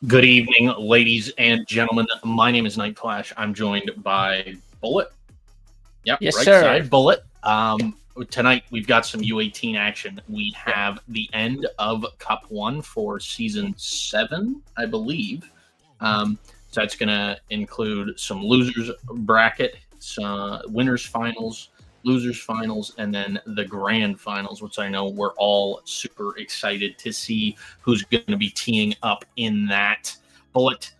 Good evening, ladies and gentlemen. My name is Night Flash. I'm joined by Bullet. Yep, Yes, right sir. side, Bullet. Tonight we've got some U18 action. We have the end of Cup 1 for Season 7, I believe. So that's going to include some losers bracket, some winners finals, losers finals, and then the grand finals, which I know we're all super excited to see who's going to be teeing up in that. Bullet,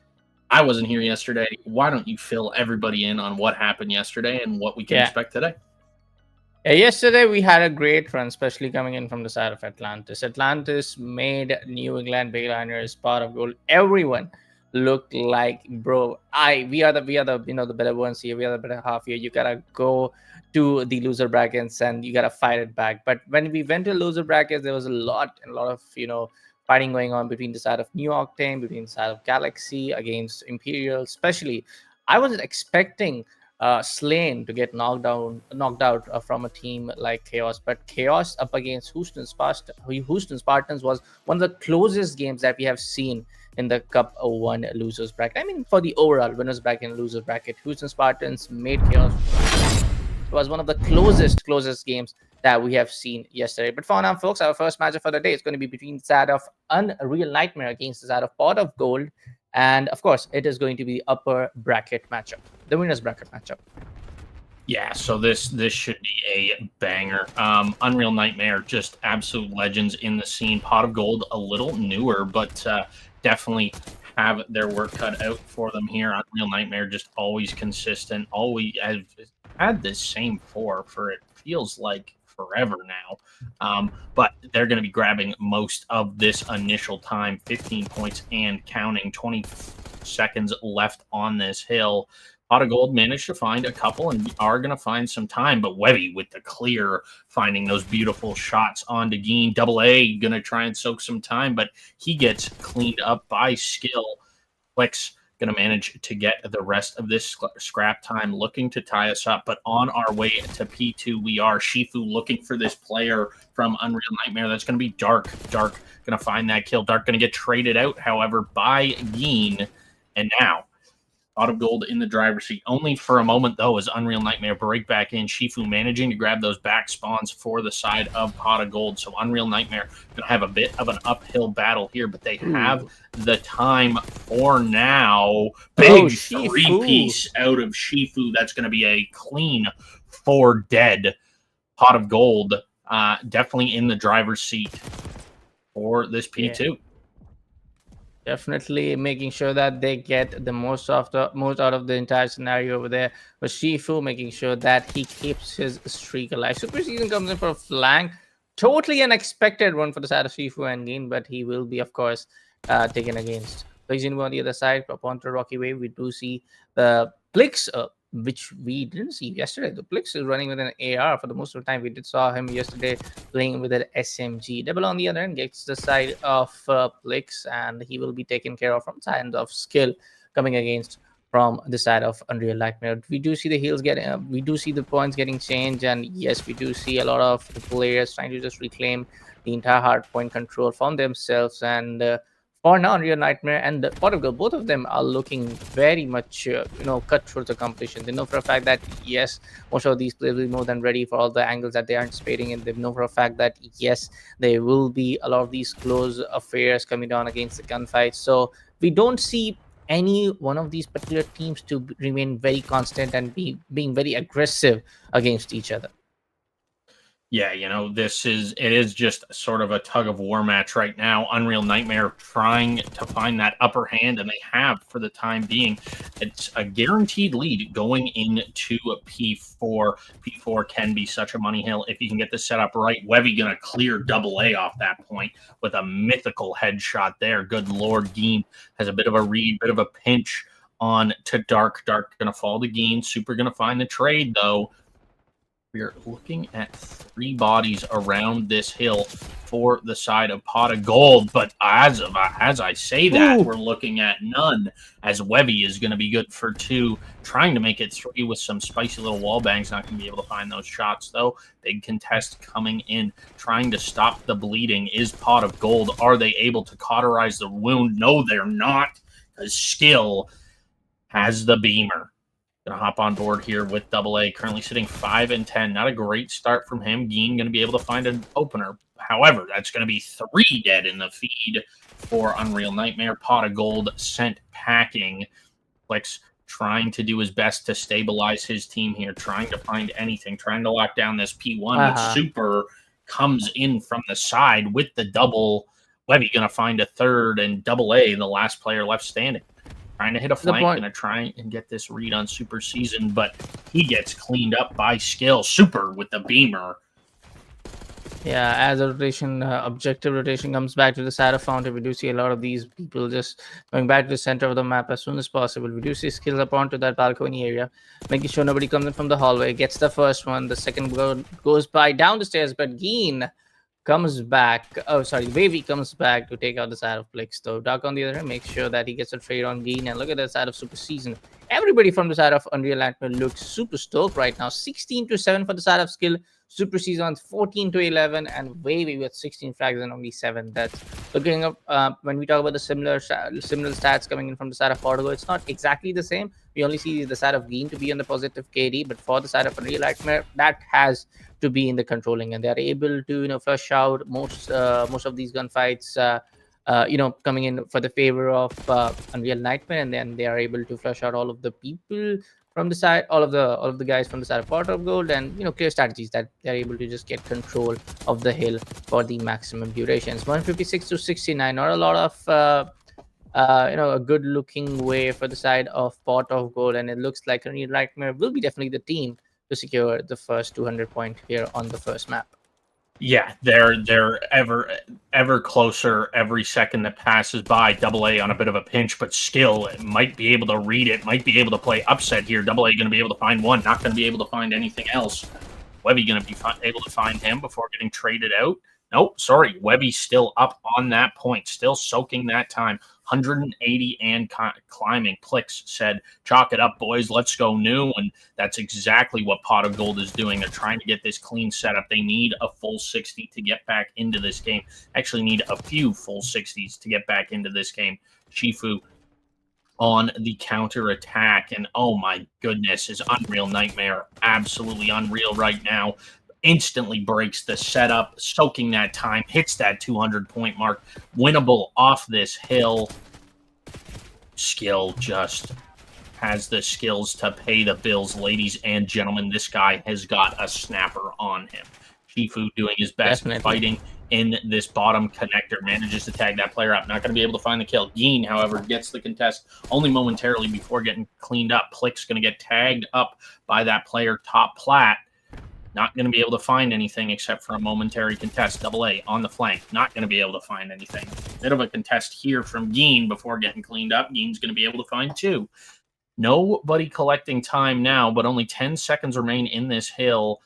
I wasn't here yesterday. Why don't you fill everybody in on what happened yesterday and what we can expect today? Yesterday we had a great run, especially coming in from the side of Atlantis. Atlantis made New England Bayliners part of gold. Everyone looked like, bro, we are the the better ones here. We are the better half here. You gotta go to the loser brackets and you gotta fight it back. But when we went to loser brackets, there was a lot of fighting going on between the side of New Octane, between the side of Galaxy against Imperial. Especially, I wasn't expecting slain to get knocked out from a team like Chaos. But Chaos up against Houston Spartans was one of the closest games that we have seen in the Cup 1 losers bracket. I mean, for the overall winners bracket and losers bracket, Houston Spartans made Chaos. It was one of the closest games that we have seen yesterday. But for now, folks, our first matchup for the day is going to be between the side of Unreal Nightmare against the side of Pot of Gold. And of course, it is going to be the upper bracket matchup, the winners bracket matchup. Yeah, so this should be a banger. Unreal Nightmare, just absolute legends in the scene. Pot of Gold, a little newer, but definitely have their work cut out for them here. Unreal Nightmare, just always consistent, always has had this same for it feels like forever now. But they're going to be grabbing most of this initial time, 15 points and counting, 20 seconds left on this hill. Pot of Gold managed to find a couple and are going to find some time, but Webby with the clear, finding those beautiful shots onto Geen. Double A going to try and soak some time, but he gets cleaned up by skill. Flex going to manage to get the rest of this scrap time, looking to tie us up. But on our way to P2, we are Shifu looking for this player from Unreal Nightmare. That's going to be Dark. Dark going to find that kill. Dark going to get traded out, however, by Geen. And now Pot of Gold in the driver's seat. Only for a moment, though, as Unreal Nightmare break back in. Shifu managing to grab those back spawns for the side of Pot of Gold. So Unreal Nightmare going to have a bit of an uphill battle here, but they have the time for now. Big three-piece out of Shifu. That's going to be a clean 4 dead. Pot of Gold definitely in the driver's seat for this P2. Yeah. Definitely making sure that they get the most out of the entire scenario over there. But Shifu making sure that he keeps his streak alive. Super Season comes in for a flank. Totally unexpected one for the side of Shifu and Geen, but he will be, of course, taken against. Blazing on the other side, upon the Rocky Wave, we do see the Plix, which we didn't see yesterday. The Plix is running with an AR for the most of the time. We did saw him yesterday playing with an SMG. Double on the other end gets the side of Plix, and he will be taken care of from the side of Skill coming against from the side of Unreal Nightmare. We do see the heals getting, we do see the points getting changed, and yes, we do see a lot of the players trying to just reclaim the entire hard point control from themselves. And for now, Unreal Nightmare and Pot of Gold, both of them are looking very much, cut towards the competition. They know for a fact that, yes, most of these players will be more than ready for all the angles that they are anticipating. And they know for a fact that, yes, there will be a lot of these close affairs coming down against the gunfights. So we don't see any one of these particular teams to remain very constant and being very aggressive against each other. Yeah, it is just sort of a tug of war match right now. Unreal Nightmare trying to find that upper hand, and they have for the time being. It's a guaranteed lead going into P4. P4 can be such a money hill if you can get the setup right. Webby going to clear Double A off that point with a mythical headshot there. Good Lord, Geen has a bit of a read, bit of a pinch on to Dark. Dark going to fall to Geen. Super going to find the trade, though. We're looking at 3 bodies around this hill for the side of Pot of Gold, but as I say that, we're looking at none, as Webby is going to be good for 2, trying to make it 3 with some spicy little wall bangs. Not going to be able to find those shots, though. Big contest coming in, trying to stop the bleeding. Is Pot of Gold, are they able to cauterize the wound? No, they're not, because Skill has the beamer. Going to hop on board here with Double A, currently sitting 5 and 10. Not a great start from him. Geen going to be able to find an opener. However, that's going to be 3 dead in the feed for Unreal Nightmare. Pot of Gold sent packing. Flex trying to do his best to stabilize his team here, trying to find anything, trying to lock down this P1. But Super comes in from the side with the double. Webby going to find a third, and Double A, the last player left standing. Trying to hit a flank, going to try and get this read on Super Season, but he gets cleaned up by Skill. Super with the beamer. Yeah, as a rotation, objective rotation comes back to the side of Fountain, we do see a lot of these people just going back to the center of the map as soon as possible. We do see Skills up onto that balcony area, making sure nobody comes in from the hallway, gets the first one. The second goes by down the stairs, but Geen comes back. Oh, sorry, Wavy comes back to take out the side of Plix. So Duck on the other hand makes sure that he gets a trade on Geen. And look at the side of Super Season. Everybody from the side of Unreal Nightmare looks super stoked right now. 16-7 for the side of Skill. Super Season 14-11, and Wavy with 16 frags and only 7. That's looking up. When we talk about the similar stats coming in from the side of Portugal, it's not exactly the same. We only see the side of Geen to be on the positive KD, but for the side of Unreal Nightmare, that has to be in the controlling, and they are able to flush out most of these gunfights. Coming in for the favor of Unreal Nightmare, and then they are able to flush out all of the people from the side, all of the guys from the side of Pot of Gold, and clear strategies that they're able to just get control of the hill for the maximum durations. 156-69, not a lot of a good looking way for the side of Pot of Gold, and it looks like Unreal Nightmare will be definitely the team to secure the first 200 point here on the first map. Yeah, they're ever closer every second that passes by. AA on a bit of a pinch, but still might be able to read it, might be able to play upset here. AA going to be able to find one, not going to be able to find anything else. Webby going to be able to find him before getting traded out. Nope, sorry. Webby's still up on that point, still soaking that time. 180 and climbing. Plix said, chalk it up, boys. Let's go new. And that's exactly what Pot of Gold is doing. They're trying to get this clean setup. They need a full 60 to get back into this game. Actually need a few full 60s to get back into this game. Shifu on the counter attack. And oh my goodness, is Unreal Nightmare absolutely unreal right now. Instantly breaks the setup, soaking that time, hits that 200 point mark, winnable off this hill. Skill just has the skills to pay the bills, ladies and gentlemen. This guy has got a snapper on him. Shifu doing his best, fighting in this bottom connector, manages to tag that player up. Not going to be able to find the kill. Geen, however, gets the contest only momentarily before getting cleaned up. Plix going to get tagged up by that player, top plat. Not going to be able to find anything except for a momentary contest. AA on the flank. Not going to be able to find anything. Bit of a contest here from Geen before getting cleaned up. Geen's going to be able to find two. Nobody collecting time now, but only 10 seconds remain in this hill.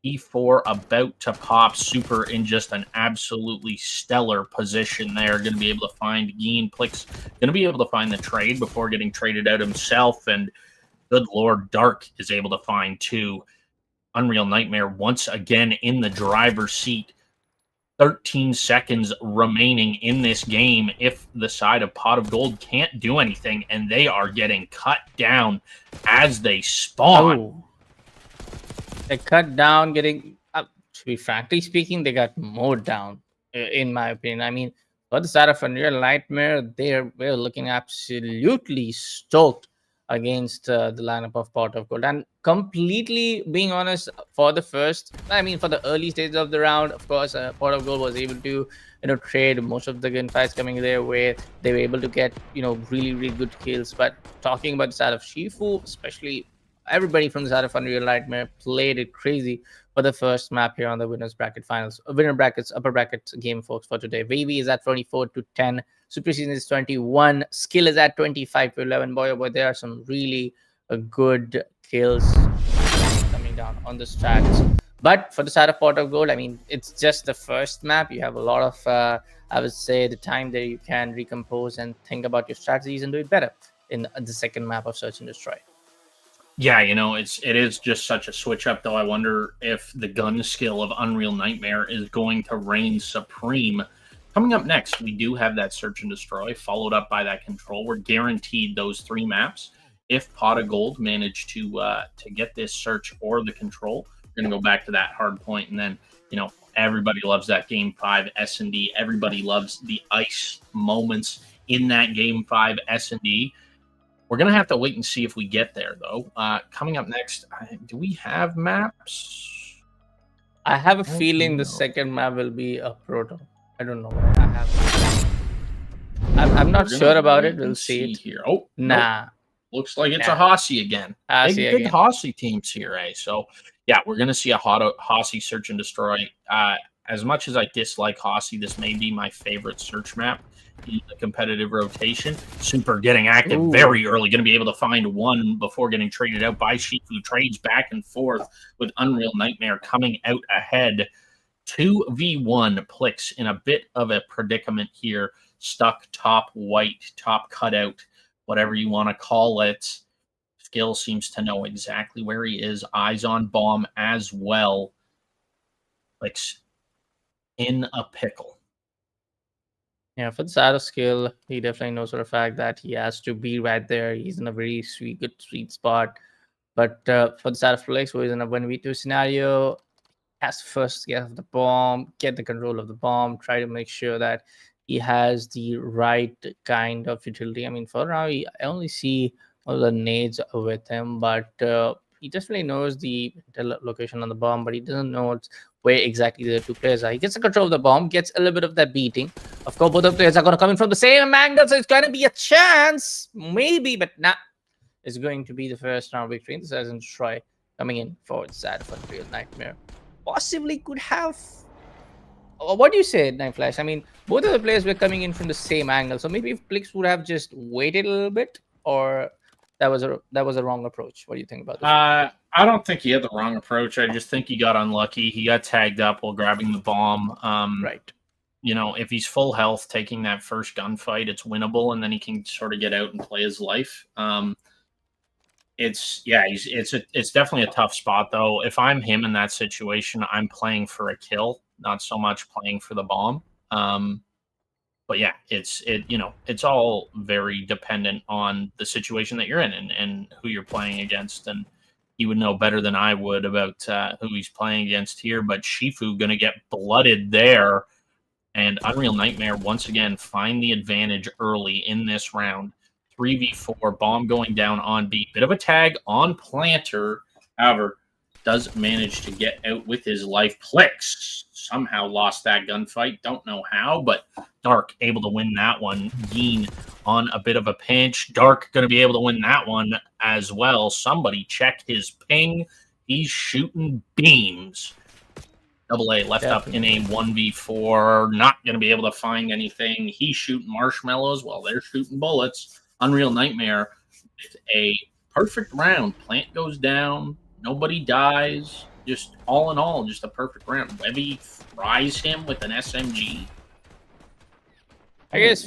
E4 about to pop. Super in just an absolutely stellar position there. Going to be able to find Geen. Plix going to be able to find the trade before getting traded out himself. And good Lord, Dark is able to find two. Unreal Nightmare once again in the driver's seat. 13 seconds remaining in this game if the side of Pot of Gold can't do anything, and they are getting cut down as they spawn. Oh. They cut down, getting to be frankly speaking, they got mowed down, in my opinion. I mean, for the side of Unreal Nightmare, we're looking absolutely stoked against the lineup of Pot of Gold. And completely being honest, for the early stages of the round, of course, Pot of Gold was able to trade most of the gunfights coming their way. They were able to get really, really good kills. But talking about the side of Shifu, especially, everybody from the side of Unreal Nightmare played it crazy for the first map here on the winners bracket finals, upper bracket game, folks, for today. Wavy is at 24-10. Super Season is 21. Skill is at 25-11. Boy, oh boy, there are some really good kills coming down on the strats. But for the side of Pot of Gold, I mean, it's just the first map. You have a lot of, I would say, the time there you can recompose and think about your strategies and do it better in the second map of Search and Destroy. Yeah, it is just such a switch up, though. I wonder if the gun skill of Unreal Nightmare is going to reign supreme. Coming up next, we do have that Search and Destroy, followed up by that Control. We're guaranteed those three maps. If Pot of Gold manage to get this Search or the Control, we're going to go back to that hard point. And then, everybody loves that Game 5 S&D. Everybody loves the ice moments in that Game 5 S&D. We're going to have to wait and see if we get there, though. Coming up next, do we have maps? I have a feeling the second map will be a Proto. I don't know what I have. I'm not sure about it. We'll see it here. Oh, nah. Nope. Looks like it's a Hossie again. Big Hossie teams here, eh? So, yeah, we're going to see a Hossie Search and Destroy. As much as I dislike Hossie, this may be my favorite search map in the competitive rotation. Super getting active very early. Going to be able to find one before getting traded out by Shifu. Trades back and forth with Unreal Nightmare coming out ahead. 2v1. Plix in a bit of a predicament here. Stuck top white, top cutout, whatever you want to call it. Skill seems to know exactly where he is. Eyes on bomb as well. Plix in a pickle. Yeah, for the side of skill, he definitely knows for a fact that he has to be right there. He's in a very good sweet spot. But for the side of Flex, who is in a 1v2 scenario, has to first get the bomb, get the control of the bomb, try to make sure that he has the right kind of utility. I mean, for now, I only see all the nades with him, but he definitely knows the location on the bomb, but he doesn't know where exactly the two players are. He gets the control of the bomb, gets a little bit of that beating. Of course, both the players are going to come in from the same angle, so it's going to be a chance, maybe, but not. It's going to be the first round victory in the season. Troy coming in for the side of Unreal Nightmare. Possibly could have. What do you say, Night Flash? I mean, both of the players were coming in from the same angle, so maybe if Plix would have just waited a little bit, or that was a wrong approach. What do you think about this? I don't think he had the wrong approach. I just think he got unlucky. He got tagged up while grabbing the bomb. Right. You know, if he's full health, taking that first gunfight, it's winnable, and then he can sort of get out and play his life. It's definitely a tough spot though. If I'm him in that situation, I'm playing for a kill, not so much playing for the bomb. But yeah, it's all very dependent on the situation that you're in and who you're playing against. And he would know better than I would about who he's playing against here. But Shifu gonna get blooded there, and Unreal Nightmare once again find the advantage early in this round. 3v4, bomb going down on B. Bit of a tag on Planter. However, does manage to get out with his life. Plix somehow lost that gunfight. Don't know how, but Dark able to win that one. Geen on a bit of a pinch. Dark going to be able to win that one as well. Somebody check his ping. He's shooting beams. Double A left up in a 1v4. Not going to be able to find anything. He's shooting marshmallows while they're shooting bullets. Unreal Nightmare with a perfect round. Plant goes down. Nobody dies. Just all in all, just a perfect round. Webby fries him with an SMG. I guess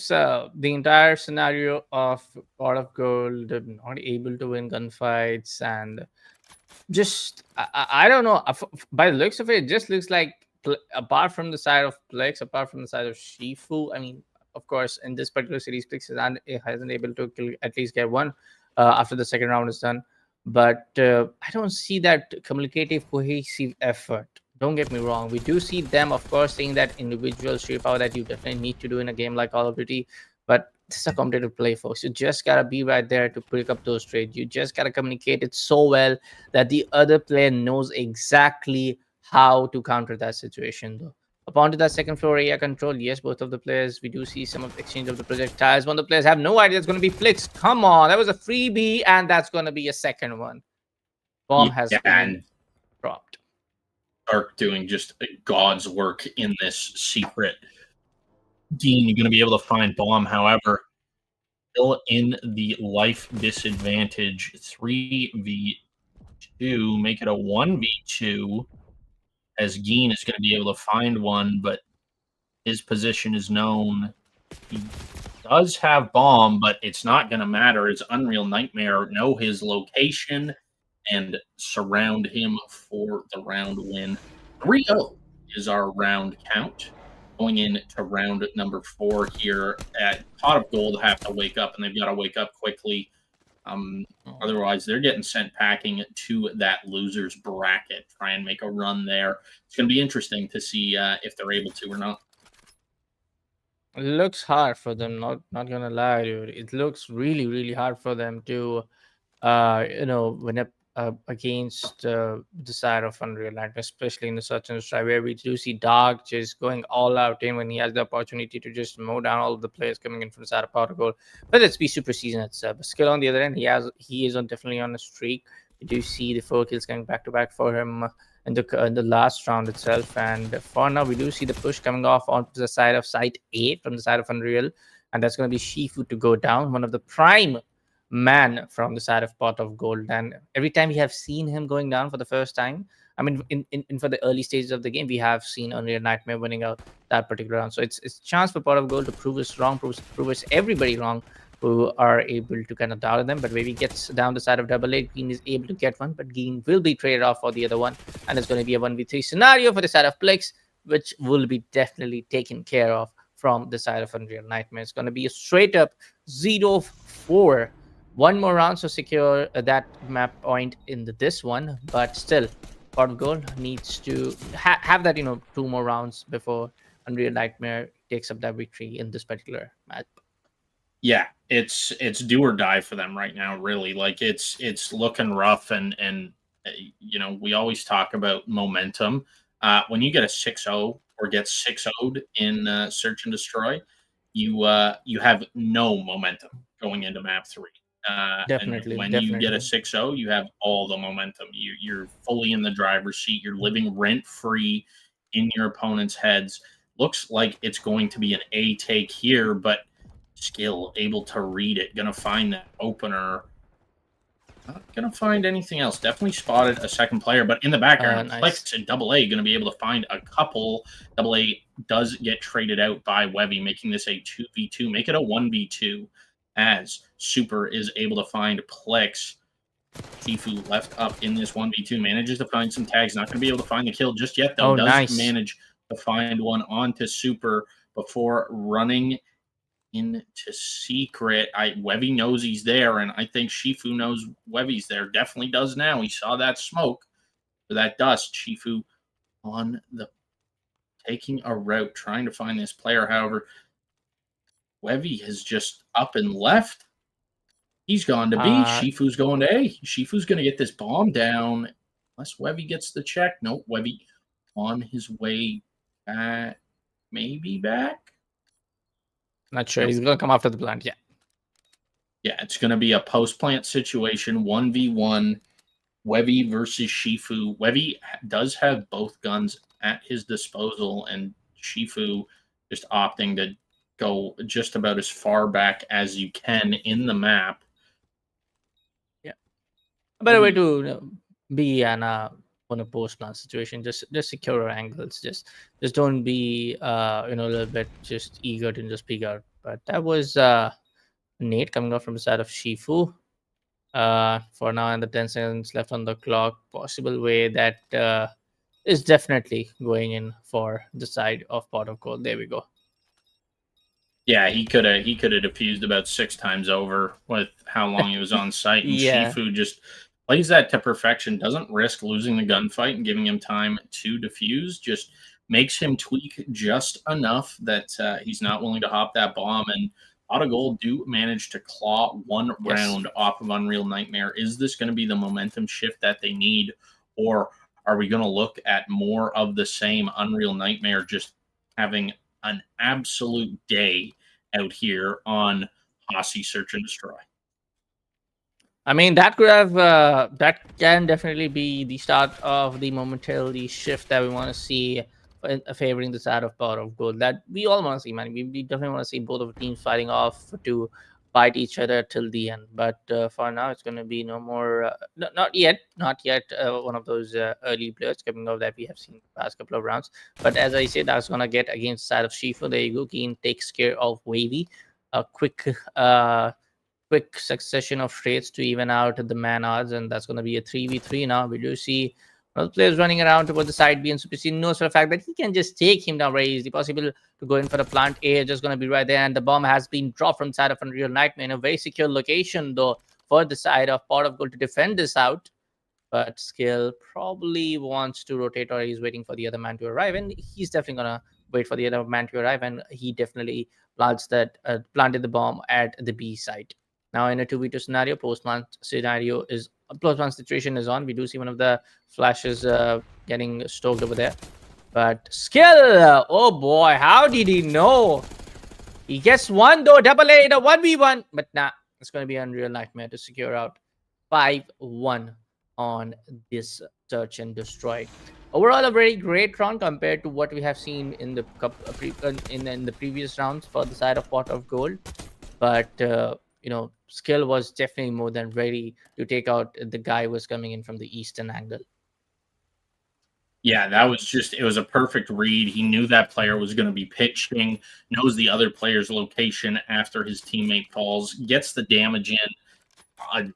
the entire scenario of Pot of Gold, not able to win gunfights, and just I don't know. By the looks of it, it just looks like apart from the side of Plex, apart from the side of Shifu, I mean, of course, in this particular series, Plex hasn't able to at least get one after the second round is done. But I don't see that communicative, cohesive effort. Don't get me wrong. We do see them, of course, saying that individual sheer power that you definitely need to do in a game like Call of Duty. But this is a competitive play, folks. You just got to be right there to pick up those trades. You just got to communicate it so well that the other player knows exactly how to counter that situation, though. Upon to that second floor area control, yes, both of the players, we do see some of the exchange of the projectiles. One of the players have no idea it's going to be Flix. Come on, that was a freebie, and that's going to be a second one. Bomb has been dropped. Dark doing just God's work in this secret. Dean, you're going to be able to find Bomb, however, still in the life disadvantage. 3v2, make it a 1v2. As Geen is going to be able to find one, but his position is known. He does have Bomb, but it's not going to matter. As Unreal Nightmare know his location and surround him for the round win. 3-0 is our round count. Going into round number 4 here at Pot of Gold have to wake up, and they've got to wake up quickly. Otherwise, they're getting sent packing to that loser's bracket. Try and make a run there. It's going to be interesting to see if they're able to or not. It looks hard for them. Not gonna lie, dude. It looks really, really hard for them to, win up against the side of Unreal Nightmare, especially in the search and destroy, where we do see Dark just going all out in when he has the opportunity to just mow down all of the players coming in from the side of Pot of Gold. But let's be super season itself. But Skill on the other end, he is definitely on a streak. We do see the 4 kills coming back to back for him in the last round itself. And for now, we do see the push coming off onto the side of Site 8 from the side of Unreal, and that's going to be Shifu to go down, one of the prime man from the side of Pot of Gold. And every time we have seen him going down for the first time, I mean, in for the early stages of the game, we have seen Unreal Nightmare winning out that particular round. So it's a chance for Pot of Gold to prove us wrong, prove us everybody wrong who are able to kind of doubt them. But when he gets down the side of double eight, Green is able to get one, but Green will be traded off for the other one. And it's going to be a 1v3 scenario for the side of Plex, which will be definitely taken care of from the side of Unreal Nightmare. It's going to be a straight up 0-4. One more round to secure that map point in this one, but still, Pot of Gold needs to have that, 2 more rounds before Unreal Nightmare takes up that victory in this particular map. Yeah, it's do or die for them right now. Really, like it's looking rough, and we always talk about momentum. When you get a 6-0 or get 6-0'd in Search and Destroy, you have no momentum going into map 3. Definitely, And when definitely. you get a 6-0, you have all the momentum. You're fully in the driver's seat. You're living rent free in your opponent's heads. Looks like it's going to be an A take here, but Skill able to read it, gonna find that opener. Not gonna find anything else. Definitely spotted a second player, but in the background, Nice. Plex and Double A gonna be able to find a couple. Double A does get traded out by Webby, making this a 2v2, make it a 1v2, as Super is able to find Plex. Shifu left up in this 1v2, manages to find some tags. Not going to be able to find the kill just yet, though. Does Nice. manage to find one onto Super before running into Secret. Webby knows he's there, and I think Shifu knows Webby's there. Definitely does now. He saw that smoke or that dust. Shifu on the taking a route, trying to find this player. However, Webby has just up and left. He's gone to B. Shifu's going to A. Shifu's going to get this bomb down. Unless Webby gets the check. Nope, Webby on his way back. Maybe back? Not sure. Nope. He's going to come after the plant, yeah. Yeah, it's going to be a post-plant situation, 1v1, Webby versus Shifu. Webby does have both guns at his disposal, and Shifu just opting to go just about as far back as you can in the map. A better way to be on a post plant situation. Just secure our angles. Just don't be a little bit just eager to just peek out. But that was Nate coming out from the side of Shifu. For now, and the 10 seconds left on the clock. Possible way that is definitely going in for the side of Pot of Gold. There we go. Yeah, he could have defused about 6 times over with how long he was on site. And Shifu just plays that to perfection, doesn't risk losing the gunfight and giving him time to defuse, just makes him tweak just enough that he's not willing to hop that bomb. And Pot of Gold do manage to claw one round off of Unreal Nightmare. Is this going to be the momentum shift that they need, or are we going to look at more of the same? Unreal Nightmare just having an absolute day out here on Hossie Search and Destroy. I mean, that could have that can definitely be the start of the momentarily shift that we want to see favoring the side of Pot of Gold. That we all want to see, man. We definitely want to see both of the teams fighting off to fight each other till the end. But for now, it's going to be no more. Not yet. One of those early players coming out that we have seen the past couple of rounds. But as I said, that's going to get against the side of Shifu. There you go. Keen takes care of Wavy. A quick succession of trades to even out the man odds, and that's going to be a 3v3 now. We do see players running around towards the side B, and Super C knows for the fact that he can just take him down very easily. Possible to go in for the plant A, just going to be right there, and the bomb has been dropped from the side of Unreal Nightmare in a very secure location, though, for the side of Pot of Gold to defend this out. But Skill probably wants to rotate, or he's waiting for the other man to arrive, and he's definitely going to wait for the other man to arrive, and he definitely planted the bomb at the B side. Now in a 2v2 scenario, post-plant situation is on. We do see one of the flashes getting stoked over there. But Skill, oh boy, how did he know? He gets one though, double A, the 1v1. But nah, it's going to be Unreal Nightmare to secure out 5-1 on this Search and Destroy. Overall, a very great round compared to what we have seen in the previous rounds for the side of Pot of Gold. But skill was definitely more than ready to take out the guy who was coming in from the eastern angle. Yeah, that was it was a perfect read. He knew that player was going to be pitching, knows the other player's location after his teammate falls, gets the damage in, a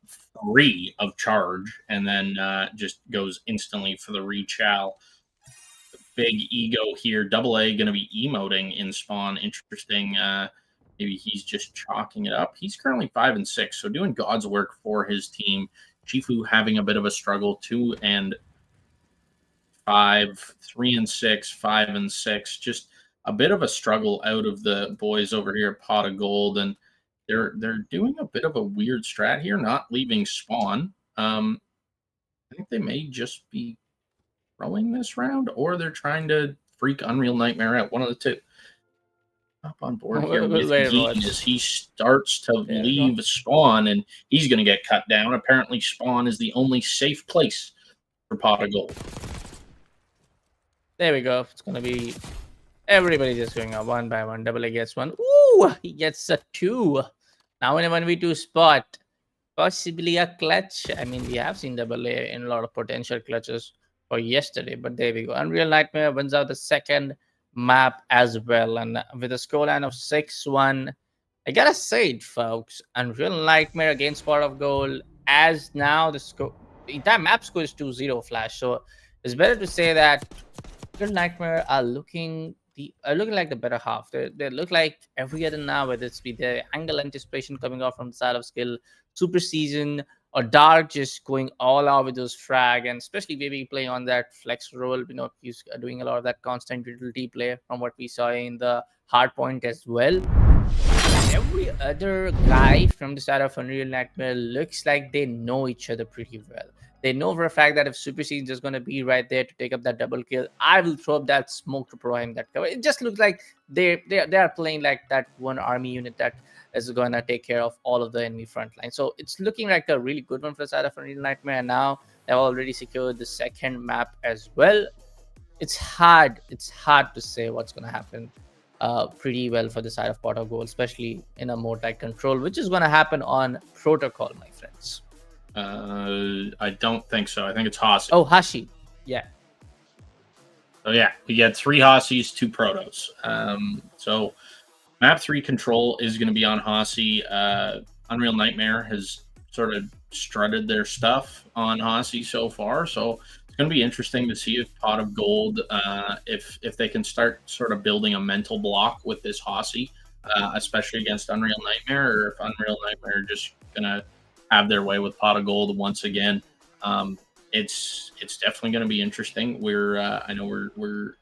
3 of charge, and then just goes instantly for the rechow. Big ego here. Double A going to be emoting in spawn. Interesting. Maybe he's just chalking it up. He's currently 5 and 6, so doing God's work for his team. Chifu having a bit of a struggle, 2 and 5, 3 and 6, 5 and 6. Just a bit of a struggle out of the boys over here at Pot of Gold, and they're doing a bit of a weird strat here, not leaving spawn. I think they may just be throwing this round, or they're trying to freak Unreal Nightmare out. One of the two. Up on board here with Geetin as he starts to leave spawn, and he's going to get cut down. Apparently, spawn is the only safe place for Pot of Gold. There we go. It's going to be everybody just going up one by one. Double A gets one. Ooh, he gets a 2. Now in a 1v2 spot. Possibly a clutch. I mean, we have seen Double A in a lot of potential clutches for yesterday, but there we go. Unreal Nightmare wins out the second map as well, and with a scoreline of 6-1, I gotta say it, folks, Unreal Nightmare against Pot of Gold, as now the score, that map score is 2-0 Flash, so it's better to say that Unreal Nightmare are looking like the better half. They look like every other now, whether it's be the angle anticipation coming off from the side of skill, super season, or Dark just going all out with those frag, and especially maybe playing on that flex role. He's doing a lot of that constant utility play from what we saw in the hard point as well. Every other guy from the side of Unreal Nightmare looks like they know each other pretty well. They know for a fact that if Super Season is going to be right there to take up that double kill, I will throw up that smoke to provide him that cover. It just looks like they are playing like that one army unit that is going to take care of all of the enemy front line. So it's looking like a really good one for the side of Unreal Nightmare. And now they've already secured the second map as well. It's hard to say what's going to happen pretty well for the side of Pot of Gold, especially in a more tight control, which is going to happen on Protocol, my friends. I don't think so. I think it's Hashi. Oh, Hashi. Yeah. So yeah, we get 3 Hashis, 2 Protos. So map 3 control is going to be on Hashi. Unreal Nightmare has sort of strutted their stuff on Hashi so far, so it's going to be interesting to see if Pot of Gold, if they can start sort of building a mental block with this Hashi, especially against Unreal Nightmare, or if Unreal Nightmare are just going to have their way with Pot of Gold once again. It's definitely going to be interesting. I know we're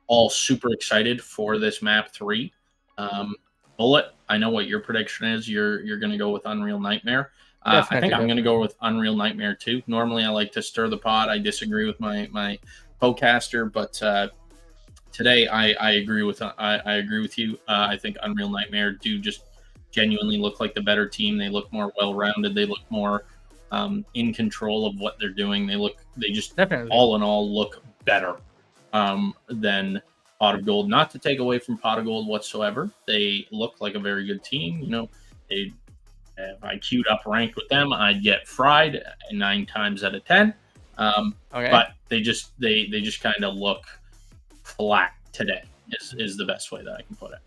all super excited for this map 3. Bullet, I know what your prediction is. You're going to go with Unreal Nightmare. I think I'm going to go with Unreal Nightmare too. Normally, I like to stir the pot. I disagree with my co-caster, but today I agree with you. I think Unreal Nightmare do just genuinely look like the better team. They look more well-rounded. They look more in control of what they're doing. They just definitely, all in all, look better than Pot of Gold. Not to take away from Pot of Gold whatsoever. They look like a very good team. If I queued up ranked with them, I'd get fried 9 times out of 10. Okay. But they just kind of look flat today. Is the best way that I can put it.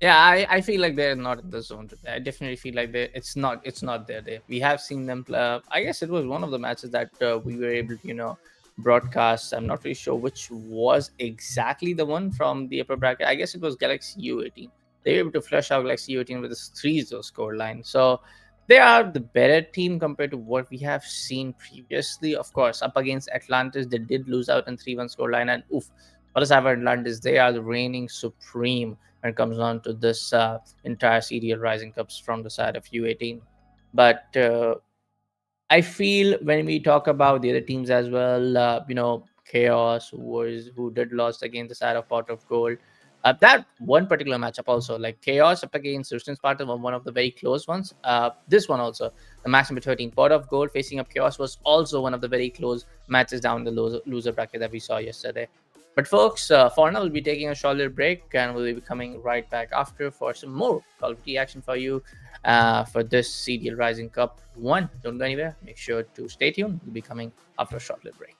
Yeah, I feel like they're not in the zone today. I definitely feel like it's not their day. We have seen them play. I guess it was one of the matches that we were able to broadcast. I'm not really sure which was exactly the one from the upper bracket. I guess it was Galaxy U18. They were able to flush out Galaxy U18 with a 3-0 score line. So they are the better team compared to what we have seen previously. Of course, up against Atlantis, they did lose out in 3-1 score line. And for the side of Atlantis, they are the reigning supreme when it comes down to this entire CDL Rising Cups from the side of U18. But I feel when we talk about the other teams as well, Chaos, who did lost against the side of Pot of Gold. That one particular matchup also, like Chaos up against Resistance Spartan, one of the very close ones. This one also, the match number 13, Pot of Gold facing up Chaos, was also one of the very close matches down the loser bracket that we saw yesterday. But folks, for now, we'll be taking a short little break, and we'll be coming right back after for some more Call of Duty action for you. for this CDL Rising Cup 1. Don't go anywhere. Make sure to stay tuned. We'll be coming after a short little break.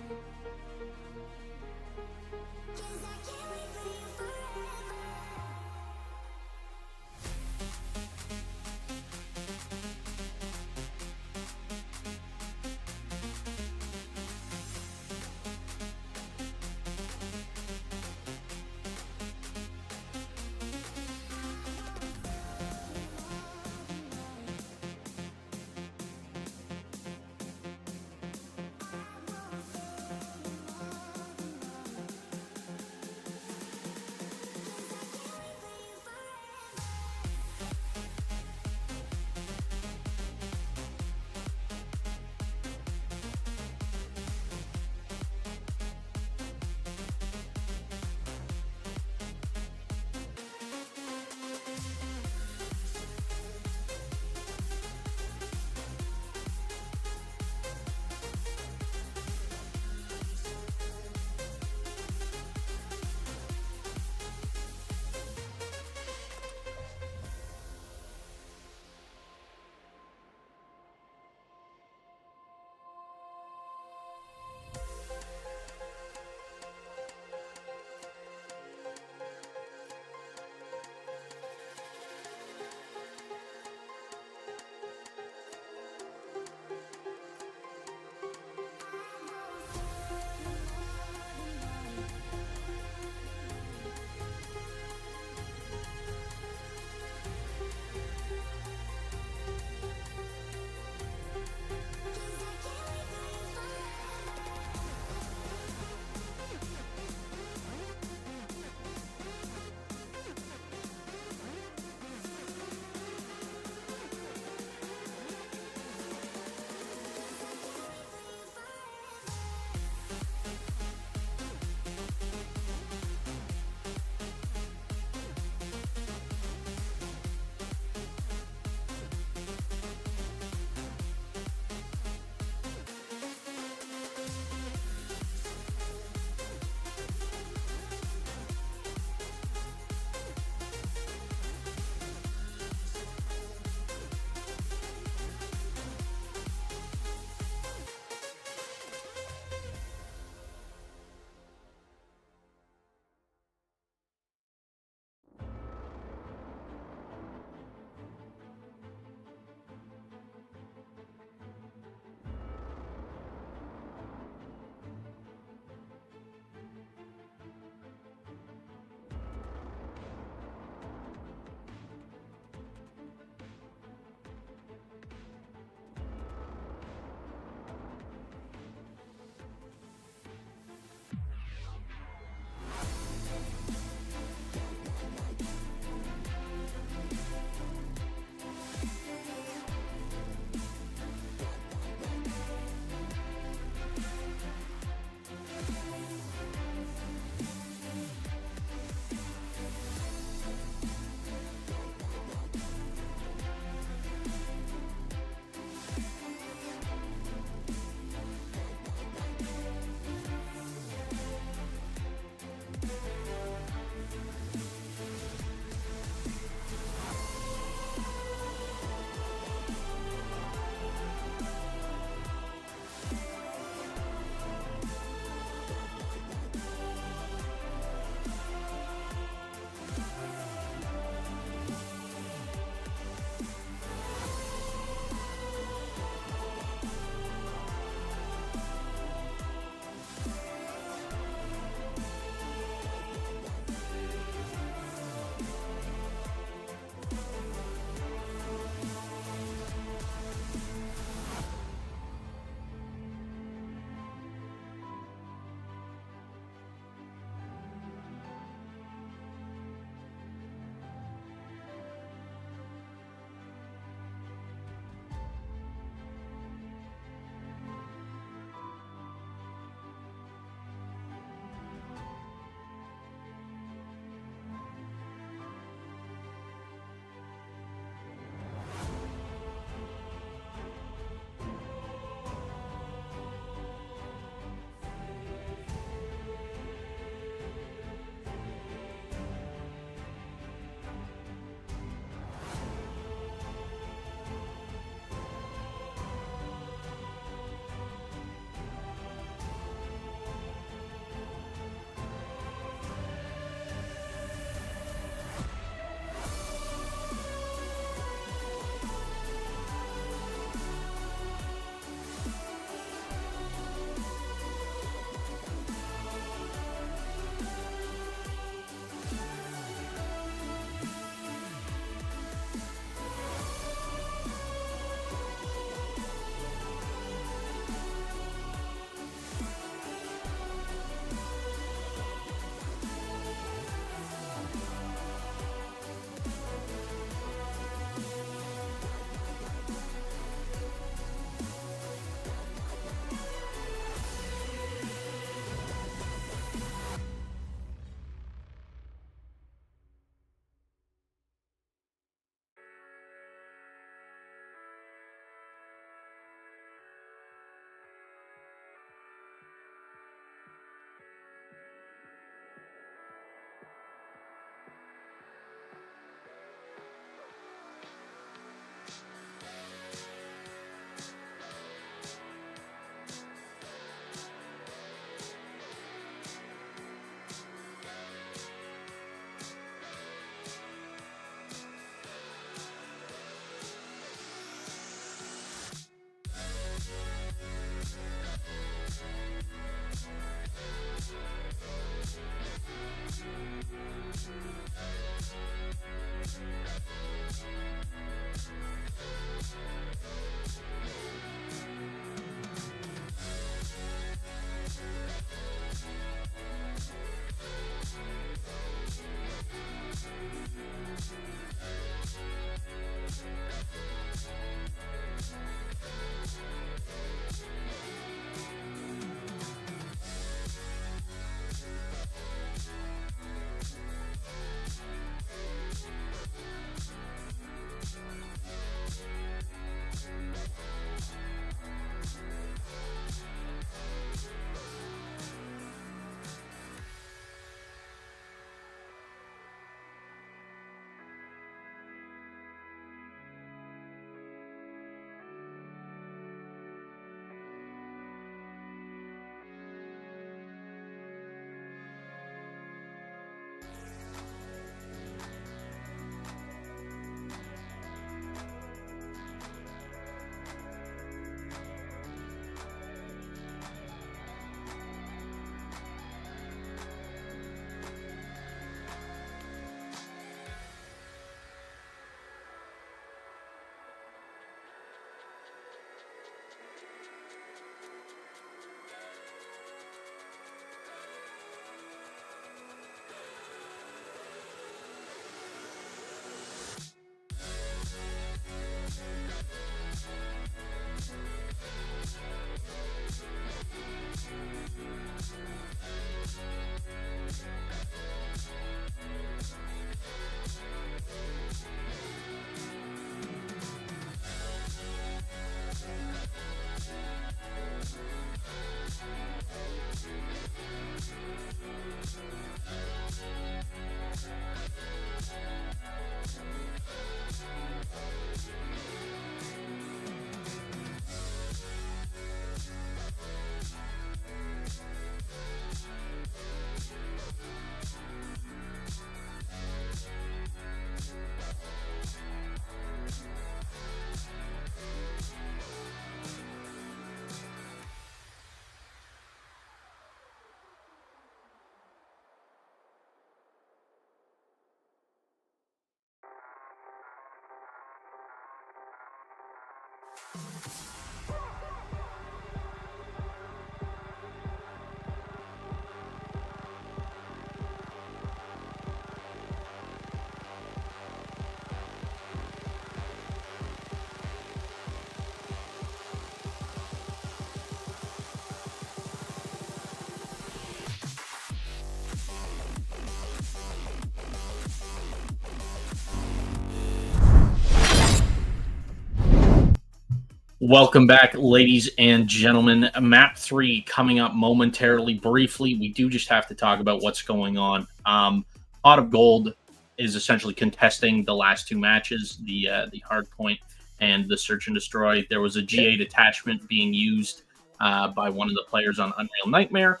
Welcome back, ladies and gentlemen. Map 3 coming up momentarily. Briefly, we do just have to talk about what's going on. Pot of Gold is essentially contesting the last two matches, the Hardpoint and the Search and Destroy. There was a G8 attachment being used by one of the players on Unreal Nightmare.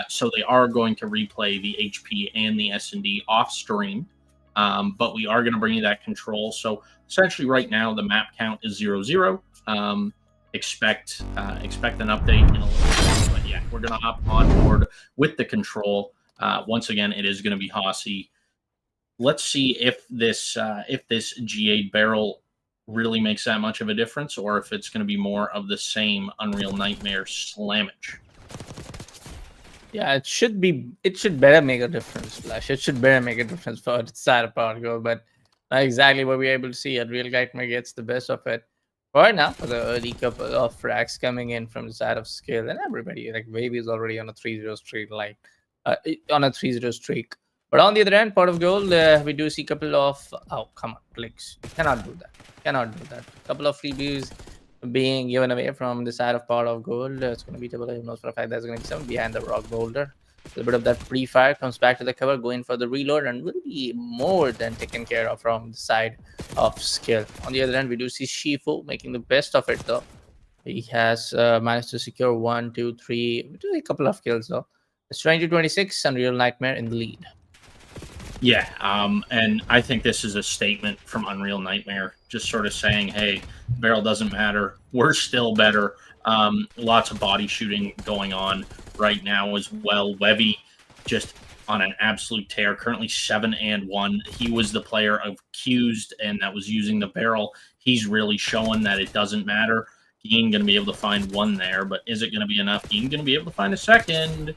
So they are going to replay the HP and the S&D off stream. But we are going to bring you that control. So essentially right now the map count is 0-0. Expect an update in a little bit. But yeah, we're going to hop on board with the control. Once again, it is going to be Hossy. Let's see if this G8 barrel really makes that much of a difference, or if it's going to be more of the same Unreal Nightmare slammage. Yeah, it should better make a difference, Flash. It should better make a difference for the side of Particle, but not exactly what we're able to see. Unreal Nightmare gets the best of it. Right now, for the early couple of frags coming in from the side of Skill, and everybody, like Wavy is already on a 3-0 streak, But on the other end, Pot of Gold, we do see a couple of... Oh, come on, clicks. Cannot do that. A couple of freebies being given away from the side of Pot of Gold. It's going to be double A. Who knows for a fact there's going to be someone behind the rock boulder. A little bit of that pre-fire comes back to the cover, going for the reload, and will be more than taken care of from the side of Skill. On the other end, we do see Shifu making the best of it, though. He has managed to secure 1, 2, 3, a couple of kills, though. It's 20-26, Unreal Nightmare in the lead. Yeah, and I think this is a statement from Unreal Nightmare, just sort of saying, hey, barrel doesn't matter. We're still better. Lots of body shooting going on right now as well. Wevy just on an absolute tear, currently 7-1. He was the player accused, and that was using the barrel. He's really showing that it doesn't matter. He ain't going to be able to find one there, but is it going to be enough? He ain't going to be able to find a second.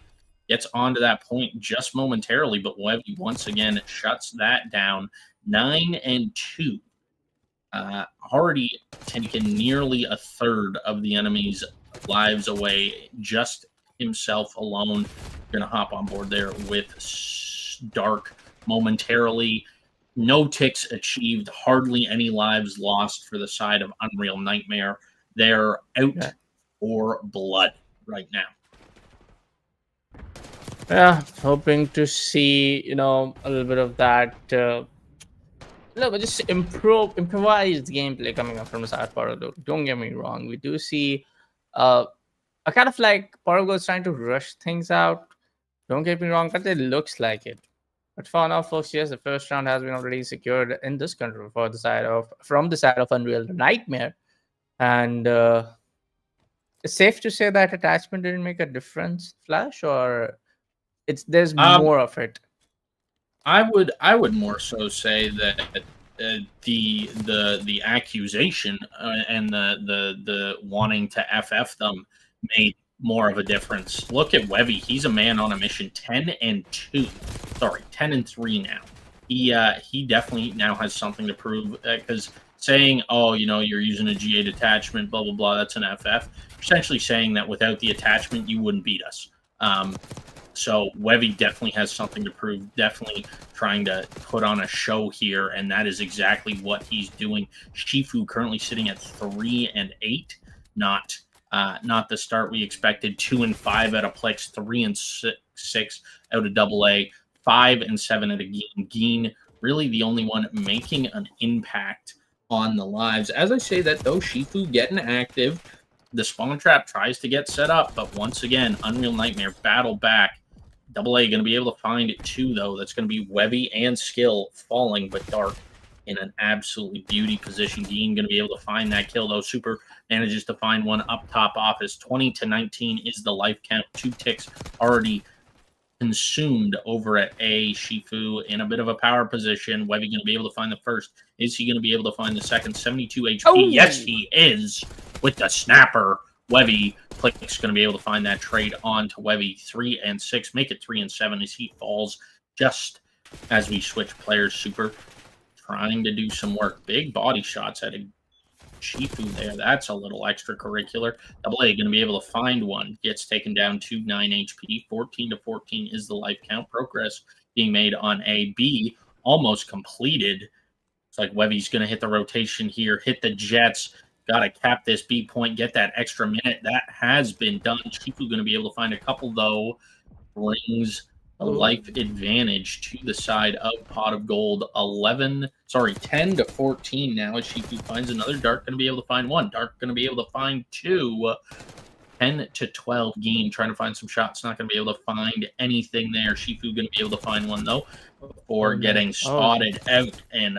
Gets onto that point just momentarily, but Wevy once again shuts that down. 9-2. Already taken nearly a third of the enemy's lives away, just himself alone. Gonna hop on board there with Dark momentarily. No ticks achieved, hardly any lives lost for the side of Unreal Nightmare. They're out for blood right now. Yeah, hoping to see, a little bit of that, but just improvised gameplay coming up from the side part of the. Don't get me wrong, we do see a kind of like Parago is trying to rush things out. Don't get me wrong, but it looks like it. But for now, folks, yes, the first round has been already secured in this control from the side of Unreal Nightmare, and it's safe to say that attachment didn't make a difference, Flash, or there's more of it. I would more so say that the accusation and the wanting to FF them made more of a difference. Look at Wevy; he's a man on a mission. 10-2, sorry, 10-3 now. He definitely now has something to prove, because saying, oh, you're using a G8 attachment, blah blah blah, that's an FF. Essentially saying that without the attachment, you wouldn't beat us. So Wevy definitely has something to prove, definitely trying to put on a show here, and that is exactly what he's doing. Shifu currently sitting at 3-8, not the start we expected. 2-5 out of Plex, 3-6 out of AA, 5-7 out of Geen. Geen really the only one making an impact on the lives. As I say that though, Shifu getting active. The spawn trap tries to get set up, but once again, Unreal Nightmare battle back. AA going to be able to find it too, though. That's going to be Wevy and Skill falling, but Dark in an absolutely beauty position. Geen going to be able to find that kill, though. Super manages to find one up top office. 20-19 is the life count. 2 ticks already consumed over at A. Shifu in a bit of a power position. Wevy going to be able to find the first. Is he going to be able to find the second? 72 HP. Oh. Yes, he is. with the snapper. Webby, Plick's going to be able to find that trade on to Webby. 3 and 6, make it 3 and 7 as he falls just as we switch players. Super trying to do some work. Big body shots at a Shifu there. That's a little extracurricular. Double A going to be able to find one. Gets taken down to 9 HP. 14 to 14 is the life count. Progress being made on A. B almost completed. It's like Webby's going to hit the rotation here. Hit the Jets. Got to cap this B point. Get that extra minute. That has been done. Shifu going to be able to find a couple, though. Brings a life advantage to the side of Pot of Gold. 10 to 14 now as Shifu finds another. Dark going to be able to find one. Dark going to be able to find two. 10 to 12 Geen trying to find some shots. Not going to be able to find anything there. Shifu going to be able to find one, though, before getting spotted out and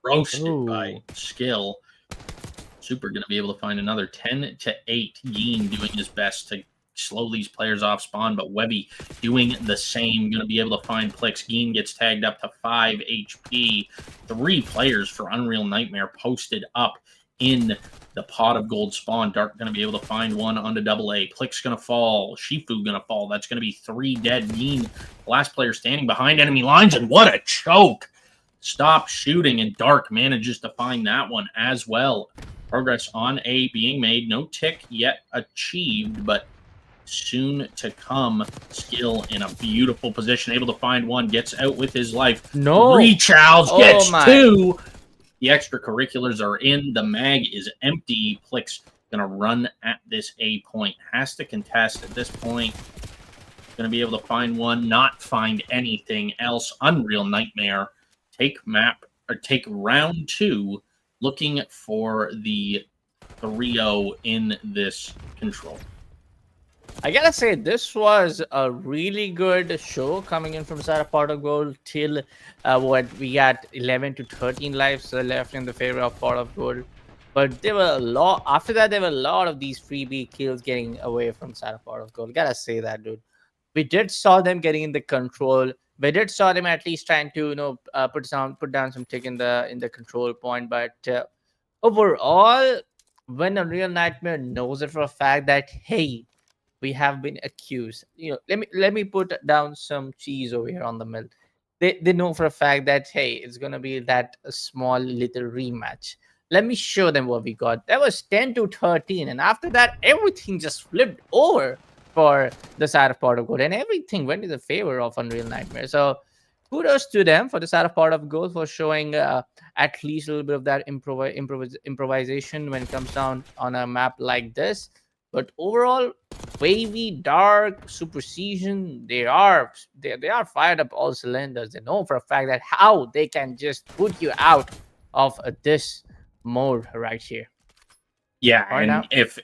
roasted by Skill. Super going to be able to find another. 10 to 8 Geen doing his best to slow these players off spawn, but Webby doing the same. Going to be able to find Plix. Geen gets tagged up to 5 HP. 3 players for Unreal Nightmare posted up in the Pot of Gold spawn. Dark going to be able to find one onto double A. Plix going to fall. Shifu going to fall. That's going to be 3 dead. Geen, last player standing behind enemy lines, and what a choke. Stop shooting, and Dark manages to find that one as well. Progress on A being made. No tick yet achieved, but soon to come. Skill in a beautiful position, able to find one, gets out with his life. No. Rechows, gets 2. The extracurriculars are in. The mag is empty. Plix gonna run at this A point. Has to contest at this point. Gonna be able to find one, not find anything else. Unreal Nightmare take round 2, looking for the 3-0 in this control. I gotta say, this was a really good show coming in from side of Pot of Gold till what we got 11 to 13 lives left in the favor of Pot of Gold. But there were a lot after that. There were a lot of these freebie kills getting away from side of Pot of Gold. Gotta say that, dude. We did saw them getting in the control. We did saw them at least trying to put down some tick in the control point. But overall, when Unreal Nightmare knows it for a fact that, hey, we have been accused. Let me put down some cheese over here on the mill. They know for a fact that, hey, it's gonna be that small little rematch. Let me show them what we got. That was 10 to 13, and after that, everything just flipped over for the side of Pot of Gold, and everything went in the favor of Unreal Nightmare. So kudos to them for the side of Pot of Gold for showing at least a little bit of that improvisation when it comes down on a map like this. But overall, Wavy, Dark, Super Season, they are fired up all cylinders. They know for a fact that how they can just put you out of this mode right here. Yeah, and if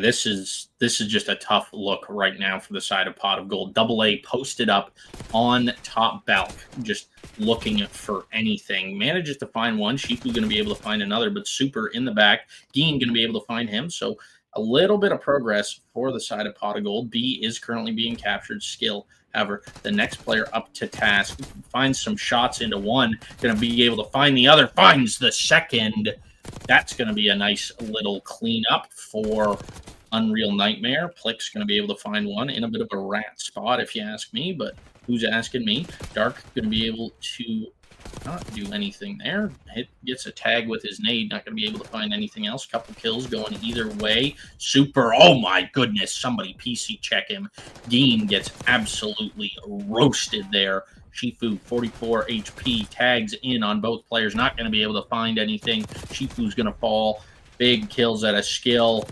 this is just a tough look right now for the side of Pot of Gold. Double A posted up on top balk, just looking for anything. Manages to find one. Shifu going to be able to find another, but Super in the back. Geen going to be able to find him. So a little bit of progress for the side of Pot of Gold. B is currently being captured. Skill, however, the next player up to task. Finds some shots into one. Going to be able to find the other. Finds the second. That's going to be a nice little cleanup for Unreal Nightmare. Plix going to be able to find one in a bit of a rat spot, if you ask me, but who's asking me? Dark going to be able to not do anything there. Gets a tag with his nade. Not going to be able to find anything else. Couple kills going either way. Super. Oh my goodness. Somebody PC check him. Geen gets absolutely roasted there. Shifu, 44 HP, tags in on both players. Not going to be able to find anything. Shifu's going to fall. Big kills at a skill.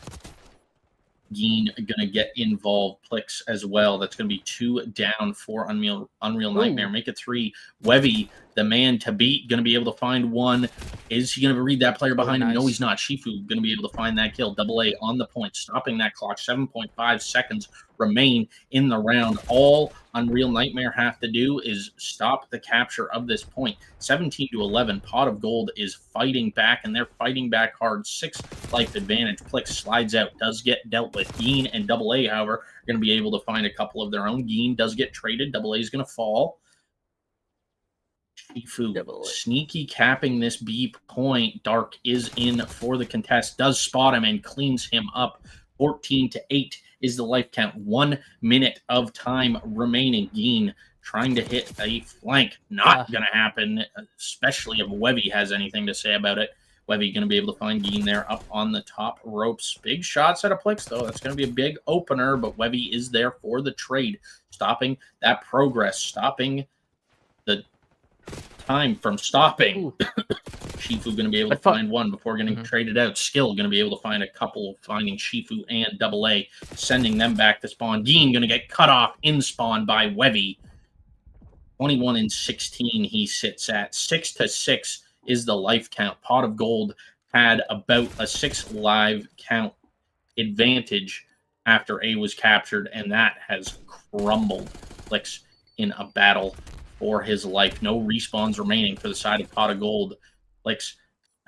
Geen going to get involved. Plix as well. That's going to be 2 down for Unreal Nightmare. Make it 3. Webby, the man to beat, going to be able to find one. Is he going to read that player behind him? No, he's not. Shifu going to be able to find that kill. Double A on the point, stopping that clock. 7.5 seconds remain in the round. All Unreal Nightmare have to do is stop the capture of this point. 17 to 11. Pot of Gold is fighting back, and they're fighting back hard. 6 life advantage. Plix slides out, does get dealt with. Geen and Double A, however, are going to be able to find a couple of their own. Geen does get traded. Double A is going to fall. Shifu Double. sneaky capping this B point. Dark is in for the contest, does spot him and cleans him up. 14-8 is the life count. 1 minute of time remaining. Geen trying to hit a flank. Not going to happen, especially if Webby has anything to say about it. Webby going to be able to find Geen there up on the top ropes. Big shots at a Plix, though. That's going to be a big opener, but Webby is there for the trade, stopping that progress, stopping the time from stopping. Shifu going to be able to find one before getting traded out. Skill going to be able to find a couple, finding Shifu and Double A, sending them back to spawn. Geen going to get cut off in spawn by Webby. 21-16 he sits at. 6-6 is the life count. Pot of Gold had about a 6 live count advantage after A was captured, and that has crumbled. Plix in a battle for his life. No respawns remaining for the side of Pot of Gold. Plix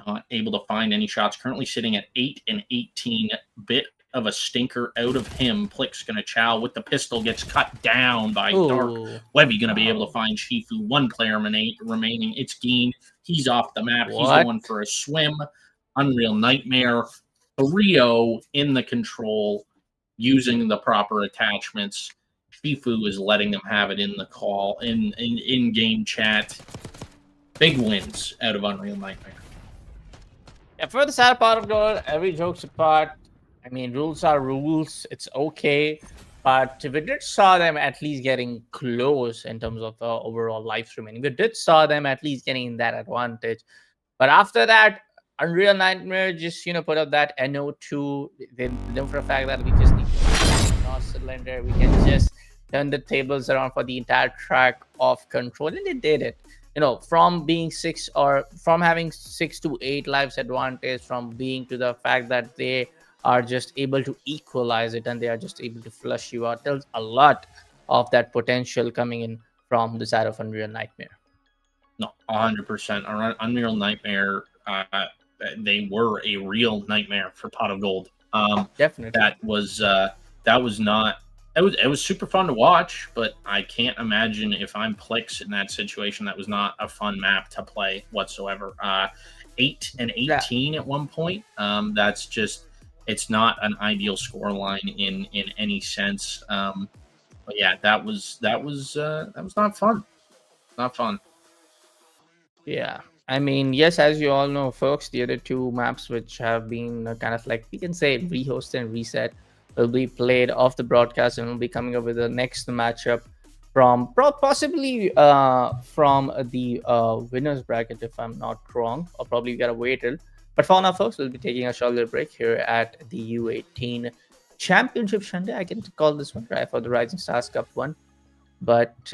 not able to find any shots. Currently sitting at 8-18. Bit of a stinker out of him. Plix going to chow with the pistol. Gets cut down by Dark. Webby going to be able to find Shifu. 1 player remaining. It's Geen. He's off the map. He's going for a swim. Unreal Nightmare. 3-0 in the control using the proper attachments. Shifu is letting them have it in the call, in game chat. Big wins out of Unreal Nightmare. Yeah, for the sad part of Gold, every joke's apart. I mean, rules are rules. It's okay. But we did saw them at least getting close in terms of overall lives remaining. We did saw them at least getting that advantage. But after that, Unreal Nightmare just, put up that NO2. They know for a fact that we just need to cylinder. We can just turn the tables around for the entire track of control. And they did it. From being from having 6 to 8 lives advantage, from being to the fact that they are just able to equalize it and they are just able to flush you out. There's a lot of that potential coming in from the side of Unreal Nightmare. No, 100%. Unreal Nightmare, they were a real nightmare for Pot of Gold. Definitely. That was not. It was super fun to watch, but I can't imagine if I'm Plix in that situation. That was not a fun map to play whatsoever. 8-18 at one point. That's just. It's not an ideal scoreline in any sense. But yeah, that was not fun. Not fun. Yeah. I mean, yes, as you all know, folks, the other 2 maps which have been kind of like, we can say, rehosted and reset will be played off the broadcast, and we'll be coming up with the next matchup from possibly from the winners bracket, if I'm not wrong, or probably you gotta wait till. But for now, folks, we'll be taking a short little break here at the U18 Championship Sunday. I can call this one, right, for the Rising Stars Cup 1. But,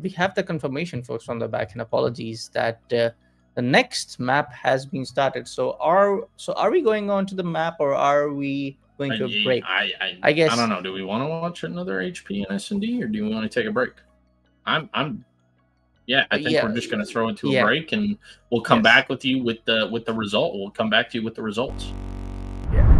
we have the confirmation, folks, from the back, and apologies that the next map has been started. So are we going on to the map, or are we going to a break? I guess. I don't know. Do we want to watch another HP and S&D, or do we want to take a break? Yeah, I think we're just going to throw it to a break, and we'll come back with you with the result. We'll come back to you with the results. Yeah.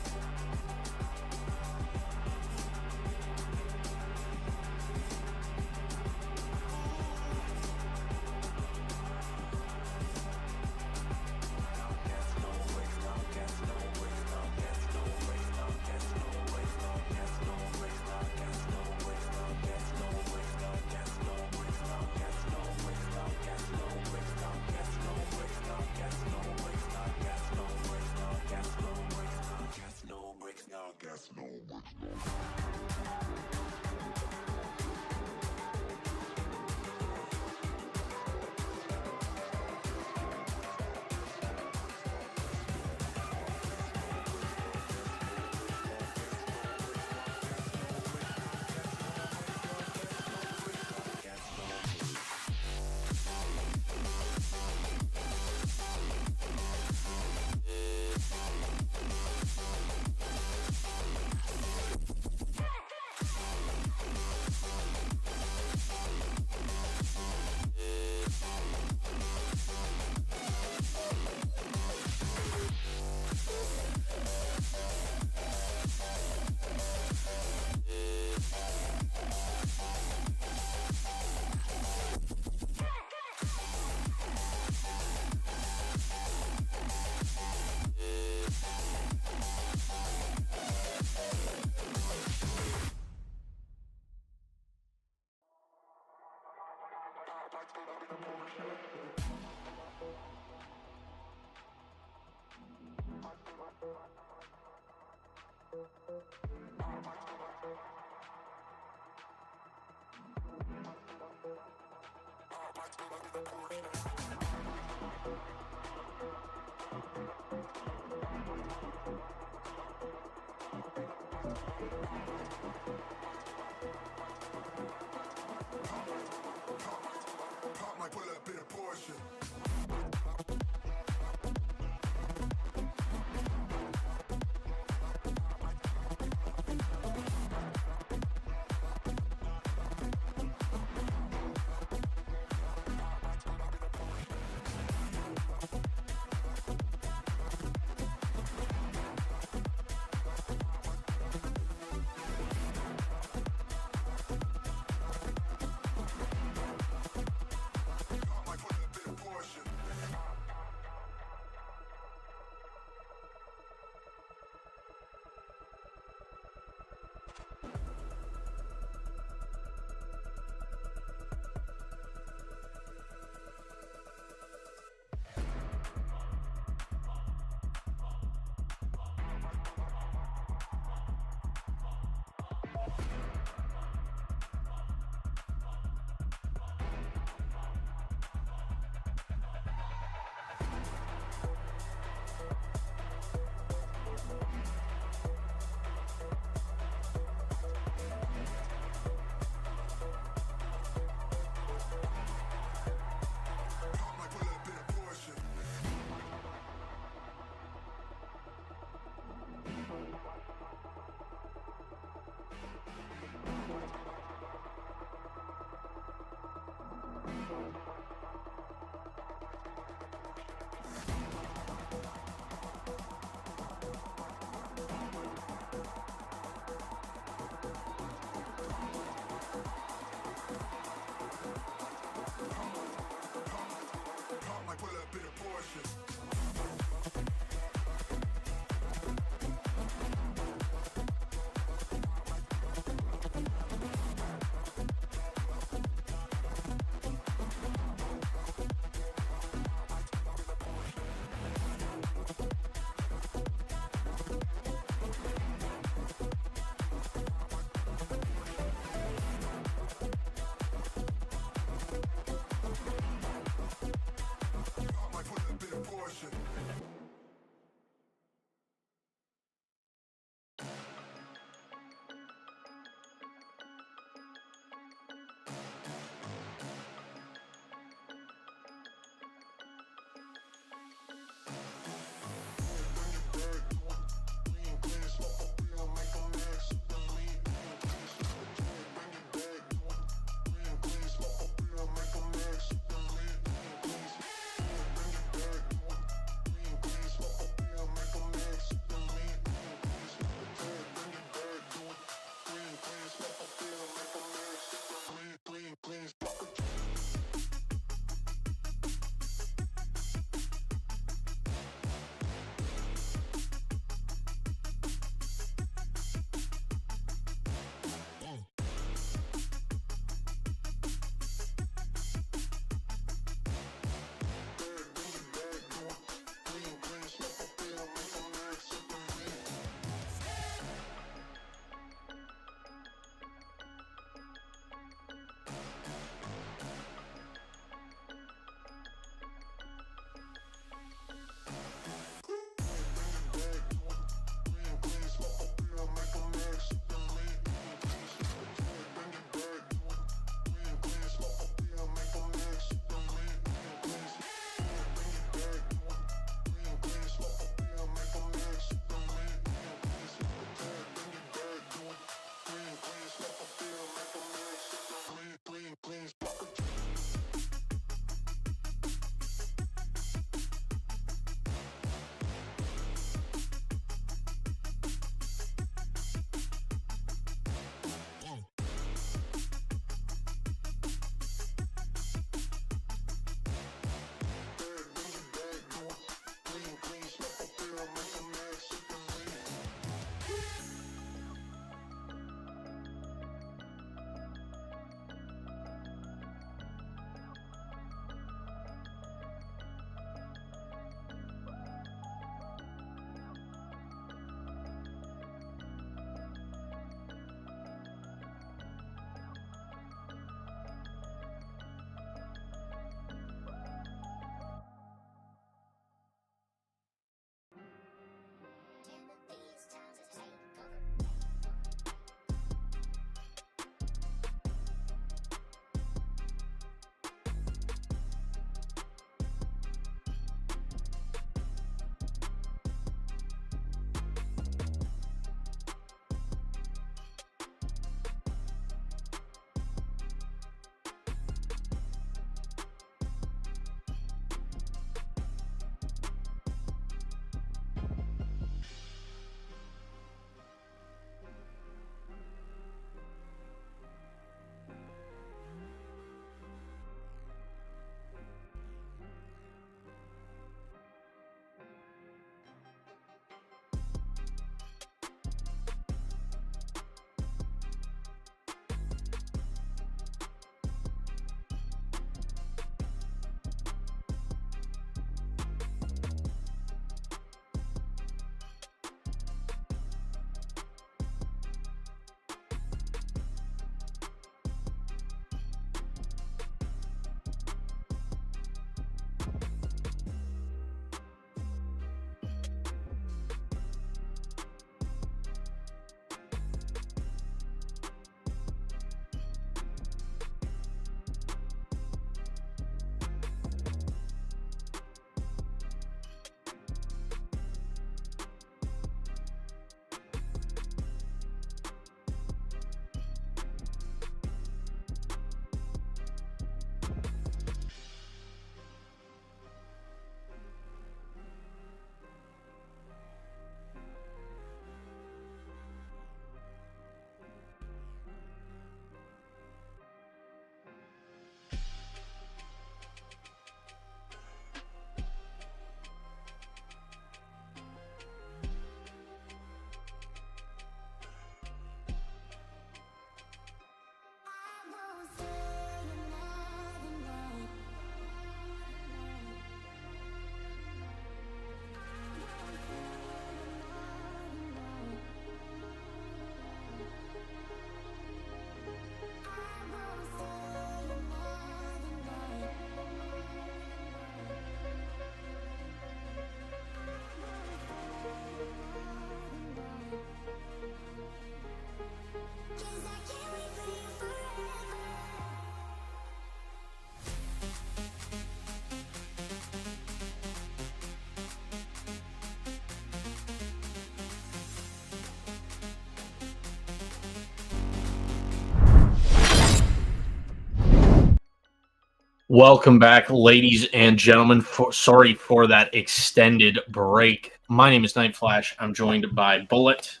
Welcome back, ladies and gentlemen. Sorry for that extended break. My name is Night Flash. I'm joined by Bullet.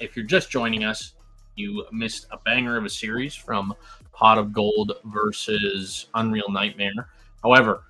If you're just joining us, you missed a banger of a series from Pot of Gold versus Unreal Nightmare. However,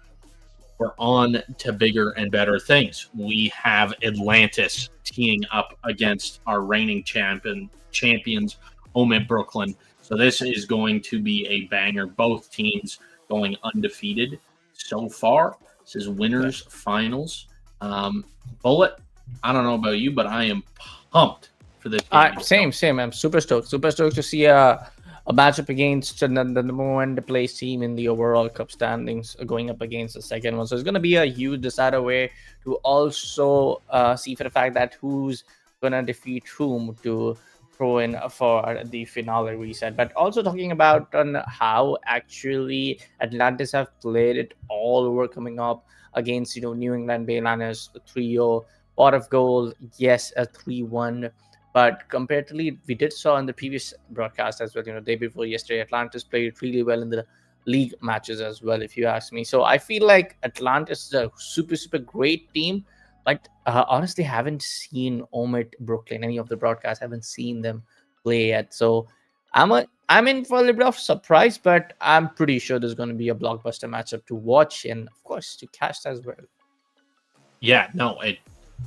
we're on to bigger and better things. We have Atlantis teeing up against our reigning champions, Omit Brooklyn. So this is going to be a banger. Both teams going undefeated so far. This is winners finals. Bullet, I don't know about you, but I am pumped for this game. Same. I'm super stoked to see a matchup against the number one place team in the overall cup standings going up against the second one. So it's going to be a huge decider way to also see for the fact that who's going to defeat whom to throw in for the finale reset. But also talking about on how actually Atlantis have played it all over coming up against New England Bayliners 3-0, Pot of Gold, yes, a 3-1. But comparatively, we did saw in the previous broadcast as well, day before yesterday, Atlantis played really well in the league matches as well, if you ask me. So I feel like Atlantis is a super great team. But honestly, haven't seen Omit Brooklyn, any of the broadcasts, haven't seen them play yet. So I'm in for a little bit of surprise, but I'm pretty sure there's going to be a blockbuster matchup to watch and, of course, to catch as well. Yeah, no, it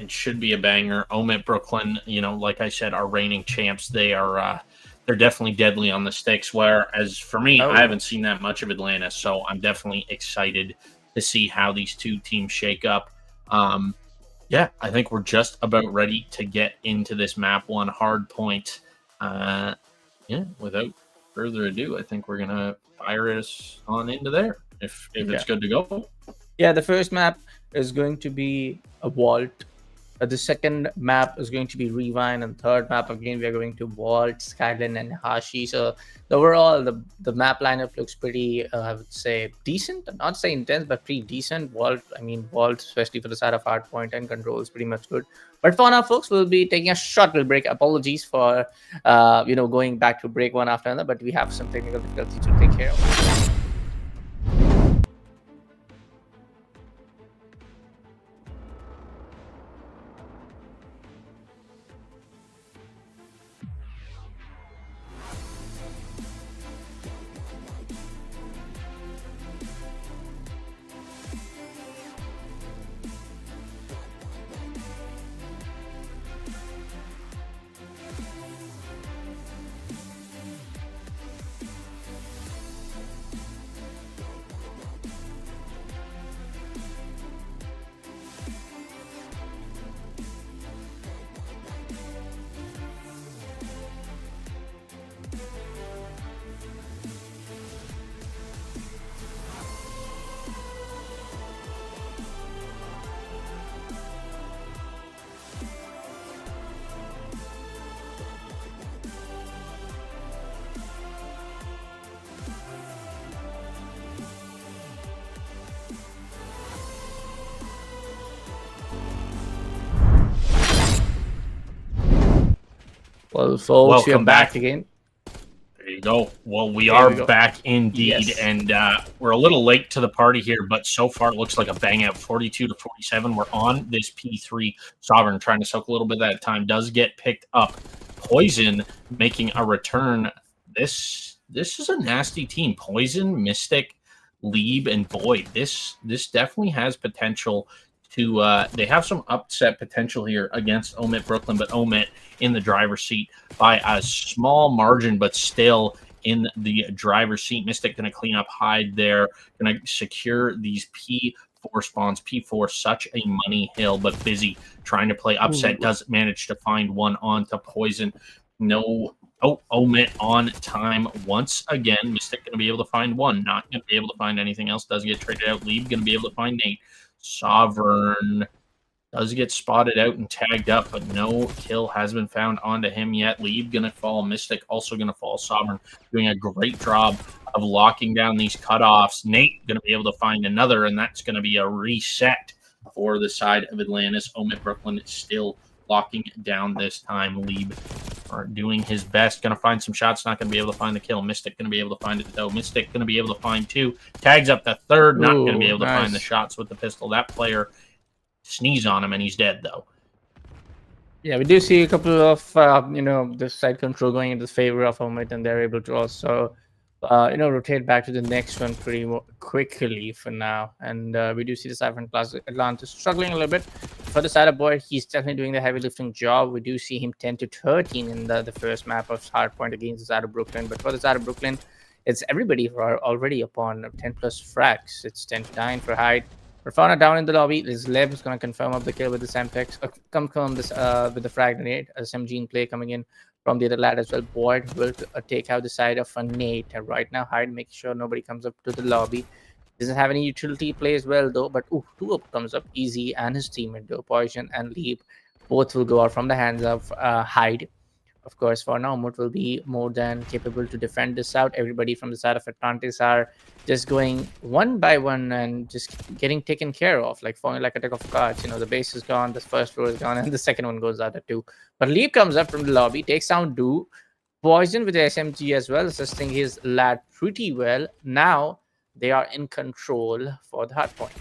should be a banger. Omit Brooklyn, like I said, our reigning champs. They're definitely deadly on the sticks. Whereas for me, I haven't seen that much of Atlantis, so I'm definitely excited to see how these two teams shake up. Yeah, I think we're just about ready to get into this map one hard point. Without further ado, I think we're gonna fire us on into there if it's good to go. Yeah, the first map is going to be a vault. The second map is going to be Rewind, and third map again we are going to Vault, Skyline, and Hashi. So overall, the map lineup looks pretty, I would say, decent. Not say intense, but pretty decent. Vault, especially for the side of Hardpoint and Control, is pretty much good. But for now, folks, we'll be taking a short little break. Apologies for going back to break one after another, but we have some technical difficulties to take care of. Well, folks, we are back again. There you go. Well, we are back indeed, yes. And we're a little late to the party here, but so far it looks like a bang out. 42-47. We're on this P3 Sovereign, trying to soak a little bit of that time. Does get picked up. Poison making a return. This is a nasty team. Poison, Mystic, Lieb, and Void. This definitely has potential to they have some upset potential here against Omit Brooklyn, but Omit in the driver's seat by a small margin, but still in the driver's seat. Mystic going to clean up Hyde there, going to secure these P4 spawns. P4, such a money hill, but busy trying to play upset. Does manage to find one onto Poison. No. Oh, Omit on time once again. Mystic going to be able to find one. Not going to be able to find anything else. Does get traded out. Lieb going to be able to find Nate. Sovereign does get spotted out and tagged up, but no kill has been found onto him yet. Lieb going to fall. Mystic also going to fall. Sovereign doing a great job of locking down these cutoffs. Nate going to be able to find another, and that's going to be a reset for the side of Atlantis. Omit Brooklyn is still locking down this time. Lieb doing his best. Going to find some shots, not going to be able to find the kill. Mystic going to be able to find it, though. Mystic going to be able to find 2. Tags up the 3rd, not going to be able to find the shots with the pistol. That player sneeze on him, and he's dead, though. Yeah, we do see a couple of, the side control going into the favor of Omid, and they're able to also, rotate back to the next one pretty quickly for now. And we do see the Siphon Plus Atlantis struggling a little bit. For the side of Boyd, he's definitely doing the heavy lifting job. We do see him 10-13 in the first map of Hardpoint against the side of Brooklyn. But for the side of Brooklyn, it's everybody who are already upon 10+ frags. It's 10-9 for Hyde. Rafana down in the lobby. This Leb is going to confirm up the kill with the Semtex. Confirm this with the frag grenade. SMG in play coming in from the other lad as well. Boyd will take out the side of a Nate. Right now, Hyde making sure nobody comes up to the lobby. Doesn't have any utility play as well, though. But 2 up comes up. Easy and his teammate, though. Poison and Leap both will go out from the hands of Hyde. Of course, for now, Mut will be more than capable to defend this out. Everybody from the side of Atlantis are just going one by one and just getting taken care of, like falling like a deck of cards. The base is gone, the first floor is gone, and the second one goes out at 2. But Leap comes up from the lobby, takes down Do. Poison with the SMG as well, assisting his lad pretty well. Now they are in control for the hard point.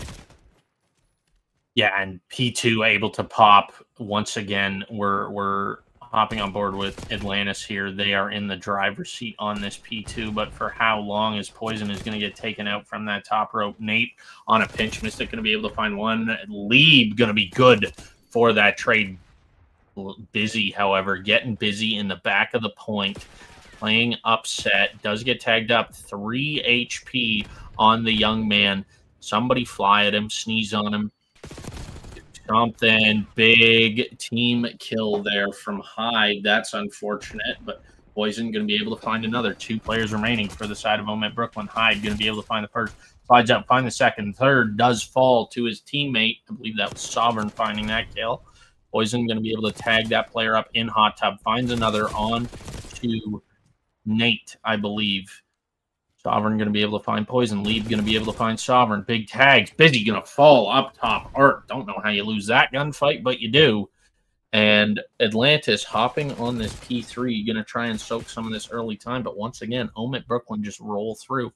Yeah, and P2 able to pop once again. We're hopping on board with Atlantis here. They are in the driver's seat on this P2, but for how long is Poison is going to get taken out from that top rope? Nate on a pinch. Mystic going to be able to find one. Leeb going to be good for that trade. Busy, however, getting busy in the back of the point, playing upset. Does get tagged up. 3 HP on the young man. Somebody fly at him, sneeze on him. Something big team kill there from Hyde. That's unfortunate, but Poison going to be able to find another. 2 players remaining for the side of Omet Brooklyn. Hyde going to be able to find the first. Slides up, find the second. Third does fall to his teammate. I believe that was Sovereign finding that kill. Poison going to be able to tag that player up in Hot Tub. Finds another on to Nate, I believe. Sovereign going to be able to find Poison. Lead going to be able to find Sovereign. Big tags. Busy going to fall up top. Art, don't know how you lose that gunfight, but you do. And Atlantis hopping on this P3. Going to try and soak some of this early time. But once again, Omet Brooklyn just roll through.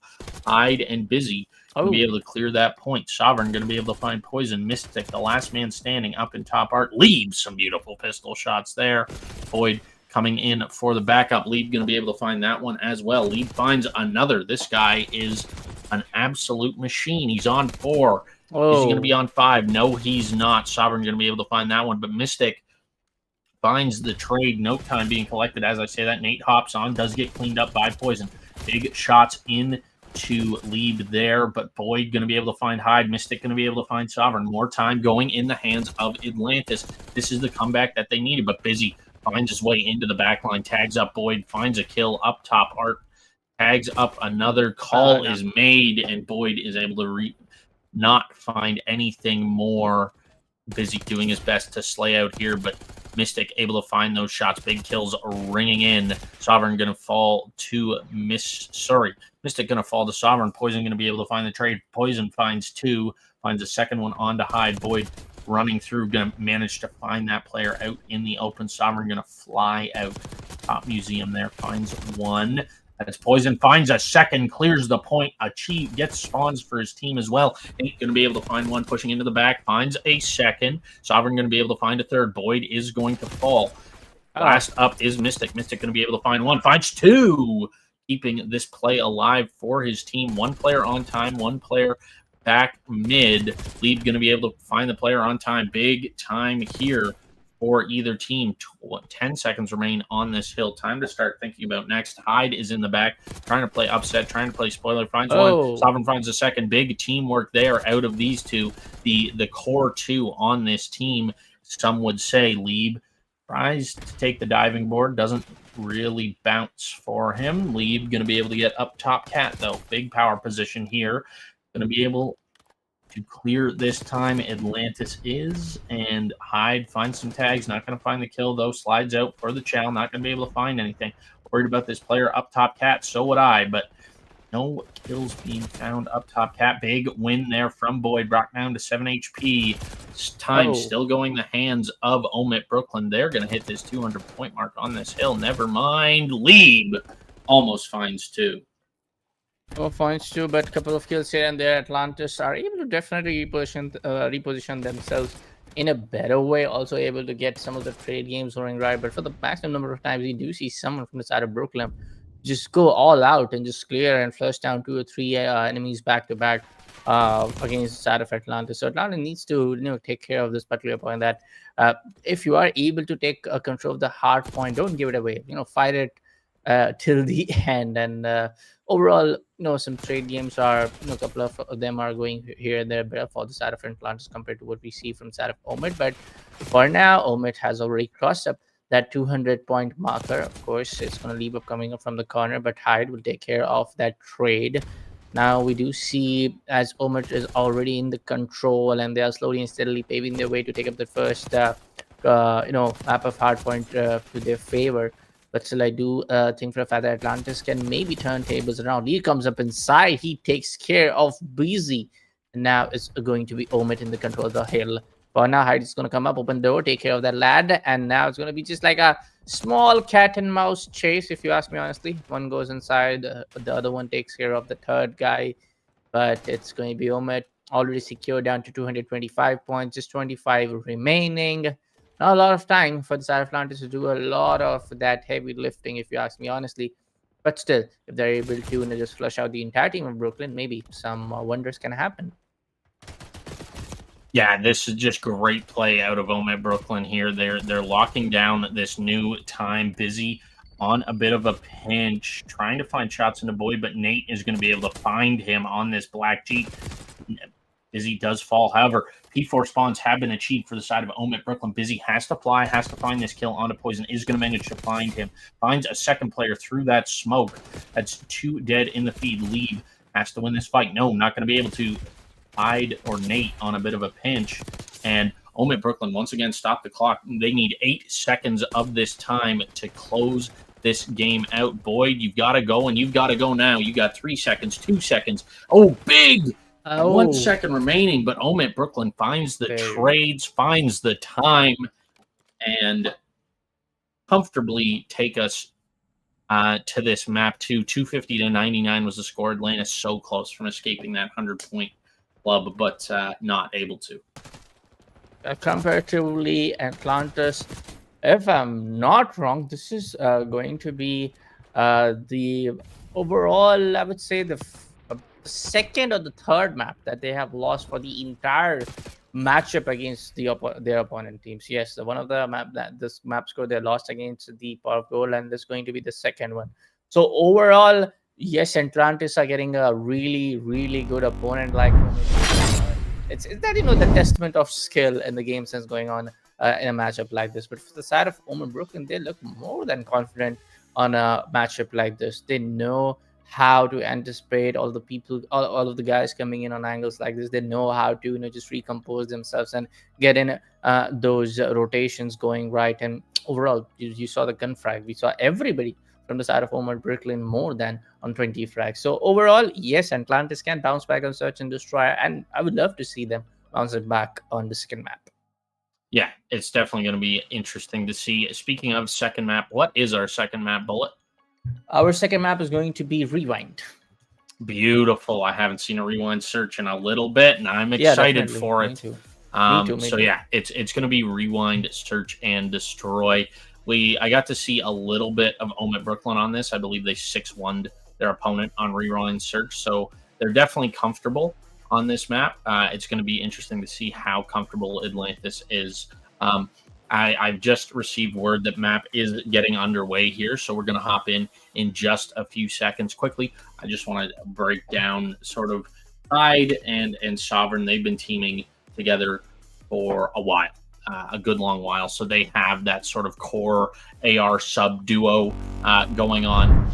Hyde and Busy going to be able to clear that point. Sovereign going to be able to find Poison. Mystic, the last man standing up in top. Art leaves some beautiful pistol shots there. Void coming in for the backup. Lead going to be able to find that one as well. Lead finds another. This guy is an absolute machine. He's on 4. Is he going to be on 5? No, he's not. Sovereign going to be able to find that one. But Mystic finds the trade. No time being collected. As I say that, Nate hops on. Does get cleaned up by Poison. Big shots in to lead there, but Boyd going to be able to find Hyde. Mystic going to be able to find Sovereign. More time going in the hands of Atlantis. This is the comeback that they needed, but Busy finds his way into the backline, tags up Boyd, finds a kill up top. Art tags up another. Call is made, and Boyd is able to not find anything more. Busy doing his best to slay out here, but Mystic able to find those shots. Big kills ringing in. Sovereign going to fall to Mystic going to fall to Sovereign. Poison going to be able to find the trade. Poison finds 2, finds a second one on to Hyde. Boyd running through, going to manage to find that player out in the open. Sovereign going to fly out. Top museum there, finds 1. As Poison finds a second, clears the point, gets spawns for his team as well. Ain't going to be able to find 1, pushing into the back, finds a second. Sovereign going to be able to find a third. Boyd is going to fall. Last up is Mystic. Mystic going to be able to find 1, finds 2, keeping this play alive for his team. 1 player on time, 1 player back mid. Lead going to be able to find the player on time. Big time here for either team. 10 seconds remain on this hill. Time to start thinking about next. Hyde is in the back, trying to play upset, trying to play spoiler. Finds 1. Sovereign finds a second. Big teamwork there out of these 2. The core 2 on this team, some would say. Leeb tries to take the diving board. Doesn't really bounce for him. Leeb going to be able to get up top cat, though. Big power position here. Going to be able to clear this time. Atlantis is, and Hyde finds some tags. Not going to find the kill, though. Slides out for the chow. Not going to be able to find anything. Worried about this player up top cat. So would I, but No kills being found up top. Cat, big win there from Boyd. Brought down to 7 HP. Time still going the hands of Omit Brooklyn. They're going to hit this 200-point mark on this hill. Never mind. Lieb almost finds 2. No points too, but a couple of kills here and there. Atlantis are able to definitely reposition themselves in a better way. Also able to get some of the trade games going right. But for the maximum number of times, we do see someone from the side of Brooklyn just go all out and just clear and flush down 2 or 3 enemies back to back against the side of Atlantis. So Atlanta needs to take care of this particular point. That if you are able to take control of the hard point, don't give it away. Fight it till the end. And overall, some trade games are, a couple of them are going here and there better for the side of Atlantis compared to what we see from the side of Omid. But for now, Omid has already crossed up that 200-point marker. Of course, it's going to leave up coming up from the corner, but Hyde will take care of that trade. Now we do see as Omid is already in the control, and they are slowly and steadily paving their way to take up the first, map of hardpoint to their favor. But still, I do think for a fact that Atlantis can maybe turn tables around. He comes up inside. He takes care of Breezy. And now it's going to be Omid in the control of the hill. For now, Hyde is going to come up, open the door, take care of that lad. And now it's going to be just like a small cat and mouse chase, if you ask me honestly. One goes inside, the other one takes care of the third guy. But it's going to be Omid, already secured down to 225 points, just 25 remaining. Not a lot of time for the side of Atlantis to do a lot of that heavy lifting, if you ask me honestly. But still, if they're able to just flush out the entire team of Brooklyn, maybe some wonders can happen. Yeah, this is just great play out of Omid Brooklyn here. They're locking down this new time. Busy on a bit of a pinch, trying to find shots in the Boyd, but Nate is going to be able to find him on this black Jeep. Busy does fall. However, P4 spawns have been achieved for the side of Omid Brooklyn. Busy has to fly, has to find this kill onto Poison, is going to manage to find him. Finds a second player through that smoke. That's 2 dead in the feed. Lieb has to win this fight. No, not going to be able to. Hyde or Nate on a bit of a pinch. And Omid Brooklyn once again stop the clock. They need 8 seconds of this time to close this game out. Boyd, you've got to go, and you've got to go now. You got 3 seconds, 2 seconds. Oh, big! 1 second remaining, but Omid Brooklyn finds the trades, finds the time, and comfortably take us to this map too. 250 to 99 was the score. Atlanta so close from escaping that 100-point club, but not able to. Comparatively, Atlantis, if I'm not wrong, this is going to be the overall, I would say, the second or the third map that they have lost for the entire matchup against their opponent teams. Yes, one of the this map score they lost against the Power of Gold, and this is going to be the second one. So overall, yes, Atlantis are getting a really, really good opponent. Like it's that the testament of skill in the game sense going on in a matchup like this. But for the side of Omid Brooklyn, they look more than confident on a matchup like this. They know how to anticipate all the people, all of the guys coming in on angles like this. They know how to just recompose themselves and get in those rotations going right. And overall, you saw the gun frag. We saw everybody from the side of Omid Brooklyn more than on 20 frags. So overall, yes, Atlantis can bounce back on Search and Destroy, and I would love to see them bounce it back on the second map. Yeah, it's definitely going to be interesting to see. Speaking of second map, what is our second map, Bullet? Our second map is going to be Rewind. Beautiful. I haven't seen a Rewind Search in a little bit, and I'm excited for it. Me too. So yeah, it's going to be Rewind, Search, and Destroy. I got to see a little bit of Omid Brooklyn on this. I believe they 6-1'd their opponent on Rewind Search, so they're definitely comfortable on this map. It's going to be interesting to see how comfortable Atlantis is. I've just received word that map is getting underway here, so we're going to hop in just a few seconds. Quickly, I just want to break down sort of Hyde and Sovereign. They've been teaming together for a while. A good long while, so they have that sort of core AR sub duo going on.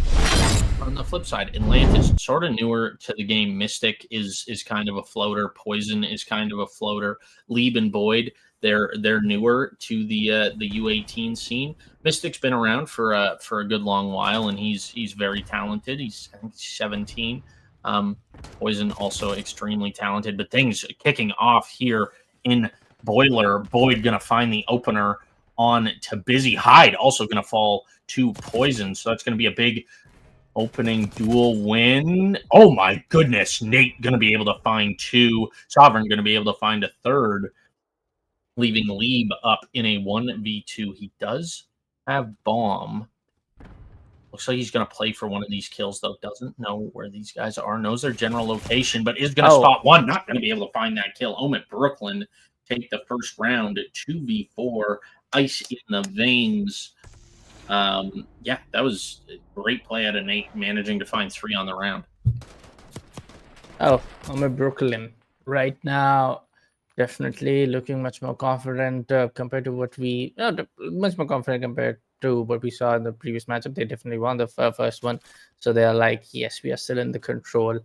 On the flip side, Atlantis sort of newer to the game. Mystic is kind of a floater. Poison is kind of a floater. Lieb and Boyd, they're newer to the U18 scene. Mystic's been around for a good long while, and he's very talented. I think 17. Poison also extremely talented, but things kicking off here in Boiler. Boyd gonna find the opener on to Busy. Hyde also gonna fall to Poison, so that's gonna be a big opening duel win. Oh my goodness, Nate gonna be able to find 2. Sovereign gonna be able to find a 3rd, leaving Lieb up in a 1v2. He does have bomb. Looks like he's going to play for one of these kills, though. Doesn't know where these guys are. Knows their general location, but is going to spot one. Not going to be able to find that kill. Omet Brooklyn take the first round at 2v4. Ice in the veins. Yeah, that was a great play out of Nate, managing to find 3 on the round. Oh, Omet Brooklyn. Right now, definitely looking much more confident compared to what we... much more confident compared to what we saw in the previous matchup. They definitely won the first one, so they are like, yes, we are still in the control.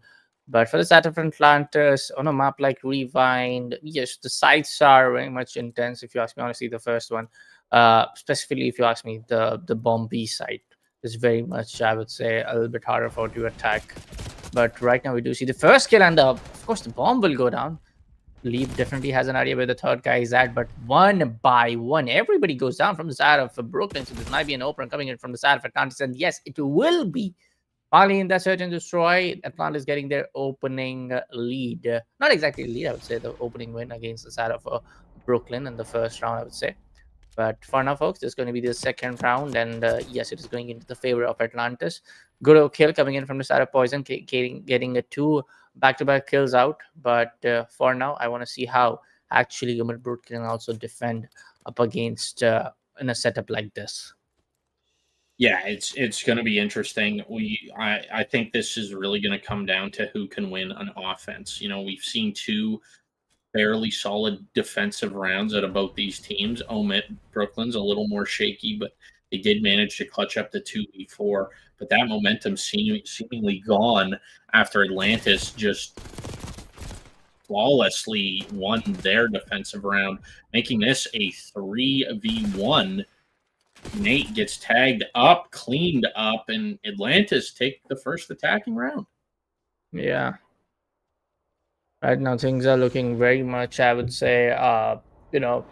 But for the Sat of Atlantis, on a map like Rewind, yes, the sights are very much intense. If you ask me, honestly, the first one, specifically if you ask me, the bomb B site is very much, I would say, a little bit harder for to attack. But right now we do see the first kill, and of course the bomb will go down. Leap definitely has an idea where the third guy is at, but one by one, everybody goes down from the side of Brooklyn. So this might be an opener coming in from the side of Atlantis, and yes, it will be. Finally, in that search and destroy, Atlantis getting their opening lead. Not exactly lead, I would say, the opening win against the side of Brooklyn in the first round, I would say. But for now, folks, it's going to be the second round, and yes, it is going into the favor of Atlantis. Good kill coming in from the side of Poison, getting a 2 back-to-back kills out. But for now, I want to see how actually Omet Brooklyn can also defend up against in a setup like this. Yeah, it's going to be interesting. I think this is really going to come down to who can win on offense. You know, we've seen 2 fairly solid defensive rounds out of both these teams. Omet Brooklyn's a little more shaky, but they did manage to clutch up the 2v4. But that momentum seemingly gone after Atlantis just flawlessly won their defensive round, making this a 3v1. Nate gets tagged up, cleaned up, and Atlantis take the first attacking round. Yeah. Right now, things are looking very much, I would say, you know,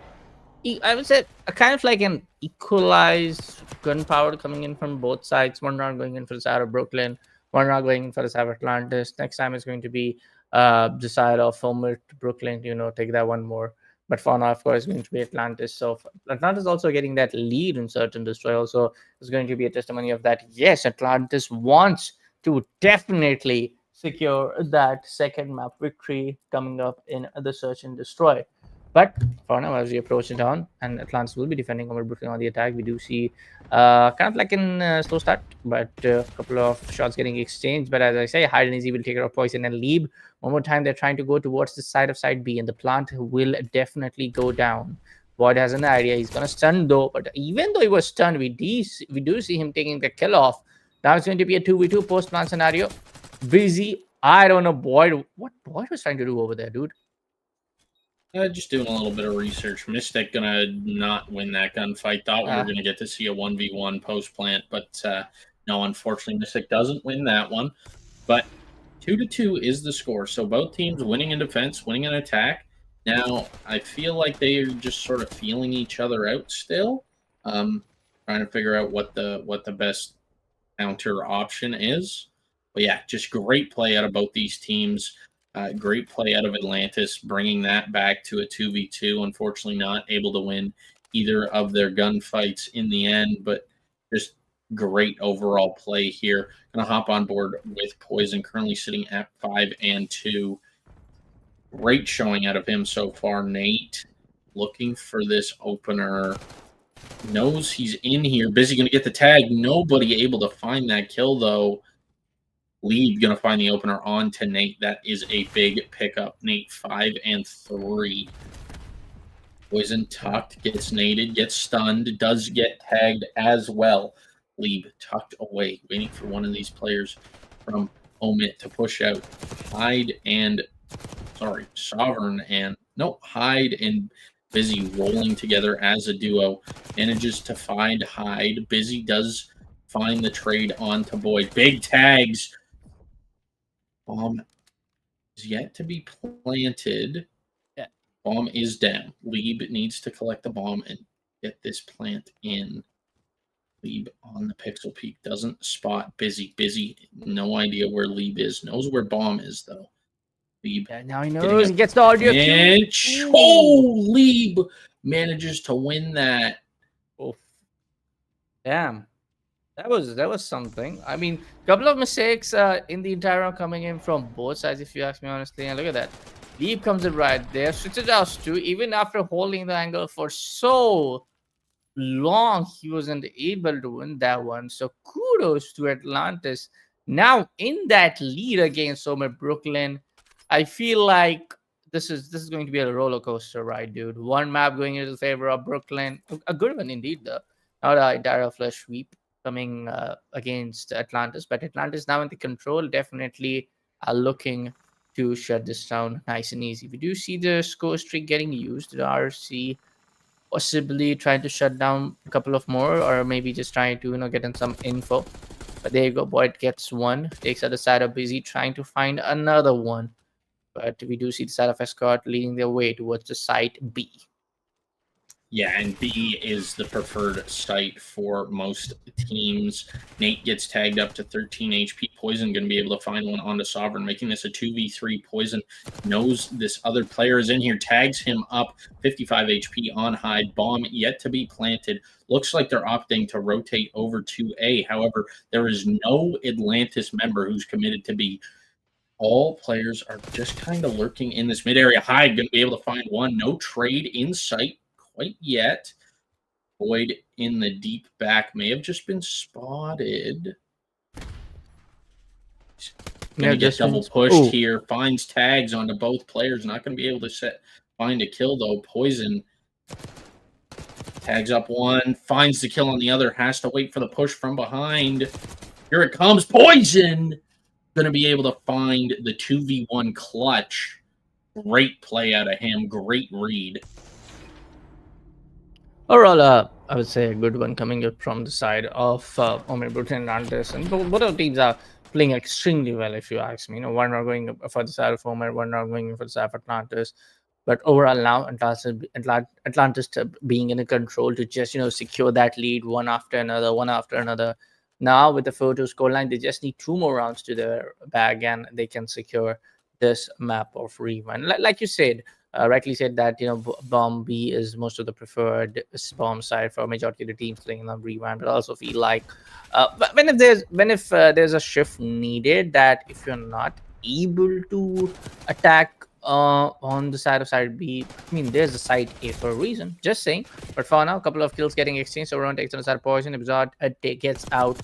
I would say a kind of like an equalized gunpowder coming in from both sides. One round going in for the side of Brooklyn, one round going in for the side of Atlantis. Next time it's going to be the side of Omet Brooklyn, you know, take that one more. But for now, of course, it's going to be Atlantis. So Atlantis also getting that lead in Search and Destroy also is going to be a testimony of that. Yes, Atlantis wants to definitely secure that second map victory coming up in the Search and Destroy. But for now, as we approach it on, and Atlantis will be defending Omet Brooklyn on the attack, we do see kind of like in slow start, but a couple of shots getting exchanged. But as I say, Hyde and Easy will take care of Poison and Lieb. One more time, they're trying to go towards the side of side B, and the plant will definitely go down. Void has an idea. He's going to stun, though. But even though he was stunned, we do see him taking the kill off. Now it's going to be a 2v2 post-plant scenario. Busy. I don't know, Boyd. What Boyd was trying to do over there, dude? Just doing a little bit of research. Mystic gonna not win that gunfight. Thought we were gonna get to see a 1v1 post plant, but no, unfortunately, Mystic doesn't win that one. But 2-2 is the score. So both teams winning in defense, winning in attack. Now I feel like they are just sort of feeling each other out still, trying to figure out what the best counter option is. But yeah, just great play out of both these teams. Great play out of Atlantis, bringing that back to a 2v2. Unfortunately, not able to win either of their gunfights in the end, but just great overall play here. Going to hop on board with Poison, currently sitting at 5-2. Great showing out of him so far. Nate looking for this opener. Knows he's in here. Busy going to get the tag. Nobody able to find that kill, though. Lead going to find the opener on to Nate. That is a big pickup. Nate 5-3. Poison tucked, gets naded, gets stunned, does get tagged as well. Lead tucked away, waiting for one of these players from Omet to push out. Hyde and Sovereign and Hyde and Busy rolling together as a duo, manages to find Hyde. Busy does find the trade onto Boyd. Big tags. Bomb is yet to be planted. Yeah. Bomb is down. Lieb needs to collect the bomb and get this plant in. Lieb on the pixel peak. Doesn't spot Busy. Busy, no idea where Lieb is. Knows where bomb is, though. Lieb. Yeah, now he knows. He gets the audio cue. Oh, Lieb manages to win that. Oh, damn. That was something. I mean, couple of mistakes in the entire round coming in from both sides, if you ask me honestly. And look at that. Leap comes in right there. Switches out to even after holding the angle for so long, he wasn't able to win that one. So kudos to Atlantis. Now in that lead against Somer Brooklyn, I feel like this is going to be a roller coaster ride, dude. One map going into the favor of Brooklyn, a good one indeed, though. Not an entire flush sweep coming against Atlantis, but Atlantis now in the control, definitely are looking to shut this down nice and easy. We do see the score streak getting used. The RC possibly trying to shut down a couple of more, or maybe just trying to get in some info. But there you go. Boyd gets one, takes out the side of Busy, trying to find another one. But we do see the side of Escort leading their way towards the site B. Yeah, and B is the preferred site for most teams. Nate gets tagged up to 13 HP. Poison going to be able to find one onto Sovereign, making this a 2v3. Poison knows this other player is in here, tags him up, 55 HP on Hyde. Bomb yet to be planted. Looks like they're opting to rotate over to A. However, there is no Atlantis member who's committed to B. All players are just kind of lurking in this mid area. Hyde going to be able to find one. No trade in sight quite yet. Boyd in the deep back may have just been spotted. Gonna get double pushed here. Finds tags onto both players. Not going to be able to find a kill though. Poison tags up one. Finds the kill on the other. Has to wait for the push from behind. Here it comes. Poison going to be able to find the 2v1 clutch. Great play out of him. Great read. Overall, I would say a good one coming up from the side of Omer Brooklyn and Atlantis. And both of teams are playing extremely well, if you ask me. One are going for the side of Omer, one are going for the side of Atlantis. But overall now, Atlantis being in control to just, secure that lead one after another. Now with the photo scoreline, they just need 2 more rounds to their bag and they can secure this map of Rewind. Like you said, rightly said that bomb B is most of the preferred bomb side for majority of the teams playing on Rewind. But I also feel like when if there's a shift needed, that if you're not able to attack on the side of side B, I mean there's a side A for a reason. Just saying. But for now, a couple of kills getting exchanged. So everyone takes on the side of Poison. Absurd gets out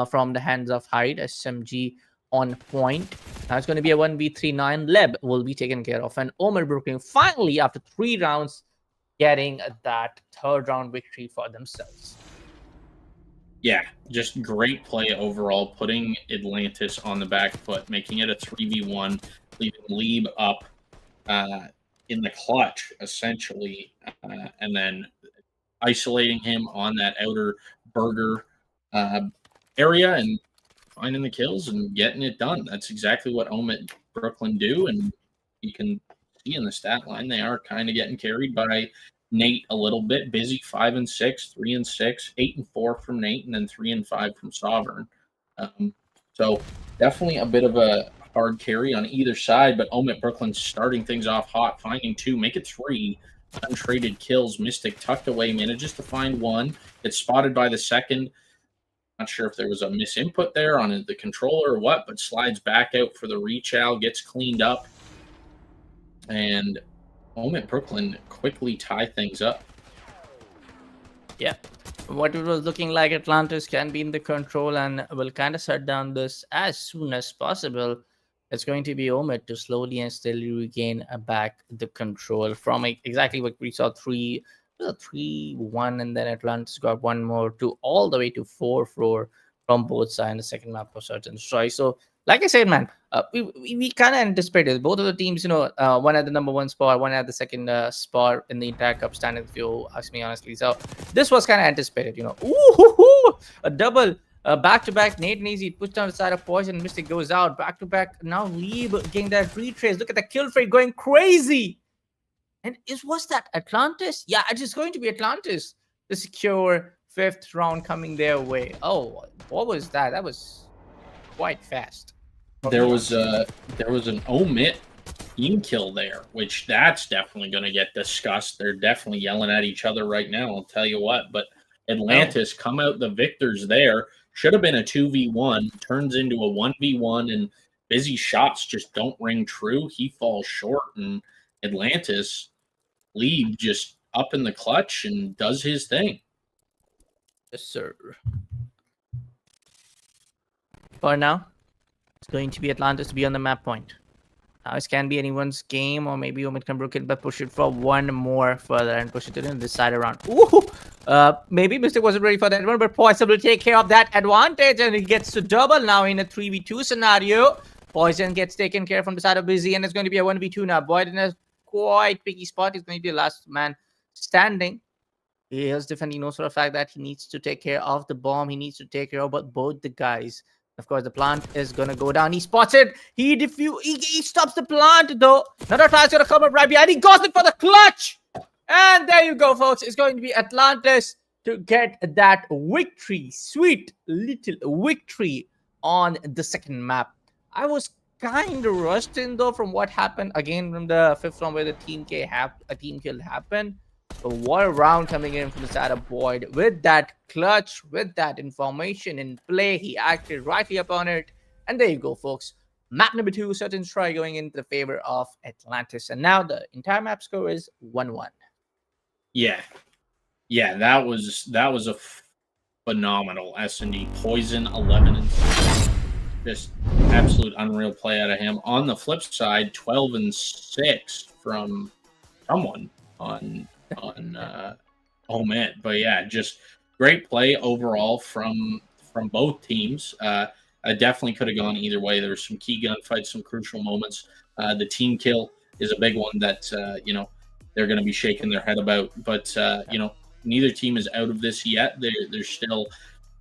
from the hands of Hyde. SMG on point. Now it's going to be a 1v39. Leb will be taken care of. And Omer Brooklyn finally, after 3 rounds, getting that 3rd round victory for themselves. Yeah, just great play overall, putting Atlantis on the back foot, making it a 3v1, leaving Lieb up in the clutch, essentially, and then isolating him on that outer burger area and finding the kills and getting it done. That's exactly what Omet Brooklyn do, and you can see in the stat line they are kind of getting carried by Nate a little bit. Busy 5 and 6, 3 and 6, 8 and 4 from Nate, and then 3 and 5 from Sovereign. So definitely a bit of a hard carry on either side, but Omet Brooklyn starting things off hot, finding 2, make it 3 untraded kills. Mystic tucked away, manages to find 1, gets spotted by the second. Not sure if there was a misinput there on the controller or what, but slides back out for the rechow, gets cleaned up, and Omet Brooklyn quickly tie things up. Yeah, what it was looking like, Atlantis can be in the control and will kind of shut down this as soon as possible. It's going to be Omet to slowly and steadily regain back the control from exactly what we saw 3-1, and then Atlantis got 1 more to all the way to 4-4 from both sides in the second map of Search and Destroy. So like I said, man, we kind of anticipated both of the teams. One at the number one spot, one at the second spot in the entire cup standing. If you ask me honestly, so this was kind of anticipated. Ooh, a double. Back to back, Nate and Easy pushed down the side of Poison. Mystic goes out. Back to back. Now Leeb getting that retrace. Look at the kill rate going crazy. And was that Atlantis? Yeah, it is going to be Atlantis. The secure 5th round coming their way. Oh, what was that? That was quite fast. There was an omit team kill there, which that's definitely going to get discussed. They're definitely yelling at each other right now. I'll tell you what. But Atlantis come out the victors there. Should have been a 2v1, turns into a 1v1, and Busy shots just don't ring true. He falls short, and Atlantis lead just up in the clutch and does his thing. Yes, sir. For now, it's going to be Atlantis to be on the map point. Now, it can be anyone's game, or maybe Omid can broke it, but push it for one more further and push it to this side around. Ooh! Maybe Mystic wasn't ready for that one, but Poison will take care of that advantage, and it gets to double now in a 3v2 scenario. Poison gets taken care of from the side of Busy, and it's going to be a 1v2 now. Boyd in a quite picky spot. He's going to be the last man standing. He is defending, knows for a fact that he needs to take care of the bomb. He needs to take care of both the guys. Of course, the plant is going to go down. He spots it. He stops the plant, though. Another time's going to come up right behind. He goes in for the clutch. And there you go, folks. It's going to be Atlantis to get that victory. Sweet little victory on the second map. I was kind of rushed in, though, from what happened again from the 5th round where the team kill happened. But what a round coming in from the side of Boyd with that clutch, with that information in play. He acted rightly upon it. And there you go, folks. Map number 2, Certain Try going into the favor of Atlantis. And now the entire map score is 1-1. Yeah, that was a phenomenal S&D. Poison 11 and 6. Just absolute unreal play out of him. On the flip side, 12 and 6 from someone on Omit. But yeah, just great play overall from both teams. I definitely could have gone either way. There were some key gunfights, some crucial moments. The team kill is a big one that they're going to be shaking their head about. But neither team is out of this yet. There's still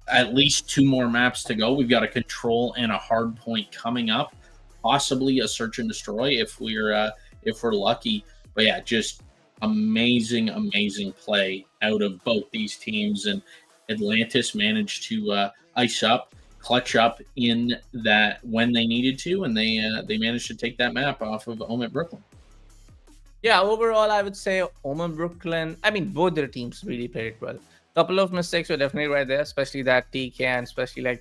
at least 2 more maps to go. We've got a control and a hard point coming up, possibly a search and destroy if we're lucky. But yeah, just amazing play out of both these teams, and Atlantis managed to ice up, clutch up in that when they needed to, and they managed to take that map off of Omit Brooklyn. Yeah, overall, I would say Oman Brooklyn. I mean, both their teams really played it well. Couple of mistakes were definitely right there, especially that TK, and especially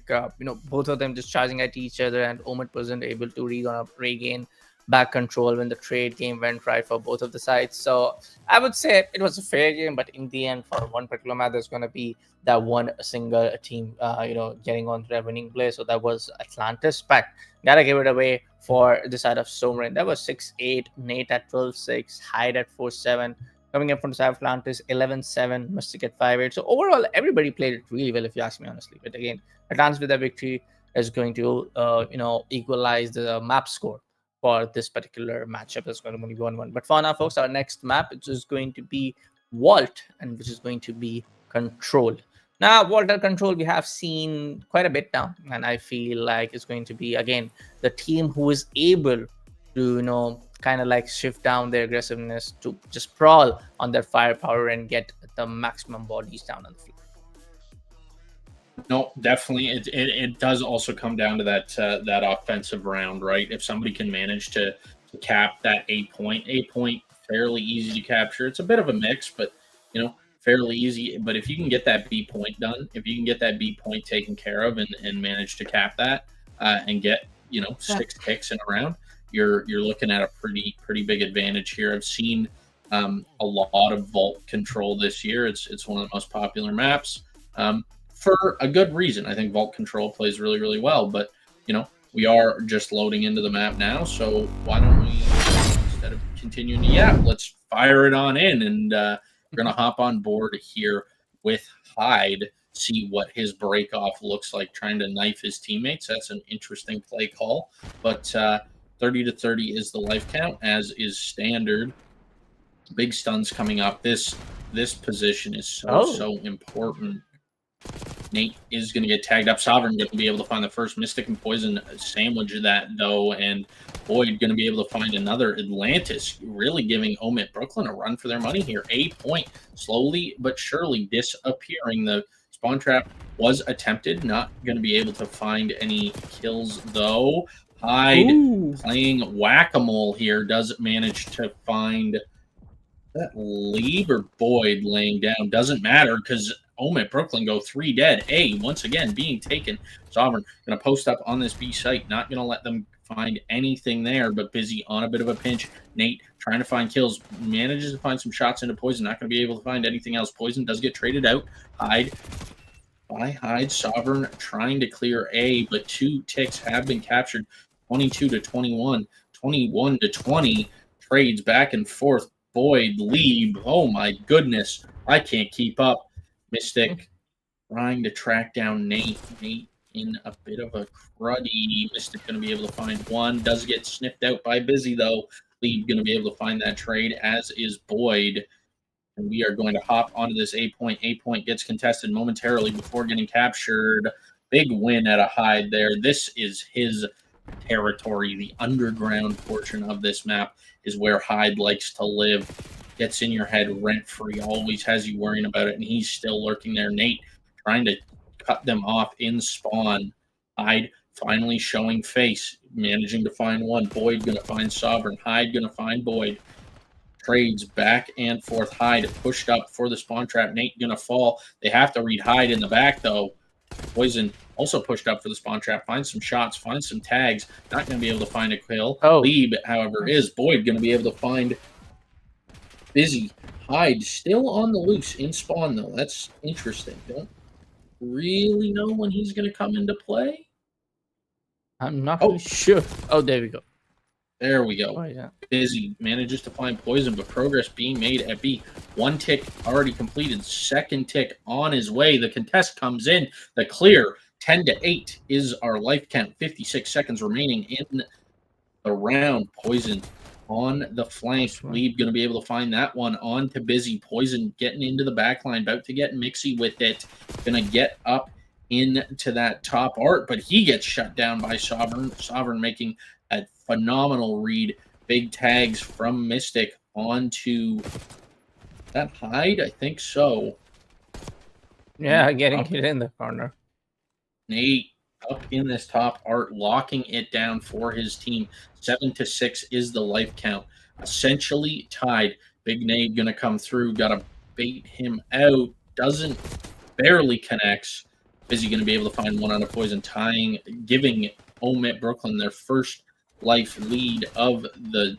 both of them just charging at each other, and Omid wasn't able to regain back control when the trade game went right for both of the sides. So I would say it was a fair game, but in the end, for one particular match, there's going to be that one single team, getting on to their winning play. So that was Atlantis, but gotta give it away for the side of Sovereign. That was 6-8, Nate at 12-6, Hyde at 4-7. Coming up from the side of Atlantis, 11-7, Mystic at 5-8. So overall, everybody played it really well, if you ask me honestly. But again, Atlantis with that victory is going to, equalize the map score for this particular matchup. That's going to be 1-1. But for now, folks, our next map, which is going to be Vault, and which is going to be Control. Now, Vault and Control, we have seen quite a bit now, and I feel like it's going to be, again, the team who is able to, kind of like shift down their aggressiveness to just sprawl on their firepower and get the maximum bodies down on the field. No, definitely. It does also come down to that offensive round, right? If somebody can manage to cap that A point, fairly easy to capture. It's a bit of a mix, but fairly easy. But if you can get that B point done, if you can get that B point taken care of and manage to cap that and get 6 kicks in a round, you're looking at a pretty big advantage here. I've seen a lot of Vault Control this year. It's one of the most popular maps for a good reason. I think Vault Control plays really, really well, but we are just loading into the map now, so why don't we, instead of continuing to let's fire it on in, and we're gonna hop on board here with Hyde. see what his break off looks like, trying to knife his teammates. That's an interesting play call. But 30 to 30 is the life count, as is standard. Big stuns coming up. This position is so important. Nate is going to get tagged up. Sovereign going to be able to find the first Mystic and Poison sandwich of that, though, and Boyd going to be able to find another. Atlantis really giving Omit Brooklyn a run for their money here. A point slowly but surely disappearing. The spawn trap was attempted. Not going to be able to find any kills, though. Hyde playing whack-a-mole here does manage to find that Lieb or Boyd laying down. Doesn't matter because Omit Brooklyn go 3 dead. A, once again, being taken. Sovereign going to post up on this B site. Not going to let them find anything there, but Busy on a bit of a pinch. Nate trying to find kills. Manages to find some shots into Poison. Not going to be able to find anything else. Poison does get traded out. Hyde by Hyde. Sovereign trying to clear A, but 2 ticks have been captured. 22 to 21. 21 to 20. Trades back and forth. Boyd, Lieb. Oh, my goodness. I can't keep up. Mystic trying to track down Nate. Nate in a bit of a cruddy. Mystic going to be able to find one. Does get sniffed out by Busy, though. Lieb going to be able to find that trade, as is Boyd. And we are going to hop onto this A point. A point gets contested momentarily before getting captured. Big win at a Hyde there. This is his territory. The underground portion of this map is where Hyde likes to live. Gets in your head rent-free, always has you worrying about it, and he's still lurking there. Nate trying to cut them off in spawn. Hyde finally showing face, managing to find one. Boyd going to find Sovereign. Hyde going to find Boyd. Trades back and forth. Hyde pushed up for the spawn trap. Nate going to fall. They have to read Hyde in the back, though. Poison also pushed up for the spawn trap. Finds some shots, finds some tags. Not going to be able to find a kill. Lieb, however, is. Boyd going to be able to find Busy. Hyde still on the loose in spawn, though. That's interesting. Don't really know when he's going to come into play. I'm not really sure. Oh, there we go. There we go. Oh, yeah. Busy manages to find Poison, but progress being made at B. 1 tick already completed. 2nd tick on his way. The contest comes in. The clear. 10 to 8 is our life count. 56 seconds remaining in the round. Poison on the flank. Lieb going to be able to find that one on to Busy. Poison getting into the back line, about to get mixy with it. Going to get up into that top art, but he gets shut down by Sovereign. Sovereign making a phenomenal read. Big tags from Mystic onto that Hyde, I think so. Yeah, getting hit in the corner. Nate up in this top art, locking it down for his team. 7 to 6 is the life count. Essentially tied. Big Nade going to come through. Got to bait him out. Doesn't. Barely connects. Busy going to be able to find one on a Poison, tying, giving Omit Brooklyn their first life lead of the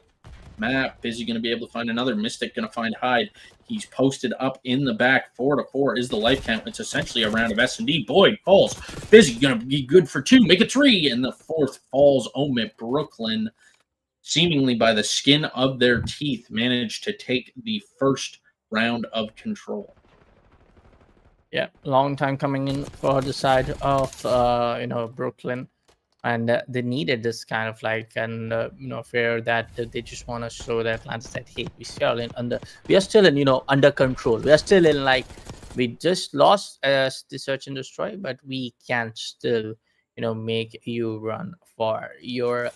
map. Busy going to be able to find another. Mystic going to find Hyde. He's posted up in the back. 4 to 4 is the life count. It's essentially a round of S&D. Boyd falls. Busy going to be good for 2. Make it 3. And the 4th falls. Omit Brooklyn, seemingly by the skin of their teeth, managed to take the first round of control. Yeah, long time coming in for the side of Brooklyn, and they needed this kind of fair that they just want to show the Atlantis that hey, we are still in under control. We are still in we just lost the search and destroy, but we can still make you run for your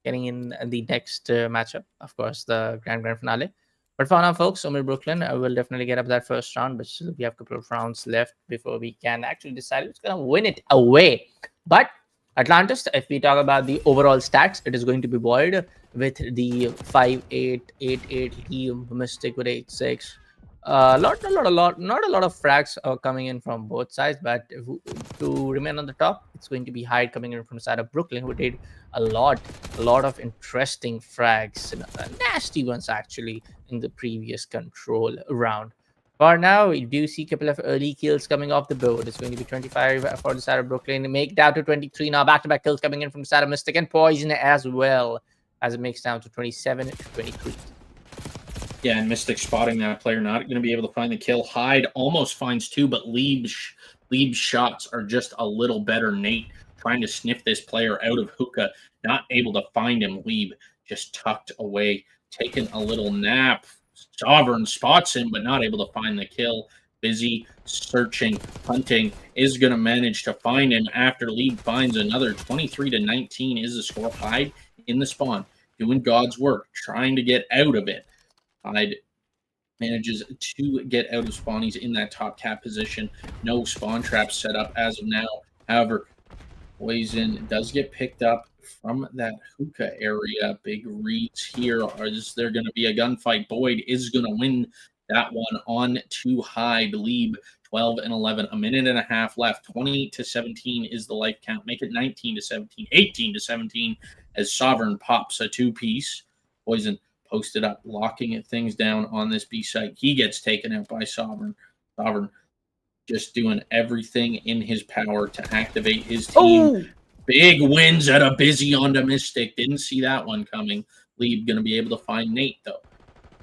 getting in the next matchup, of course, the grand finale. But for now, folks, Omit Brooklyn will definitely get up that first round, but still we have a couple of rounds left before we can actually decide who's going to win it away. But Atlantis, if we talk about the overall stats, it is going to be Boyd with the 5-8, 8-8, Mystic with 8-6. Not a lot of frags are coming in from both sides, but to remain on the top, it's going to be Hyde coming in from the side of Brooklyn, who did a lot of interesting frags, nasty ones actually, in the previous control round. For now, we do see a couple of early kills coming off the board. It's going to be 25 for the side of Brooklyn. Make down to 23 now. Back-to-back kills coming in from the side of Mystic and Poison as well, as it makes down to 27 to 23. Yeah, and Mystic spotting that player, not going to be able to find the kill. Hyde almost finds 2, but Lieb's shots are just a little better. Nate trying to sniff this player out of hookah, not able to find him. Lieb just tucked away, taking a little nap. Sovereign spots him, but not able to find the kill. Busy searching, hunting, is going to manage to find him after Lieb finds another. 23-19 is the score. Hyde in the spawn, doing God's work, trying to get out of it. Hyde manages to get out of spawn. He's in that top cap position. No spawn traps set up as of now. However, Poison does get picked up from that hookah area. Big reads here. Is there going to be a gunfight? Boyd is going to win that one on to Hyde. Lieb 12 and 11. A minute and a half left. 20-17 is the life count. Make it 19-17. 18-17 as Sovereign pops a 2-piece. Poison posted up, locking things down on this B site. He gets taken out by Sovereign. Sovereign just doing everything in his power to activate his team. Oh! Big wins at a busy on the Mystic. Didn't see that one coming. Lieb going to be able to find Nate, though.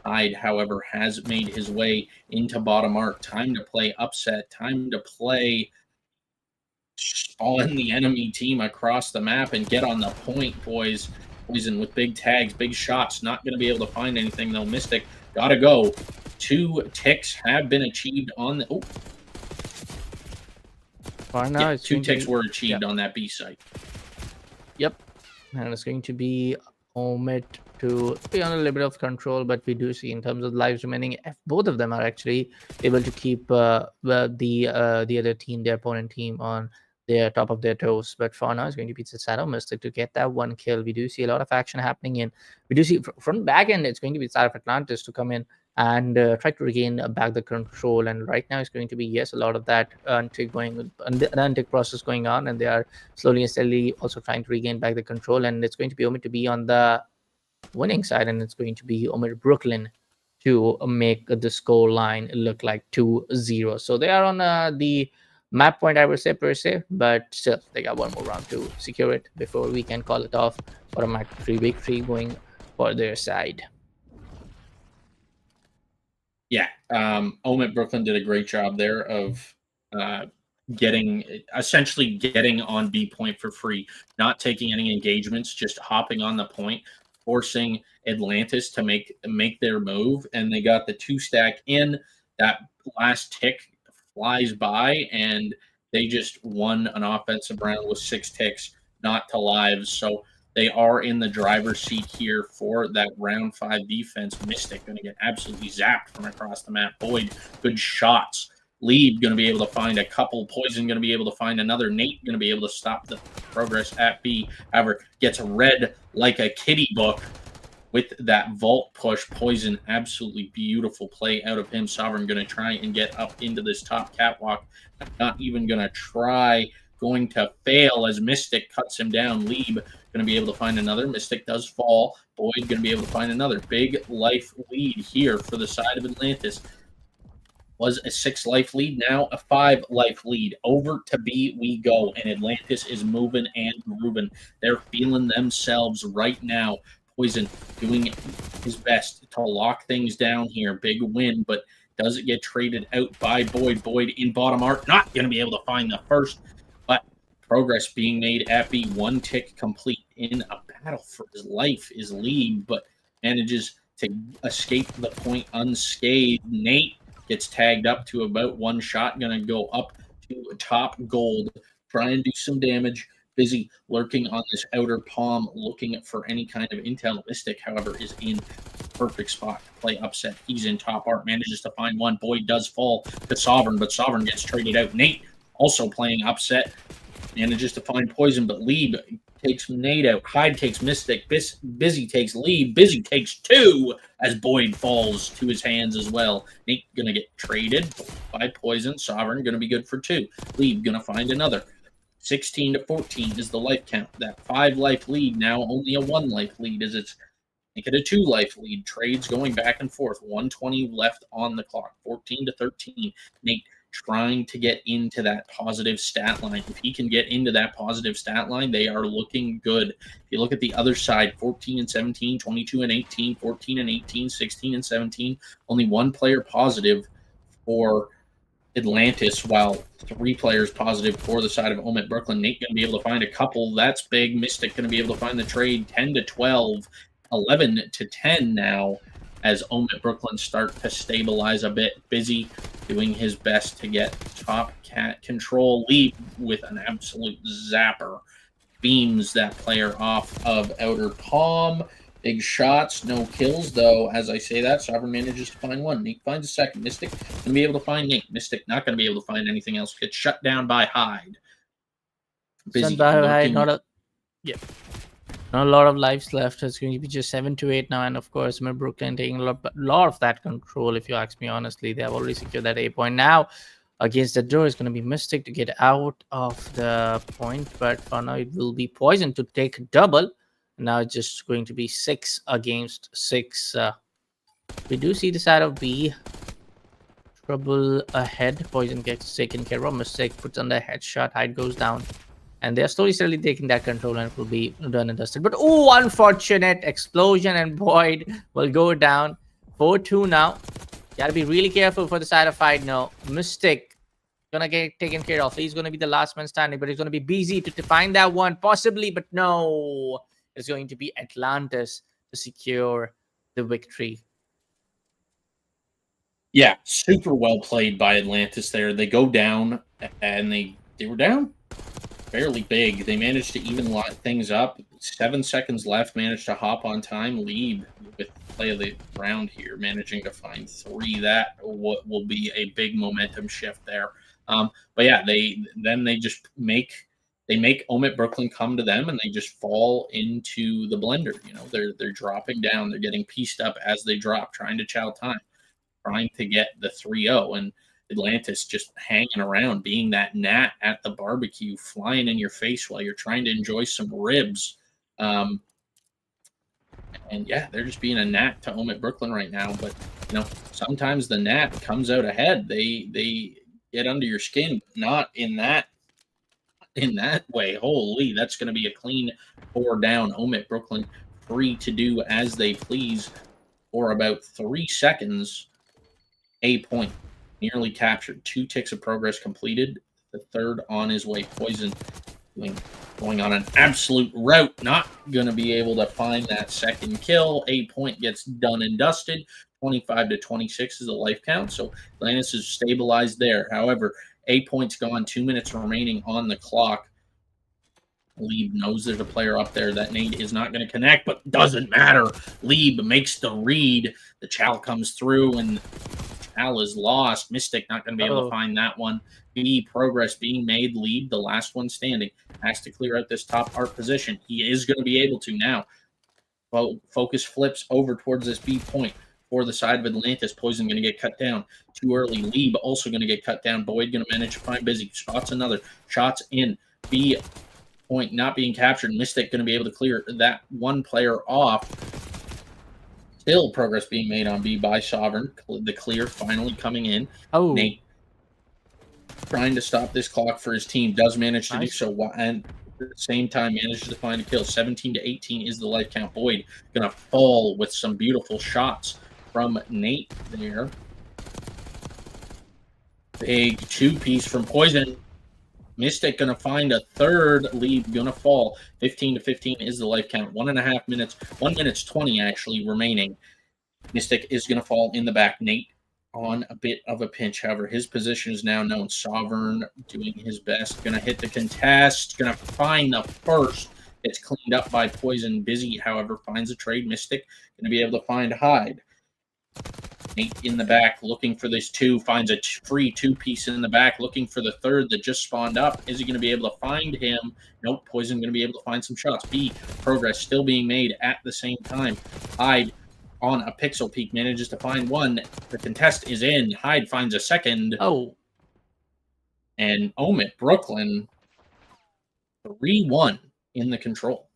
Hyde, however, has made his way into bottom arc. Time to play upset. Time to play spawn the enemy team across the map and get on the point, boys. Poison with big tags, big shots. Not going to be able to find anything, though. Mystic got to go. 2 ticks have been achieved on the... Oh. Now, yeah, 2 ticks were achieved on that B site. Yep. And it's going to be Omit to be on a little bit of control, but we do see in terms of lives remaining, both of them are actually able to keep the other team, the opponent team, on their top of their toes. But for now, it's going to be Shadow Mystic to get that 1 kill. We do see a lot of action happening in. We do see from back end, it's going to be Side of Atlantis to come in and try to regain back the control. And right now, it's going to be, yes, a lot of that untick process going on, and they are slowly and steadily also trying to regain back the control. And it's going to be Omid to be on the winning side, and it's going to be Omid Brooklyn to make the score line look like 2-0. So they are on the map point, I would say, per se, but still, they got one more round to secure it before we can call it off for a match 3 victory going for their side. Yeah, Omit Brooklyn did a great job there of essentially getting on B point for free, not taking any engagements, just hopping on the point, forcing Atlantis to make their move, and they got the 2-stack in. That last tick flies by, and they just won an offensive round with 6 ticks, not to lives. So they are in the driver's seat here for that round 5 defense. Mystic going to get absolutely zapped from across the map. Boyd, good shots. Lieb going to be able to find a couple. Poison going to be able to find another. Nate going to be able to stop the progress at B. However, gets read like a kitty book with that vault push. Poison, absolutely beautiful play out of him. Sovereign going to try and get up into this top catwalk. Not even going to try. Going to fail as Mystic cuts him down. Lieb going to be able to find another. Mystic does fall. Boyd going to be able to find another. Big life lead here for the side of Atlantis. Was a 6 life lead, now a 5 life lead. Over to B we go, and Atlantis is moving and grooving. They're feeling themselves right now. Poison doing his best to lock things down here. Big win, but does it get traded out by Boyd? Boyd in bottom arc, not going to be able to find the first, but progress being made at B. 1 tick complete in a battle for his life is Lieb, but manages to escape the point unscathed. Nate gets tagged up to about 1 shot. Going to go up to top gold. Try and do some damage. Busy lurking on this outer palm, looking for any kind of intel. Mystic, however, is in perfect spot to play upset. He's in top art. Manages to find 1. Boyd does fall to Sovereign, but Sovereign gets traded out. Nate also playing upset. Manages to find Poison, but Lieb takes Nate out. Hyde takes Mystic. Busy takes Lieb. Busy takes 2 as Boyd falls to his hands as well. Nate going to get traded by Poison. Sovereign going to be good for 2. Lieb going to find another. 16-14 is the life count. That 5 life lead now only a 1 life lead as it's make it a 2 life lead. Trades going back and forth. 120 left on the clock. 14-13. Nate trying to get into that positive stat line. If he can get into that positive stat line, they are looking good. If you look at the other side, 14 and 17, 22 and 18, 14 and 18, 16 and 17, only one player positive for Atlantis, while 3 players positive for the side of Omit Brooklyn. Nate going to be able to find a couple. That's big. Mystic going to be able to find the trade. 10 to 12, 11 to 10 now, as Omit Brooklyn start to stabilize a bit. Busy doing his best to get top cat control. Lead with an absolute zapper. Beams that player off of outer palm. Big shots, no kills, though. As I say that, Sovereign manages to find one. Nate finds a second. Mystic going to be able to find Nate. Mystic not going to be able to find anything else. Gets shut down by Hyde. Busy Hyde, looking. not a lot of lives left. It's going to be just 7 to 8 now, and of course, Brooklyn taking a lot of that control. If you ask me honestly, they have already secured that A point. Now, against the door is going to be Mystic to get out of the point, but for now, it will be Poison to take a double. Now it's just going to be 6 against 6. We do see the side of B. Trouble ahead. Poison gets taken care of. Mystic puts on the headshot. Hyde goes down. And they're slowly taking that control, and it will be done and dusted. But unfortunate explosion, and Boyd will go down. 4-2 now. Gotta be really careful for the side of Hyde now. Mystic gonna get taken care of. He's gonna be the last man standing, but he's gonna be busy to find that one, possibly, but no. It's going to be Atlantis to secure the victory. Yeah, super well played by Atlantis there. They go down, and they were down fairly big. They managed to even lot things up. 7 seconds left, managed to hop on time. Lead with play of the round here, managing to find 3. That what will be a big momentum shift there. But yeah, they just make Omit Brooklyn come to them, and they just fall into the blender. You know, they're dropping down, they're getting pieced up as they drop, trying to chow time, trying to get the 3-0, and Atlantis just hanging around, being that gnat at the barbecue, flying in your face while you're trying to enjoy some ribs. And yeah, they're just being a gnat to Omit Brooklyn right now. But you know, sometimes the gnat comes out ahead. They get under your skin, not in that way. Holy, that's going to be a clean 4 down. Omit Brooklyn free to do as they please for about 3 seconds. A point nearly captured. 2 ticks of progress completed. The 3rd on his way. Poison going on an absolute route. Not going to be able to find that 2nd kill. A point gets done and dusted. 25 to 26 is the life count. So Atlantis is stabilized there. However, A point's gone. 2 minutes remaining on the clock. Lieb knows there's a player up there. That nade is not going to connect, but doesn't matter. Lieb makes the read. The Chow comes through, and Chow is lost. Mystic not going to be able to find that one. B progress being made. Lieb, the last one standing, has to clear out this top part position. He is going to be able to now. Focus flips over towards this B point for the side of Atlantis. Poison going to get cut down too early. Lieb also going to get cut down. Boyd going to manage to find Busy. Spots another. Shots in. B point not being captured. Mystic going to be able to clear that one player off. Still progress being made on B by Sovereign. The clear finally coming in. Oh. Nate trying to stop this clock for his team. Does manage to do so. And at the same time manages to find a kill. 17 to 18 is the life count. Boyd going to fall with some beautiful shots from Nate there. Big 2-piece from Poison. Mystic going to find a 3rd. Lead going to fall. 15 to 15 is the life count. 1.5 minutes. 1 minute 20 actually remaining. Mystic is going to fall in the back. Nate on a bit of a pinch. However, his position is now known. Sovereign doing his best. Going to hit the contest. Going to find the first. It's cleaned up by Poison. Busy, however, finds a trade. Mystic going to be able to find Hyde. Nate in the back looking for this 2, finds a free 2-piece in the back, looking for the 3rd that just spawned up. Is he going to be able to find him? Nope. Poison going to be able to find some shots. B, progress still being made at the same time. Hyde on a pixel peak manages to find one. The contest is in. Hyde finds a 2nd. Oh. And Omit Brooklyn 3-1 in the control.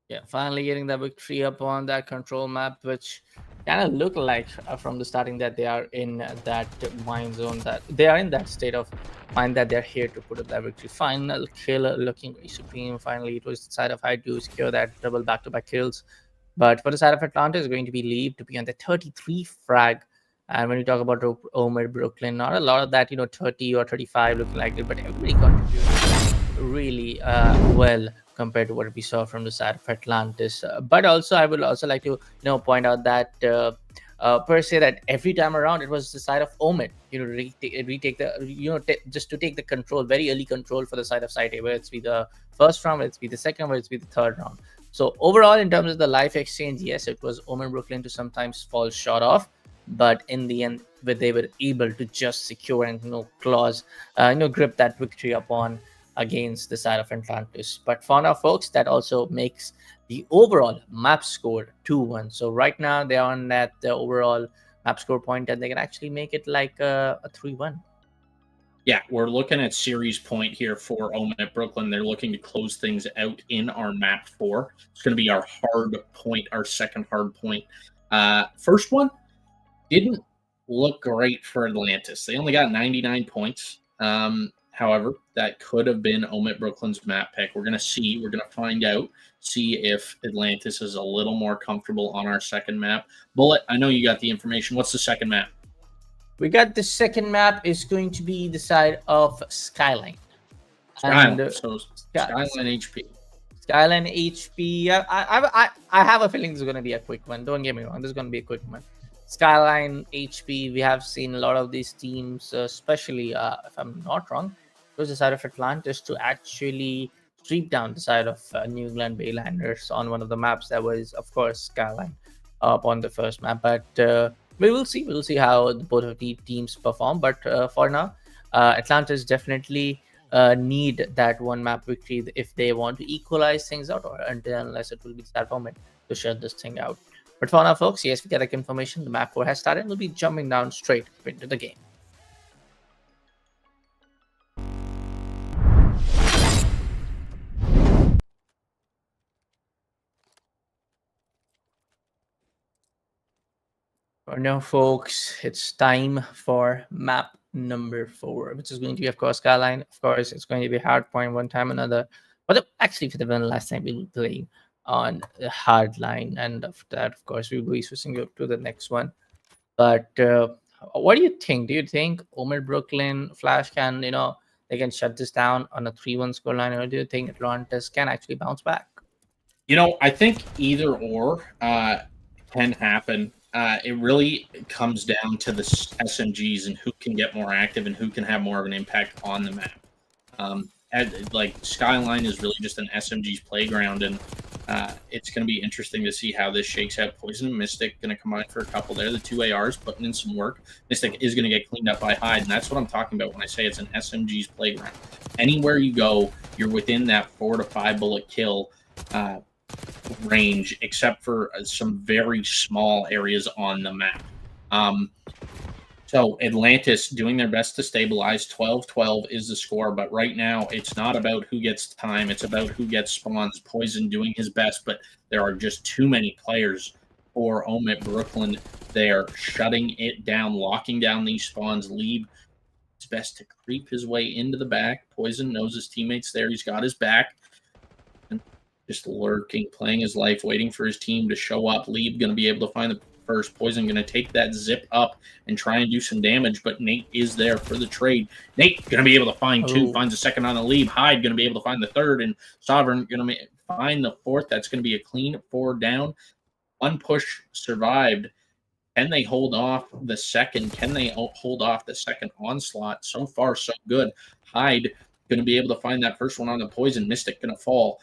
Yeah, finally getting that victory up on that control map, which kind of look like from the starting that they are in that mind zone, that they are in that state of mind that they're here to put up that victory. Final kill looking very supreme. Finally, it was the side of Hyde to secure that double back-to-back kills. But for the side of Atlanta, is going to be Leave to be on the 33 frag. And when you talk about Omer Brooklyn, not a lot of that, 30 or 35 looking like it, but everybody contributed really well compared to what we saw from the side of Atlantis. But also, I would also like to point out that per se that every time around it was the side of Omid, retake the just to take the control, very early control for the side of side A, whether it's be the first round, whether it's be the second, whether it's be the third round. So overall, in terms of the life exchange, yes, it was Omid Brooklyn to sometimes fall short of, but in the end, they were able to just secure and grip that victory upon against the side of Atlantis. But for now, folks, that also makes the overall map score 2-1. So right now they're on that overall map score point, and they can actually make it like a 3-1. Yeah, we're looking at series point here for Omen at Brooklyn. They're looking to close things out in our map 4. It's going to be our hard point, our second hard point. First one didn't look great for Atlantis. They only got 99 points. However, that could have been Omit Brooklyn's map pick. We're going to see. We're going to find out. See if Atlantis is a little more comfortable on our second map. Bullet, I know you got the information. What's the second map? We got the second map is going to be the side of Skyline. Skyline. So Skyline HP. Skyline HP. I have a feeling this is going to be a quick one. Don't get me wrong. This is going to be a quick one. Skyline HP. We have seen a lot of these teams, especially if I'm not wrong, it was the side of Atlantis to actually sweep down the side of New England Baylanders on one of the maps. That was, of course, Skyline up on the first map. But we will see. We'll see how both of the teams perform. But for now, Atlantis definitely need that one map victory if they want to equalize things out, or unless it will be that moment to shut this thing out. But for now, folks, yes, we get that information. The map 4 has started. We'll be jumping down straight into the game. For now, folks, it's time for map number 4, which is going to be, of course, Skyline. Of course, it's going to be Hardpoint one time or another. But actually, for the one last time, we will be playing on the Hardline. And after that, of course, we will be switching up to the next one. But what do you think? Do you think Omer Brooklyn Flash can, they can shut this down on a 3-1 scoreline? Or do you think Atlantis can actually bounce back? I think either or can happen. It really comes down to the SMGs and who can get more active and who can have more of an impact on the map. Skyline is really just an SMG's playground, and it's going to be interesting to see how this shakes out. Poison and Mystic going to combine for a couple there. The 2 ARs putting in some work. Mystic is going to get cleaned up by Hyde, and that's what I'm talking about when I say it's an SMG's playground. Anywhere you go, you're within that 4 to 5 bullet kill range, except for some very small areas on the map. So Atlantis doing their best to stabilize. 12-12 is the score, but right now it's not about who gets time. It's about who gets spawns. Poison doing his best, but there are just too many players for Omit Brooklyn. They're shutting it down, locking down these spawns. Leave it's best to creep his way into the back. Poison knows his teammates there. He's got his back. Just lurking, playing his life, waiting for his team to show up. Leave going to be able to find the first. Poison going to take that zip up and try and do some damage, but Nate is there for the trade. Nate going to be able to find 2, finds a second on the Leave. Hyde going to be able to find the 3rd, and Sovereign going to find the 4th. That's going to be a clean 4 down. 1 push survived. Can they hold off the second? Can they hold off the second onslaught? So far, so good. Hyde going to be able to find that first one on the Poison. Mystic going to fall.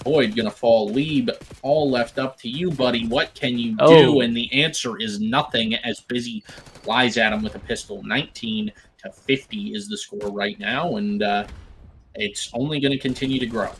Boyd going to fall. Leeb, all left up to you, buddy. What can you do? And the answer is nothing, as Busy flies at him with a pistol. 19-50 is the score right now, and it's only going to continue to grow.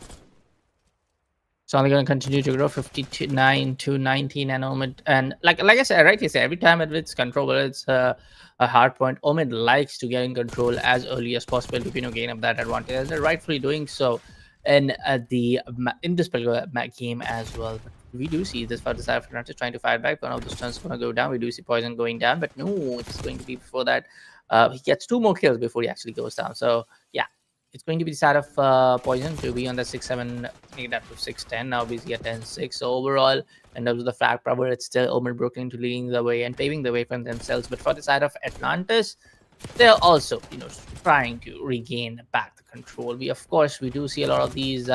It's only going to continue to grow, 59-19, and like I said, right? You say every time it's control, it's a hard point. Omid likes to get in control as early as possible to gain up that advantage, and they're rightfully doing so in this particular game as well. But we do see this for the side of Atlantis trying to fight back. One of the stuns going to go down. We do see Poison going down, but no, it's going to be before that. He gets 2 more kills before he actually goes down. So yeah, it's going to be the side of Poison to be on the 6-7, make that to 6-10. Now busy at 10-6. So overall, in terms of the frag power, it's still Omer Brooklyn to leading the way and paving the way for themselves. But for the side of Atlantis, they're also trying to regain back the control. Of course we do see a lot of these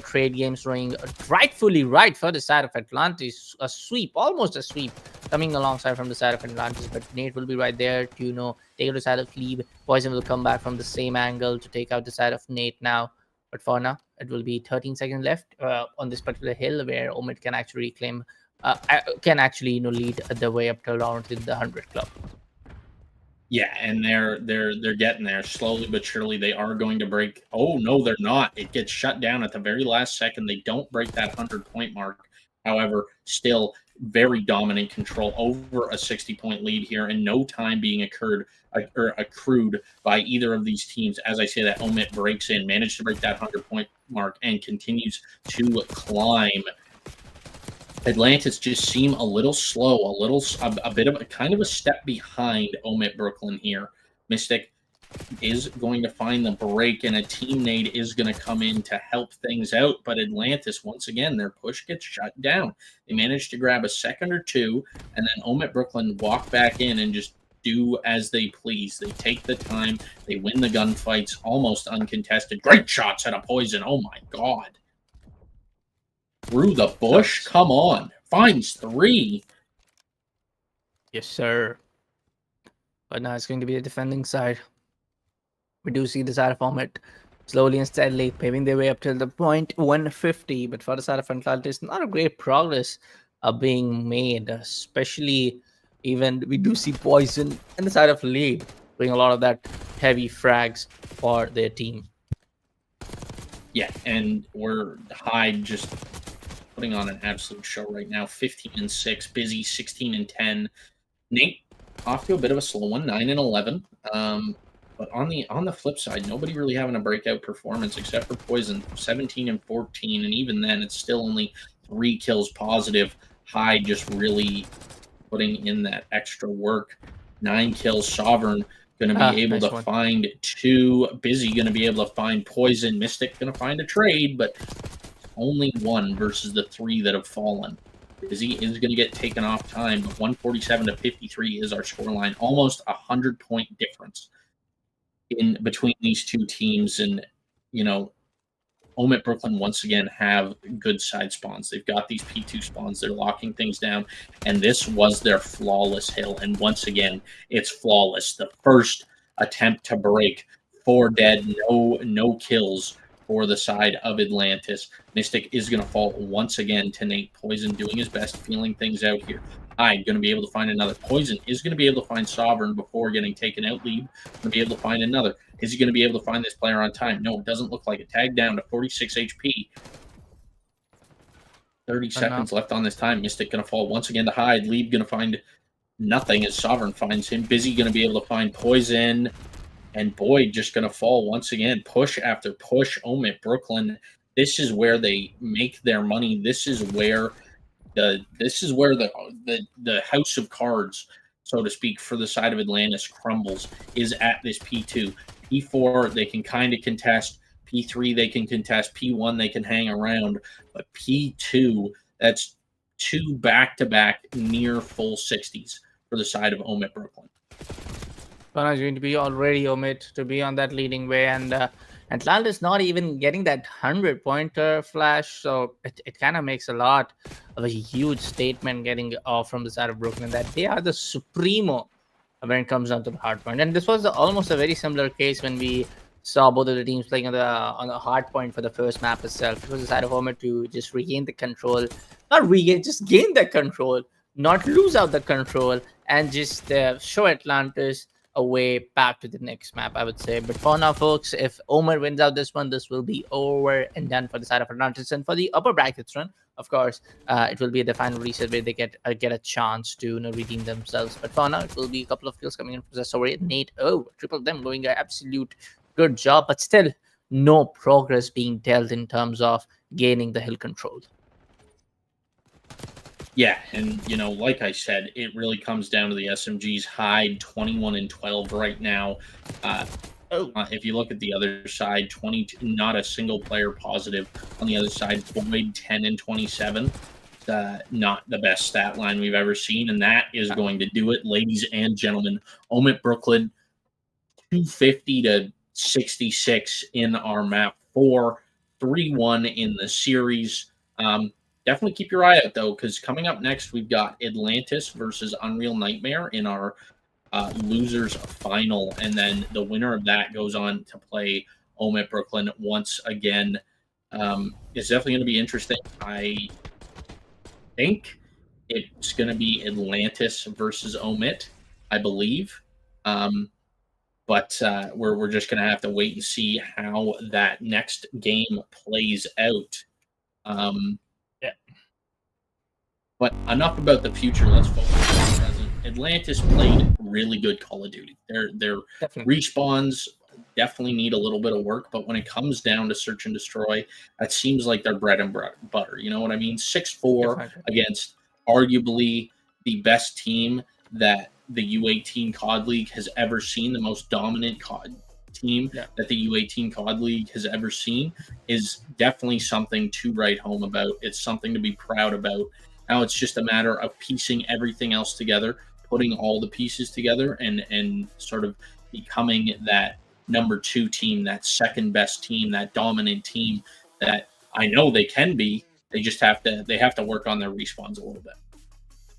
trade games running rightfully right for the side of Atlantis, a sweep, almost a sweep coming alongside from the side of Atlantis, but Nate will be right there to take out the side of Leeb. Poison will come back from the same angle to take out the side of Nate now, but for now it will be 13 seconds left on this particular hill where Omid can actually reclaim lead the way up to around the 100 club. Yeah, and they're getting there slowly but surely. They are going to break. Oh no, they're not. It gets shut down at the very last second. They don't break that 100-point mark. However, still very dominant control over a 60-point lead here, and no time being accrued by either of these teams. As I say, that Omit breaks in, managed to break that 100-point mark, and continues to climb. Atlantis just seem a little slow, a bit of a kind of a step behind Omit Brooklyn here. Mystic is going to find the break, and a team nade is going to come in to help things out. But Atlantis, once again, their push gets shut down. They manage to grab a second or two, and then Omit Brooklyn walk back in and just do as they please. They take the time. They win the gunfights almost uncontested. Great shots at a Poison. Oh my god. Through the bush? Come on. Finds 3. Yes, sir. But now it's going to be the defending side. We do see the side of Omit slowly and steadily paving their way up till the point 150. But for the side of Atlantis, not a great progress being made, especially even we do see Poison and the side of Lead doing a lot of that heavy frags for their team. Yeah, and we're Hyde just putting on an absolute show right now. 15-6, busy 16-10. Nate off to a bit of a slow one, 9-11. But on the flip side, nobody really having a breakout performance except for Poison, 17-14, and even then, it's still only 3 kills positive. Hyde just really putting in that extra work. 9 kills. Sovereign going to be able to find 2. Busy going to be able to find Poison. Mystic going to find a trade, but only 1 versus the 3 that have fallen. Busy is going to get taken off time, but 147-53 is our scoreline. Almost a 100-point difference in between these two teams. And, Omit Brooklyn once again have good side spawns. They've got these P2 spawns. They're locking things down. And this was their flawless hill. And once again, it's flawless. The first attempt to break. 4 dead, no kills for the side of Atlantis. Mystic is going to fall once again to Nate. Poison doing his best, feeling things out here. Hyde going to be able to find another. Poison is going to be able to find Sovereign before getting taken out. Lead going to be able to find another. Is he going to be able to find this player on time? No, it doesn't look like it. Tagged down to 46 HP. 30 seconds left on this time. Mystic going to fall once again to Hyde. Lead going to find nothing as Sovereign finds him. Busy going to be able to find Poison. And Boyd just going to fall once again. Push after push. Omit Brooklyn. This is where they make their money. This is where the house of cards, so to speak, for the side of Atlantis crumbles, is at this P2. P4 they can kind of contest. P3 they can contest. P1 they can hang around. But P2, that's 2 back-to-back near full 60s for the side of Omit Brooklyn. Well, is going to be already Omit to be on that leading way, and Atlantis not even getting that 100-pointer flash, so it kind of makes a lot of a huge statement getting off from the side of Brooklyn that they are the supremo when it comes down to the hard point. And this was almost a very similar case when we saw both of the teams playing on the hard point for the first map itself. It was the side of Omit to just regain the control, not regain, just gain the control, not lose out the control, and just show Atlantis a way back to the next map, I would say. But for now, folks, if Omer wins out this one, this will be over and done for the side of Atlantis. And for the upper brackets run, of course, it will be the final reset where they get a chance to redeem themselves. But for now, it will be a couple of kills coming in from the story. Nate, triple them doing an absolute good job, but still no progress being dealt in terms of gaining the hill control. Yeah, and like I said, it really comes down to the SMGs. Hyde 21-12 right now. Uh, Oh, if you look at the other side, 20, not a single player positive on the other side. Boyd 10-27. Not the best stat line we've ever seen, and that is going to do it, ladies and gentlemen. Omit Brooklyn 250 to 66 in our map 4, 3-1 in the series. Definitely keep your eye out though, because coming up next we've got Atlantis versus Unreal Nightmare in our losers final, and then the winner of that goes on to play Omit Brooklyn once again. It's definitely going to be interesting. I think it's going to be Atlantis versus Omit, I believe. Um, but we're just going to have to wait and see how that next game plays out. Um, yeah, but enough about the future. Let's focus on the present. Atlantis played really good Call of Duty. Their definitely. respawns definitely need a little bit of work, but when it comes down to search and destroy, that seems like their bread and butter. You know what I mean? 6-4 Definitely. against arguably the best team that the U18 COD League has ever seen, the most dominant COD team Yeah. that the U18 COD League has ever seen, is definitely something to write home about. It's something to be proud about. Now it's just a matter of piecing everything else together, putting all the pieces together, and sort of becoming that number 2 team, that second best team, that dominant team that I know they can be. They have to work on their respawns a little bit.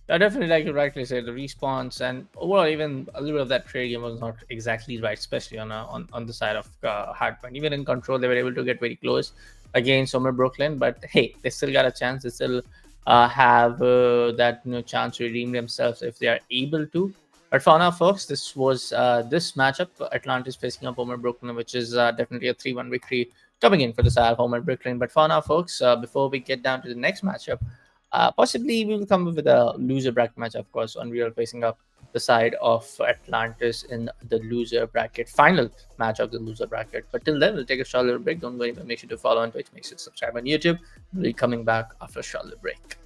I definitely, like you rightly said, the response and overall, even a little bit of that trade game was not exactly right, especially on the side of Hardpoint. Even in control, they were able to get very close against Summer Brooklyn, but hey, they still got a chance. They still have that chance to redeem themselves if they are able to. But for now, folks, this was this matchup. Atlantis facing up Homer Brooklyn, which is definitely a 3-1 victory coming in for the side of Homer Brooklyn. But for now, folks, before we get down to the next matchup, possibly we will come up with a loser bracket match, of course. Unreal facing up the side of Atlantis in the loser bracket, final match of the loser bracket. But till then, we'll take a short little break. Don't worry, but make sure to follow on Twitch, make sure to subscribe on YouTube. We'll be coming back after a short little break.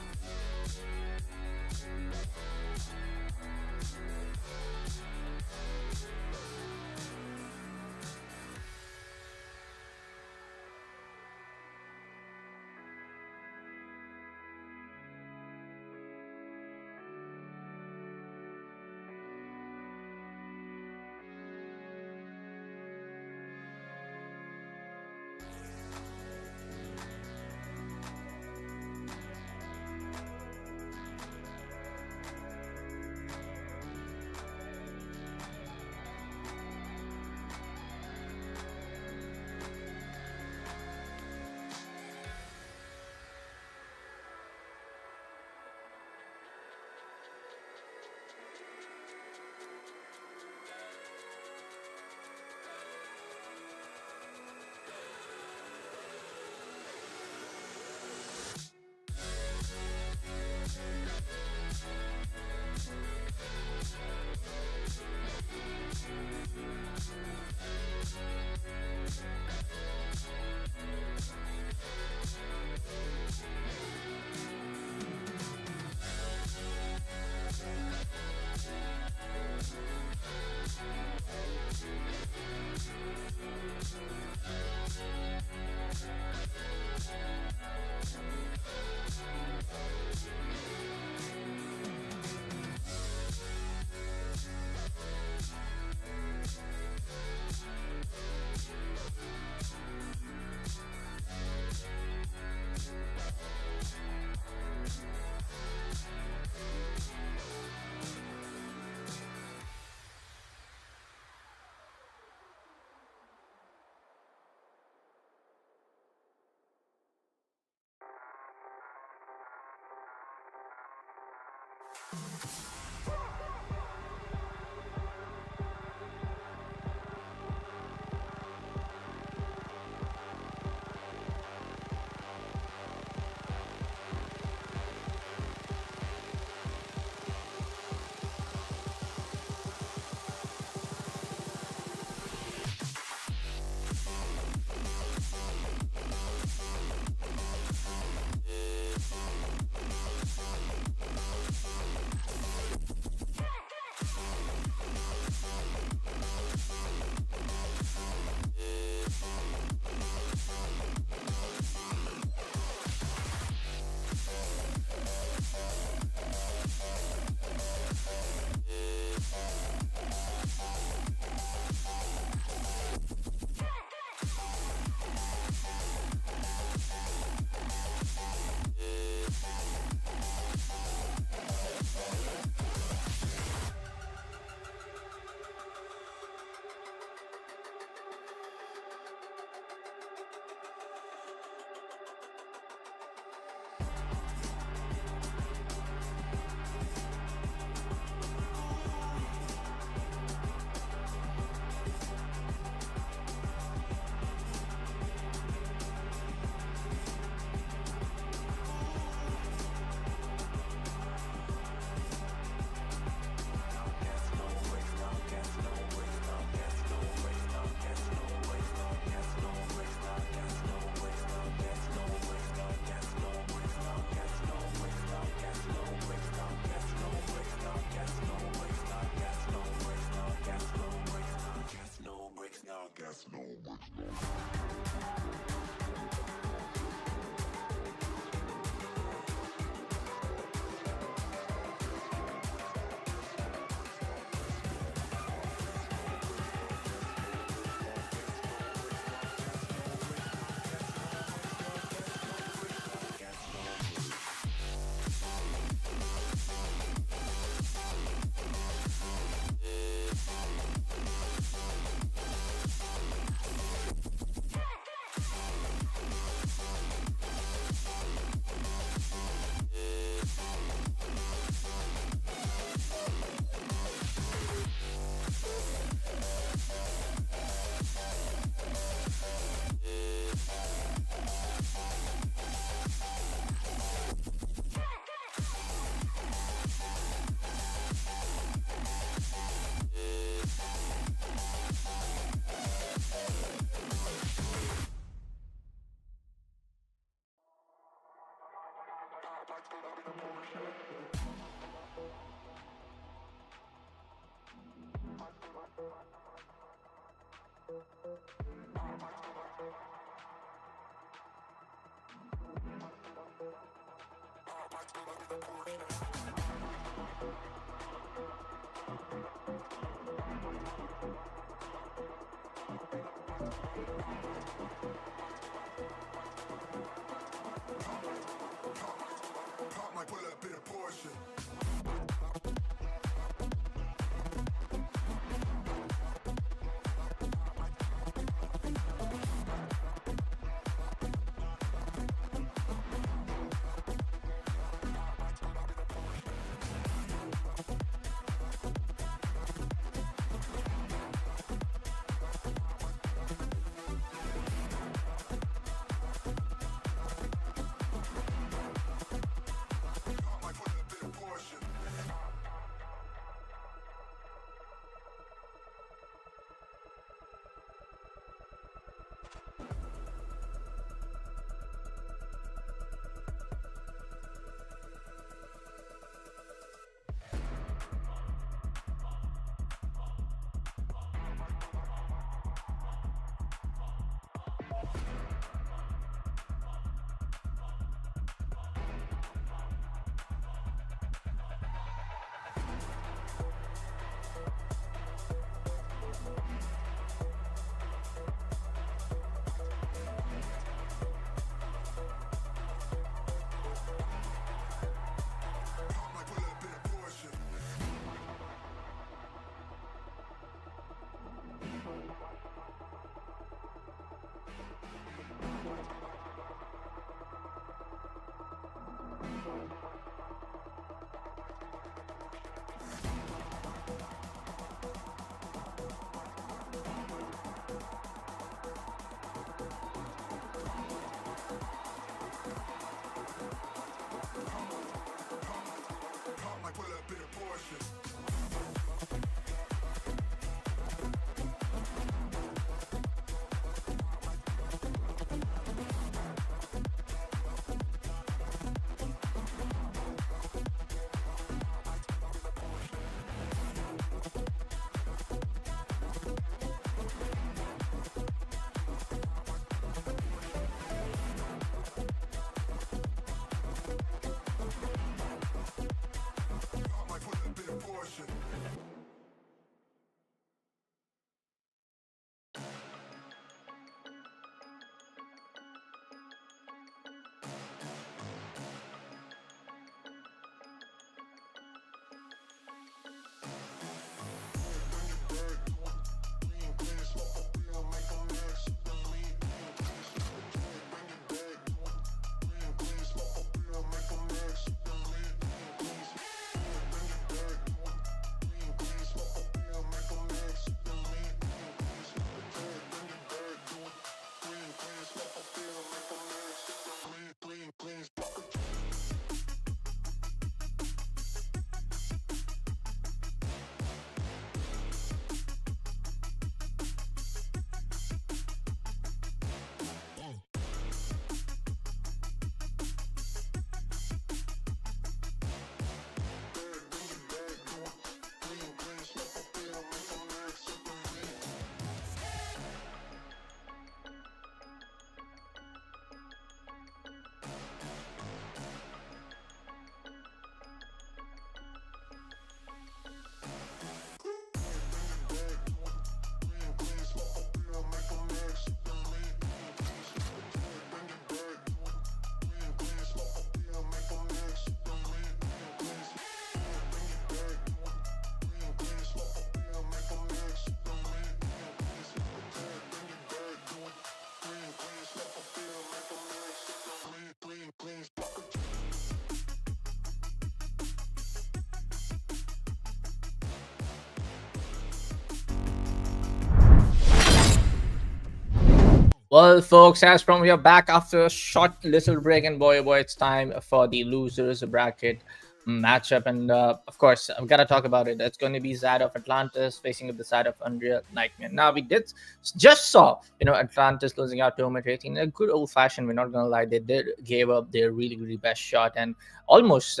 Well, folks, as from we are back after a short little break, and boy, oh boy, it's time for the losers bracket matchup. And of course, I've got to talk about it. It's going to be side of Atlantis facing the side of Unreal Nightmare. Now, we did just saw, Atlantis losing out to U18 in a good old fashion. We're not going to lie, they did gave up their really, really best shot and almost,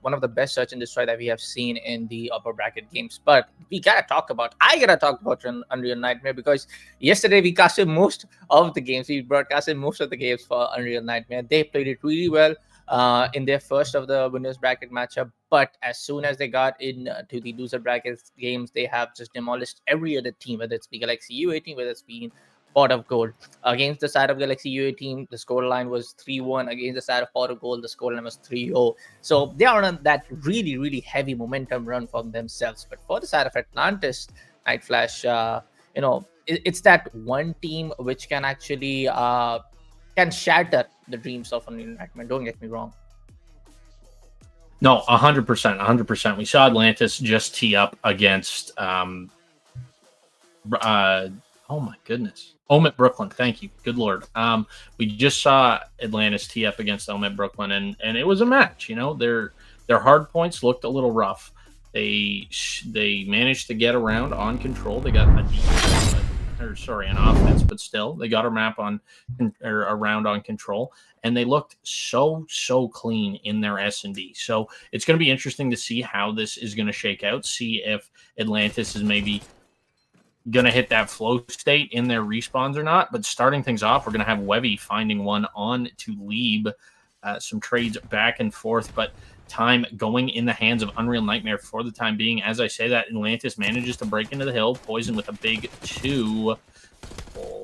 one of the best search and destroy that we have seen in the upper bracket games. But I got to talk about Unreal Nightmare because yesterday we casted most of the games. We broadcasted most of the games for Unreal Nightmare. They played it really well in their first of the winners bracket matchup. But as soon as they got into the loser bracket games, they have just demolished every other team, whether it's be Galaxy U18, whether it's been Pot of Gold. Against the side of Galaxy U18, the scoreline was 3-1. Against the side of Pot of Gold, the scoreline was 3-0. So they are on that really, really heavy momentum run for themselves. But for the side of Atlantis, Night Flash, it's that one team which can actually can shatter the dreams of an enactment. Don't get me wrong. No, 100%, 100%. We saw Atlantis just tee up against oh my goodness, Omit Brooklyn. Thank you, good lord. We just saw Atlantis tee up against Omit Brooklyn, and it was a match. Their hard points looked a little rough. They managed to get around on control. They got an offense, but still they got a map around on control, and they looked so clean in their S&D. So it's going to be interesting to see how this is going to shake out. See if Atlantis is maybe going to hit that flow state in their respawns or not. But starting things off, we're going to have Webby finding one on to Lieb. Some trades back and forth, but time going in the hands of Unreal Nightmare for the time being. As I say that, Atlantis manages to break into the hill. Poison with a big 2.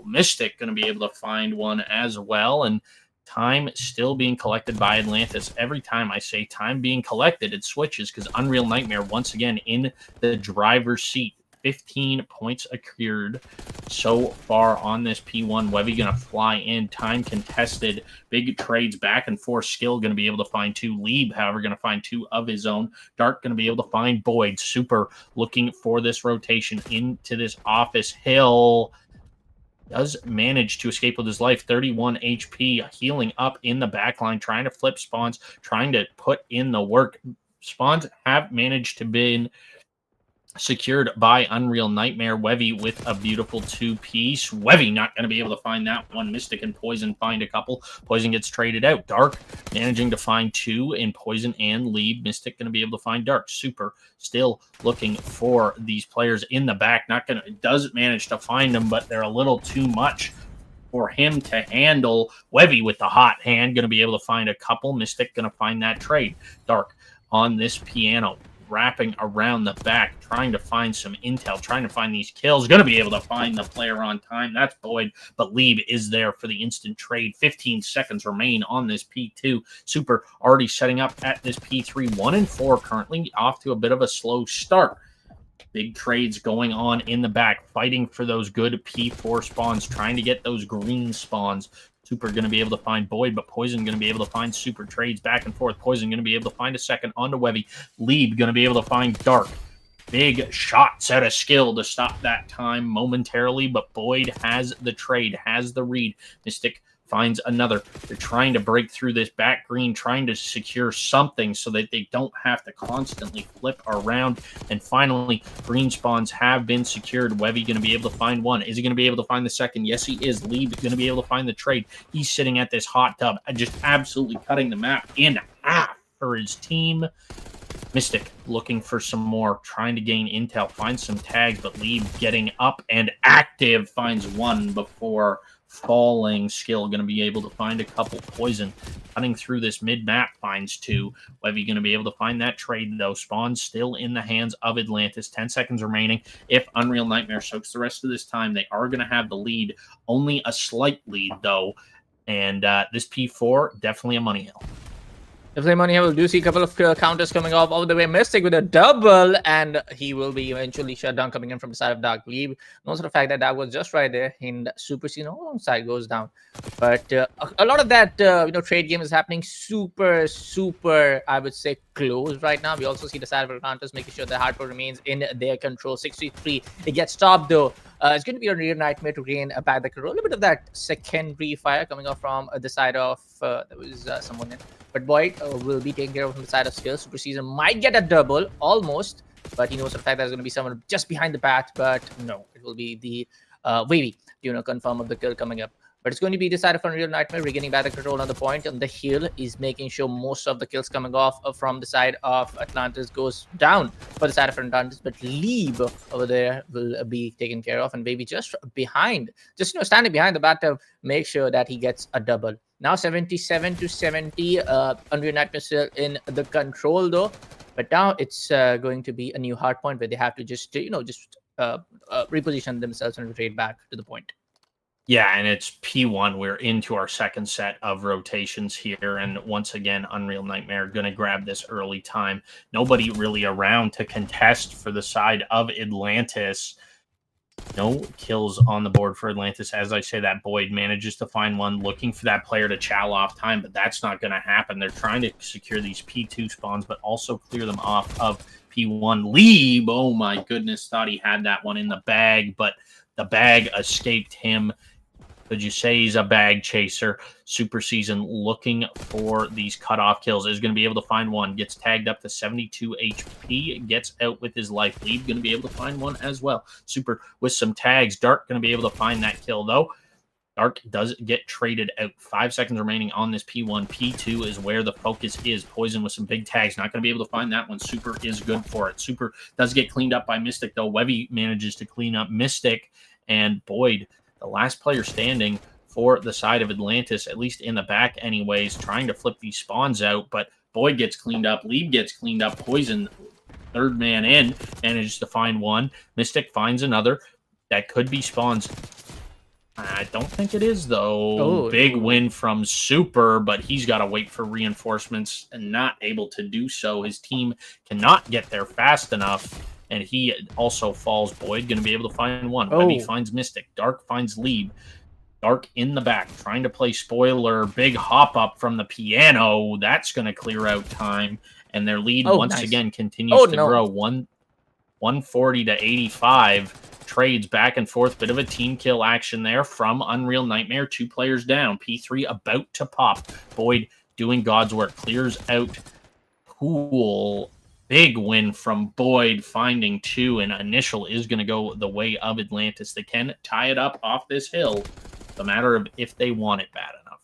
Mystic going to be able to find one as well. And time still being collected by Atlantis. Every time I say time being collected, it switches because Unreal Nightmare once again in the driver's seat. 15 points accrued so far on this P1. Webby going to fly in. Time contested. Big trades back and forth. Skill going to be able to find 2. Lieb, however, going to find 2 of his own. Dark going to be able to find Boyd. Super looking for this rotation into this office. Hill does manage to escape with his life. 31 HP. Healing up in the backline. Trying to flip spawns. Trying to put in the work. Spawns have managed to be secured by Unreal Nightmare. Webby with a beautiful 2-piece. Webby not going to be able to find that one. Mystic and Poison find a couple. Poison gets traded out. Dark managing to find 2 in Poison and Lieb. Mystic going to be able to find Dark. Super still looking for these players in the back. Doesn't manage to find them, but they're a little too much for him to handle. Webby with the hot hand going to be able to find a couple. Mystic going to find that trade. Dark on this piano, wrapping around the back, trying to find some intel, trying to find these kills. Going to be able to find the player on time. That's Boyd, but Lieb is there for the instant trade. 15 seconds remain on this P2. Super already setting up at this P3. 1-4 currently, off to a bit of a slow start. Big trades going on in the back, fighting for those good P4 spawns, trying to get those green spawns. Super going to be able to find Boyd, but Poison going to be able to find Super. Trades back and forth. Poison going to be able to find a second onto Webby. Lieb going to be able to find Dark. Big shots out of skill to stop that time momentarily, but Boyd has the trade, has the read. Mystic finds another. They're trying to break through this back green, trying to secure something so that they don't have to constantly flip around. And finally, green spawns have been secured. Webby going to be able to find one. Is he going to be able to find the second? Yes, he is. Lieb going to be able to find the trade. He's sitting at this hot tub, just absolutely cutting the map in half for his team. Mystic looking for some more, trying to gain intel, find some tags, but Lieb getting up and active, finds one before falling. Skill going to be able to find a couple. Poison cutting through this mid-map, finds 2. Webby going to be able to find that trade, though. Spawn still in the hands of Atlantis. 10 seconds remaining. If Unreal Nightmare soaks the rest of this time, they are going to have the lead. Only a slight lead, though. And this P4, definitely a money hill. Definitely money hill. We'll do see a couple of counters coming off all the way. Mystic with a double, and he will be eventually shut down coming in from the side of Dark. Lieb knows the fact that Dark was just right there in Super Scene. Alongside goes down. But a lot of that trade game is happening super, I would say, close right now. We also see the side of Atlantis making sure the hardcore remains in their control. 63. It gets stopped though It's going to be a real nightmare to gain back the control. A little bit of that secondary fire coming off from the side of there was someone in. But Boyd will be taken care of from the side of Skills. Super Season might get a double, almost. But he knows for the fact that there's going to be someone just behind the bat. But no, it will be the Wavy, confirm of the kill coming up. But it's going to be decided from Real Nightmare, regaining back the control on the point. And the hill is making sure most of the kills coming off from the side of Atlantis goes down for the side of Atlantis. But Leeb over there will be taken care of. And Baby just behind, just standing behind the bat to make sure that he gets a double. Now 77 to 70. Unreal Nightmare still in the control though. But now it's going to be a new hard point where they have to just reposition themselves and rotate back to the point. Yeah, and it's P1. We're into our second set of rotations here. And once again, Unreal Nightmare going to grab this early time. Nobody really around to contest for the side of Atlantis. No kills on the board for Atlantis. As I say, that Boyd manages to find one, looking for that player to chow off time, but that's not going to happen. They're trying to secure these P2 spawns, but also clear them off of P1. Leeb, oh my goodness, thought he had that one in the bag, but the bag escaped him. Could you say he's a bag chaser? Super Season looking for these cutoff kills. Is going to be able to find one. Gets tagged up to 72 HP. Gets out with his life. Lead going to be able to find one as well. Super with some tags. Dark going to be able to find that kill though. Dark does get traded out. 5 seconds remaining on this P1. P2 is where the focus is. Poison with some big tags. Not going to be able to find that one. Super is good for it. Super does get cleaned up by Mystic though. Webby manages to clean up Mystic and Boyd, the last player standing for the side of Atlantis, at least in the back anyways, trying to flip these spawns out. But Boyd gets cleaned up. Leeb gets cleaned up. Poison, third man in, manages to find one. Mystic finds another. That could be spawns. I don't think it is, though. Oh, big win from Super, but he's got to wait for reinforcements and not able to do so. His team cannot get there fast enough. And he also falls. Boyd going to be able to find one. Webby finds Mystic. Dark finds Leeb. Dark in the back, trying to play spoiler. Big hop up from the piano. That's going to clear out time. And their lead once again continues to grow. 140 to 85. Trades back and forth. Bit of a team kill action there from Unreal Nightmare. 2 players down. P3 about to pop. Boyd doing God's work. Clears out Pool. Big win from Boyd, finding 2, and initial is going to go the way of Atlantis. They can tie it up off this hill. It's a matter of if they want it bad enough.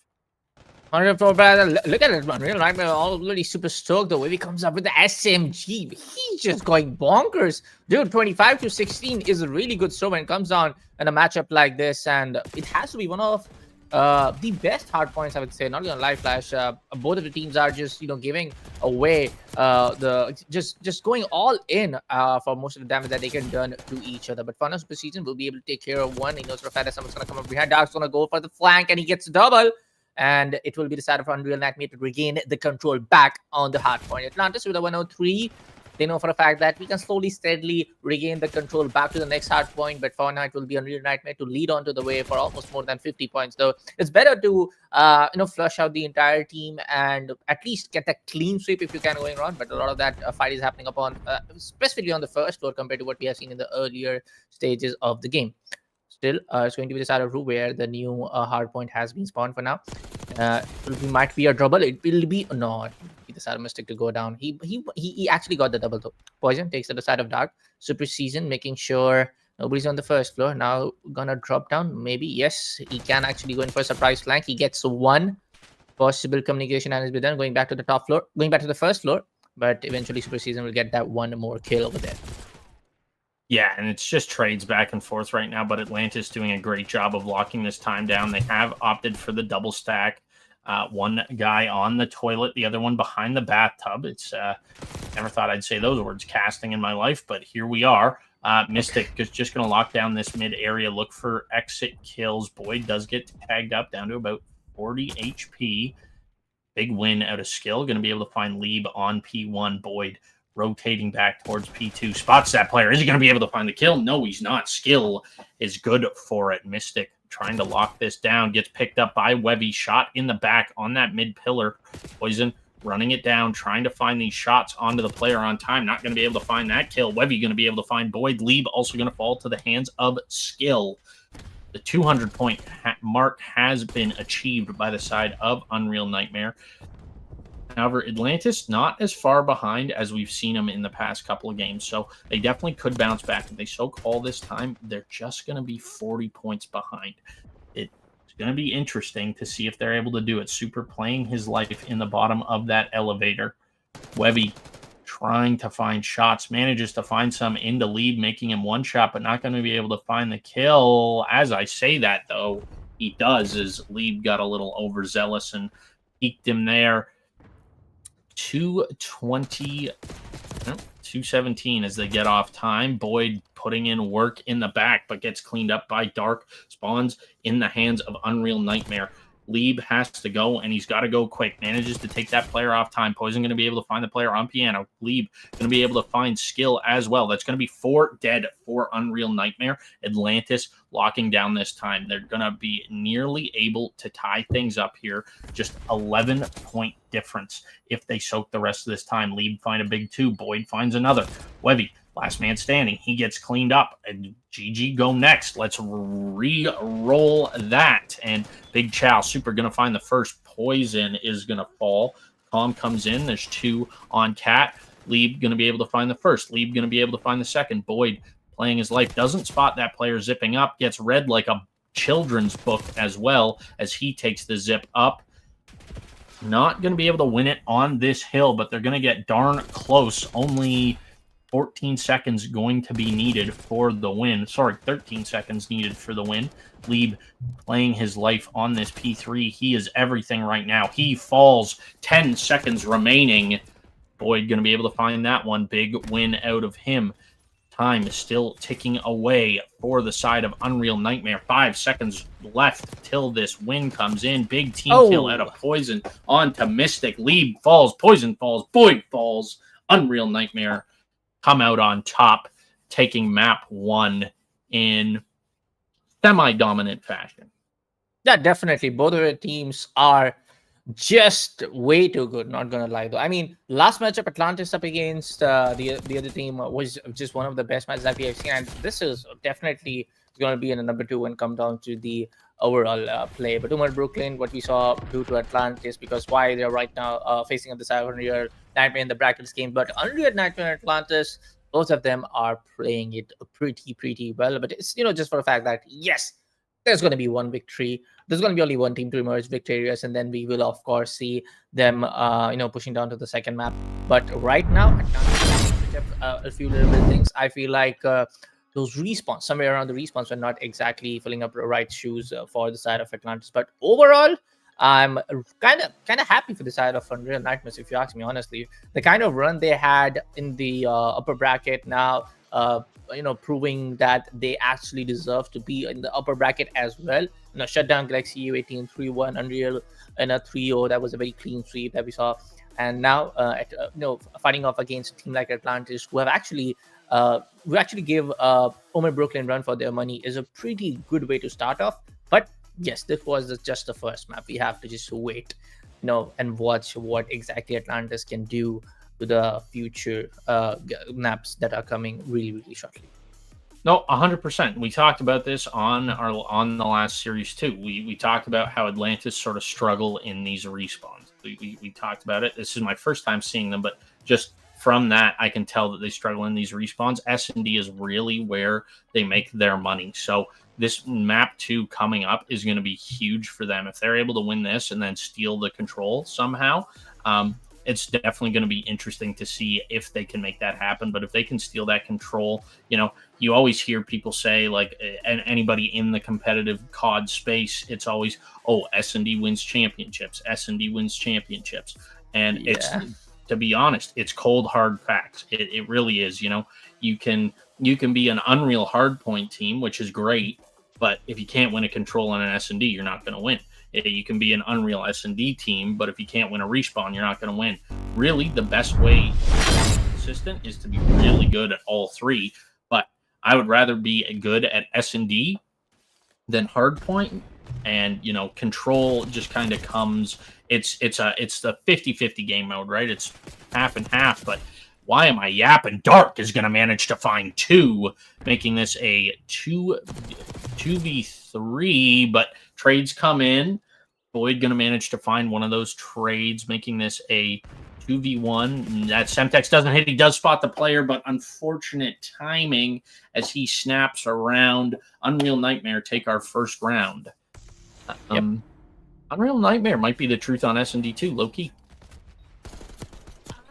Look at it, Unreal Nightmare already super stoked. The way he comes up with the SMG, he's just going bonkers. Dude, 25 to 16 is a really good score when it comes down in a matchup like this, and it has to be one of the best hard points, I would say. Not gonna lie, Flash. Both of the teams are just giving away just going all in for most of the damage that they can done to each other. But Funnel Super Season will be able to take care of one. He knows for a fact that someone's gonna come up behind. Dark's gonna go for the flank, and he gets double. And it will be decided for Unreal Nightmare to regain the control back on the hard point. Atlantis with a 103. They know for a fact that we can slowly, steadily regain the control back to the next hard point. But for now, it will be Unreal Nightmare to lead onto the way for almost more than 50 points. Though it's better to, flush out the entire team and at least get that clean sweep if you can going on. But a lot of that fight is happening upon, specifically on the first floor compared to what we have seen in the earlier stages of the game. Still, it's going to be decided where the new hard point has been spawned for now. It might be a double. It will be not. The side of Mystic to go down. He actually got the double though. Poison takes to the side of Dark. Super Season making sure nobody's on the first floor. Now gonna drop down. Maybe yes, he can actually go in for a surprise flank. He gets one possible communication and has been done. Going back to the top floor, going back to the first floor. But eventually Super Season will get that one more kill over there. Yeah, and it's just trades back and forth right now. But Atlantis doing a great job of locking this time down. They have opted for the double stack. One guy on the toilet, the other one behind the bathtub. It's never thought I'd say those words, casting, in my life, but here we are. Mystic is just going to lock down this mid area, look for exit kills. Boyd does get tagged up down to about 40 HP. Big win out of skill. Going to be able to find Leeb on P1. Boyd rotating back towards P2. Spots that player. Is he going to be able to find the kill? No, he's not. Skill is good for it. Mystic trying to lock this down, gets picked up by Webby, shot in the back on that mid pillar. Poison running it down, trying to find these shots onto the player on time. Not going to be able to find that kill. Webby going to be able to find Boyd. Lieb also going to fall to the hands of Skill. The 200-point mark has been achieved by the side of Unreal Nightmare. However, Atlantis not as far behind as we've seen them in the past couple of games, so they definitely could bounce back. If they so call this time, they're just going to be 40 points behind. It's going to be interesting to see if they're able to do it. Super playing his life in the bottom of that elevator. Webby trying to find shots, manages to find some into Lieb, making him one shot, but not going to be able to find the kill. As I say that, though, he does, as Lieb got a little overzealous and peeked him there. 217 as they get off time. Boyd putting in work in the back, but gets cleaned up by Dark. Spawns in the hands of Unreal Nightmare. Lieb has to go, and he's got to go quick. Manages to take that player off time. Poison going to be able to find the player on piano. Lieb going to be able to find Skill as well. That's going to be 4 dead for Unreal Nightmare. Atlantis locking down this time. They're going to be nearly able to tie things up here. Just 11-point difference if they soak the rest of this time. Lieb find a big 2. Boyd finds another. Webby, last man standing. He gets cleaned up. And GG go next. Let's re-roll that. And Big Chow, Super going to find the first. Poison is going to fall. Calm comes in. There's 2 on Cat. Lieb going to be able to find the first. Lieb going to be able to find the second. Boyd playing his life. Doesn't spot that player zipping up. Gets read like a children's book as well as he takes the zip up. Not going to be able to win it on this hill, but they're going to get darn close. Only 14 seconds going to be needed for the win. Sorry, 13 seconds needed for the win. Lieb playing his life on this P3. He is everything right now. He falls. 10 seconds remaining. Boyd going to be able to find that one. Big win out of him. Time is still ticking away for the side of Unreal Nightmare. 5 seconds left till this win comes in. Big team kill out of Poison onto Mystic. Lieb falls. Poison falls. Boyd falls. Unreal Nightmare come out on top, taking map 1 in semi-dominant fashion. Yeah, definitely. Both of the teams are just way too good, not gonna lie though. I mean, last matchup Atlantis up against the other team was just one of the best matches that we have seen, and this is definitely going to be in a number 2 when come down to the overall play. But Umar Brooklyn, what we saw do to Atlantis, because why they're right now facing up the side of Unreal Nightmare in the brackets game, but Unreal Nightmare and Atlantis, both of them are playing it pretty well. But it's, you know, just for the fact that yes, there's going to be one victory. There's going to be only one team to emerge victorious, and then we will, of course, see them, pushing down to the second map. But right now, a few little bit things. I feel like those respawns, somewhere around the respawns, were not exactly filling up the right shoes for the side of Atlantis. But overall, I'm kind of happy for the side of Unreal Nightmares, if you ask me honestly. The kind of run they had in the upper bracket now, proving that they actually deserve to be in the upper bracket as well. Shut down Galaxy U18 3-1, Unreal in a 3-0. That was a very clean sweep that we saw. And now, fighting off against a team like Atlantis, who actually give Omer Brooklyn run for their money, is a pretty good way to start off. But yes, this was just the first map. We have to just wait, and watch what exactly Atlantis can do to the future maps that are coming really shortly. No, 100%. We talked about this on the last series too. We talked about how Atlantis sort of struggle in these respawns. We talked about it. This is my first time seeing them, but just from that, I can tell that they struggle in these respawns. S&D is really where they make their money. So this map 2 coming up is going to be huge for them. If they're able to win this and then steal the control somehow, it's definitely going to be interesting to see if they can make that happen. But if they can steal that control, you always hear people say, like, anybody in the competitive COD space, it's always, S&D wins championships. S&D wins championships. And it's, to be honest, it's cold, hard facts. It really is. You can be an Unreal Hardpoint team, which is great, but if you can't win a control on an S&D, you're not going to win. You can be an Unreal S&D team, but if you can't win a respawn, you're not going to win. Really, the best way to be consistent is to be really good at all 3. But I would rather be good at S&D than Hardpoint, And, control just kind of comes. It's the 50-50 game mode, right? It's half and half, but why am I yapping? Dark is going to manage to find 2, making this a 2v3, but trades come in. Boyd going to manage to find one of those trades, making this a 2v1. That Semtex doesn't hit. He does spot the player, but unfortunate timing as he snaps around. Unreal Nightmare take our first round. Yep. Unreal Nightmare might be the truth on S&D too, low-key.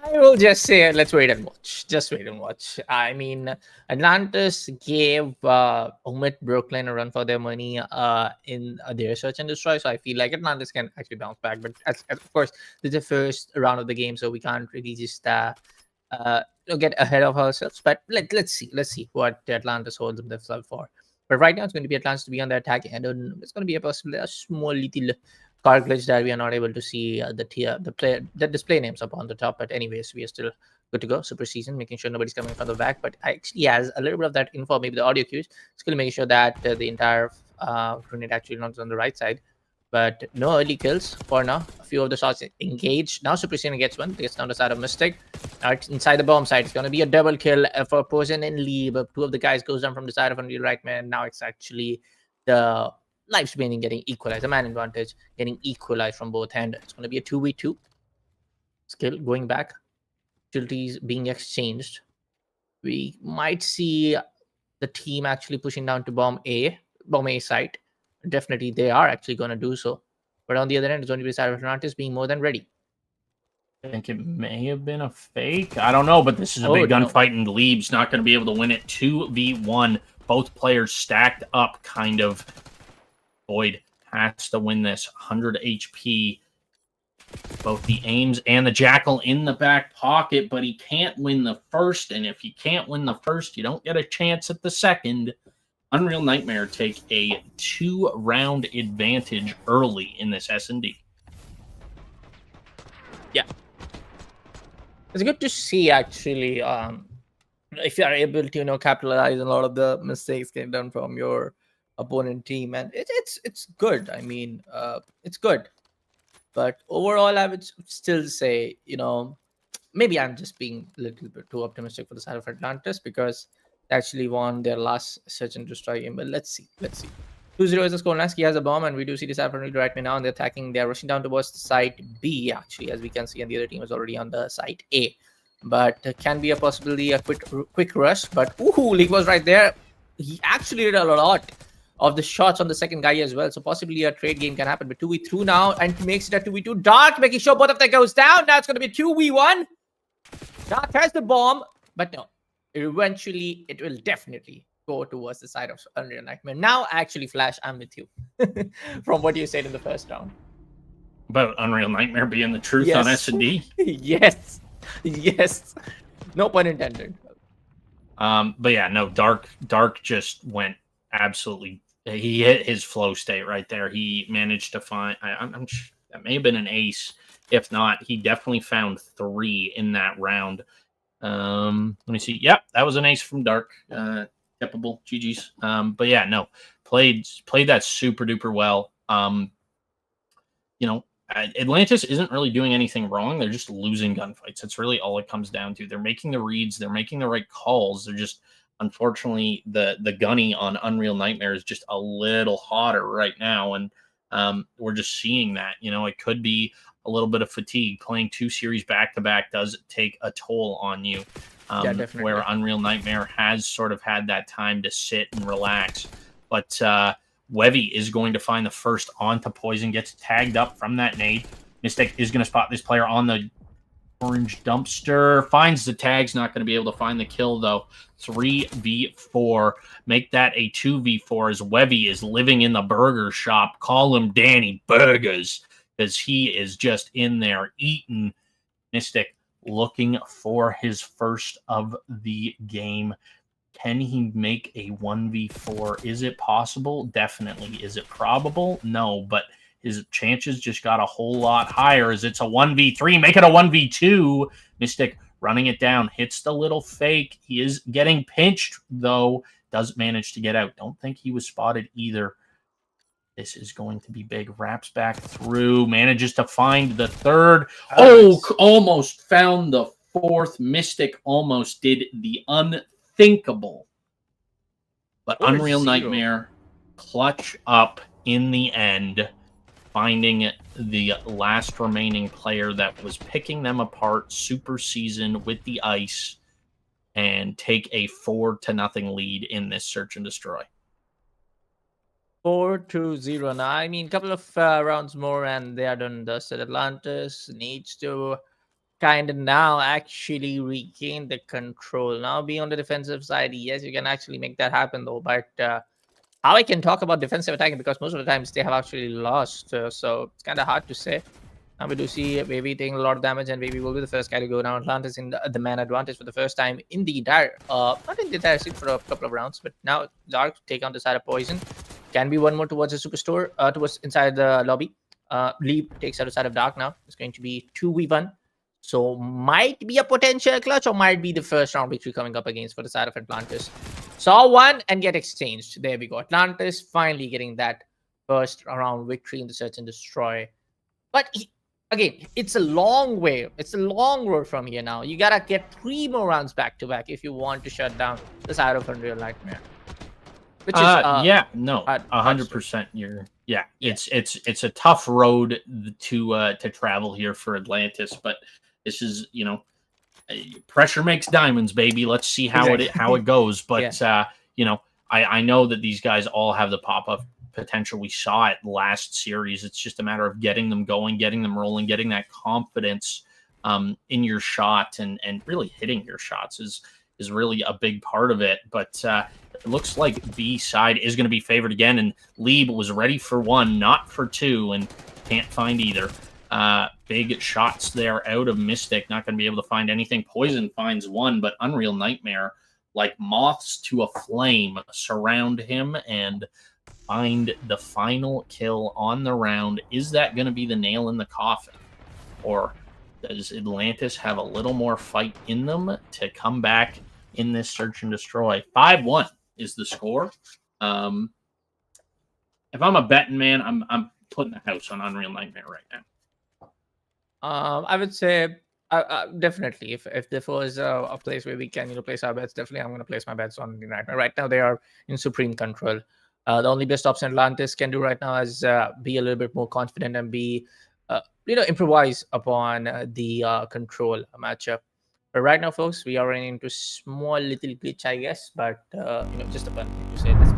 I will just say, let's wait and watch. Just wait and watch. I mean, Atlantis gave Omit Brooklyn a run for their money in their search and destroy. So I feel like Atlantis can actually bounce back. But of course, this is the first round of the game, so we can't really just get ahead of ourselves. But let's see what Atlantis holds themselves for. But right now, it's going to be Atlantis to be on the attack end. And it's going to be a small little card glitch that we are not able to see the display names up on the top. But anyways, we are still good to go. Super season, making sure nobody's coming from the back. But actually has a little bit of that info, maybe the audio cues. Still making sure that the entire grenade actually lands on the right side. But no early kills for now. A few of the shots engaged. Now Super Season gets one. Gets down the side of Mystic. Inside the bomb side. It's going to be a double kill for Poison and Lee. But 2 of the guys goes down from the side of Unreal Right Man. Now it's actually the lives remaining getting equalized. The man advantage getting equalized from both ends. It's going to be a 2v2. Skill going back. Utilities being exchanged. We might see the team actually pushing down to bomb A site. Definitely, they are actually going to do so. But on the other end, it's going to be side of Atlantis being more than ready. I think it may have been a fake. I don't know, but this is a big gunfight, and Lieb's not going to be able to win it. 2v1. Both players stacked up, kind of. Boyd has to win this. 100 HP. Both the aims and the Jackal in the back pocket, but he can't win the first. And if you can't win the first, you don't get a chance at the second. Unreal Nightmare take a 2-round advantage early in this S&D. Yeah. It's good to see, actually, if you are able to, capitalize on a lot of the mistakes getting done from your opponent team. And it's good. I mean, it's good. But overall, I would still say, maybe I'm just being a little bit too optimistic for the side of Atlantis because they actually won their last search and destroy game. But let's see. 2-0 is the score. Lansky has a bomb, and we do see the side of Unreal right now, and they're attacking. They're rushing down towards site B, actually, as we can see, and the other team is already on the site A. But can be a possibility, a quick rush. But League was right there. He actually did a lot of the shots on the second guy as well. So possibly a trade game can happen. But 2v2 now, and he makes it a 2v2. Dark making sure both of them goes down. Now it's going to be 2v1. Dark has the bomb, but no. Eventually, it will definitely go towards the side of Unreal Nightmare. Now, actually, Flash, I'm with you. From what you said in the first round. About Unreal Nightmare being the truth on S&D? Yes. No pun intended. But yeah, no, Dark just went absolutely. He hit his flow state right there. He managed to find. I'm that may have been an ace. If not, he definitely found 3 in that round. Let me see. Yep, that was an ace from Dark. Tippable. GG's. But yeah, no, played that super duper well. Atlantis isn't really doing anything wrong. They're just losing gunfights. That's really all it comes down to. They're making the reads. They're making the right calls. They're just, unfortunately, the gunny on Unreal Nightmare is just a little hotter right now. And we're just seeing that. It could be a little bit of fatigue. Playing 2 series back-to-back does take a toll on you. Yeah, definitely. Where Unreal Nightmare has sort of had that time to sit and relax. But Wevy is going to find the first onto Poison, gets tagged up from that nade. Mystic is going to spot this player on the orange dumpster, finds the tags, not going to be able to find the kill, though. 3v4. Make that a 2v4 as Wevy is living in the burger shop. Call him Danny Burgers because he is just in there eating. Mystic looking for his first of the game. Can he make a 1v4? Is it possible? Definitely. Is it probable? No, but his chances just got a whole lot higher as it's a 1v3. Make it a 1v2. Mystic running it down. Hits the little fake. He is getting pinched, though. Does manage to get out. Don't think he was spotted either. This is going to be big. Wraps back through, manages to find the third. Nice. Almost found the fourth. Mystic almost did the unthinkable. But Unreal 4-0. Nightmare clutch up in the end, finding the last remaining player that was picking them apart, Super Season with the ice, and take a 4-0 lead in this search and destroy. 4-0 now. I mean, a couple of rounds more and they are done and dusted. Atlantis needs to kind of now actually regain the control. Now be on the defensive side. Yes, you can actually make that happen though. But how I can talk about defensive attacking, because most of the times they have actually lost. So it's kind of hard to say. Now we do see Baby taking a lot of damage, and Baby will be the first guy to go down. Atlantis in the man advantage for the first time in the entire, not in the entire scene for a couple of rounds, but now Dark take on the side of Poison. Can be one more towards the superstore, towards inside the lobby. Leap takes out the side of Dark now. It's going to be 2v1. So might be a potential clutch, or might be the first round victory coming up against for the side of Atlantis. Saw one and get exchanged. There we go. Atlantis finally getting that first round victory in the search and destroy. But again, it's a long way. It's a long road from here now. You gotta get 3 more rounds back to back if you want to shut down the side of Unreal Nightmare. Which is 100%. It's a tough road to travel here for Atlantis, but this is, pressure makes diamonds, baby. Let's see how it goes. But I know that these guys all have the pop-up potential. We saw it last series. It's just a matter of getting them going, getting them rolling, getting that confidence in your shot, and really hitting your shots is really a big part of it. But it looks like B side is going to be favored again, and Lieb was ready for 1, not for 2, and can't find either. Big shots there out of Mystic, not going to be able to find anything. Poison finds 1, but Unreal Nightmare, like moths to a flame, surround him and find the final kill on the round. Is that going to be the nail in the coffin, or does Atlantis have a little more fight in them to come back in this search and destroy? 5-1 is the score. If I'm a betting man, I'm putting the house on Unreal Nightmare right now. I would say definitely if there was a place where we can place our bets, definitely I'm going to place my bets on the Nightmare. Right now they are in supreme control. The only best option Atlantis can do right now is be a little bit more confident and be improvise upon the control matchup. But right now, folks, we are running into small little glitch, I guess. But just a fun thing to say this.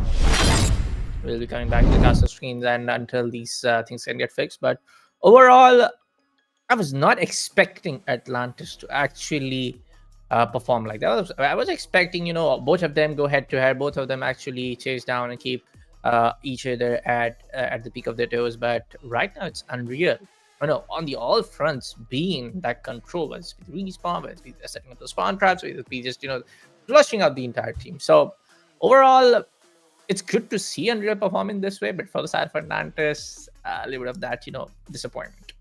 We'll be coming back to the caster screens and until these things can get fixed. But overall, I was not expecting Atlantis to actually perform like that. I was expecting, both of them go head to head, both of them actually chase down and keep each other at the peak of their toes. But right now, it's unreal. On the all fronts, being that control, whether it's respawn, whether it's setting up the spawn traps, whether it be just flushing out the entire team. So overall, it's good to see Unreal perform in this way, but for the side of Atlantis, a little bit of that disappointment.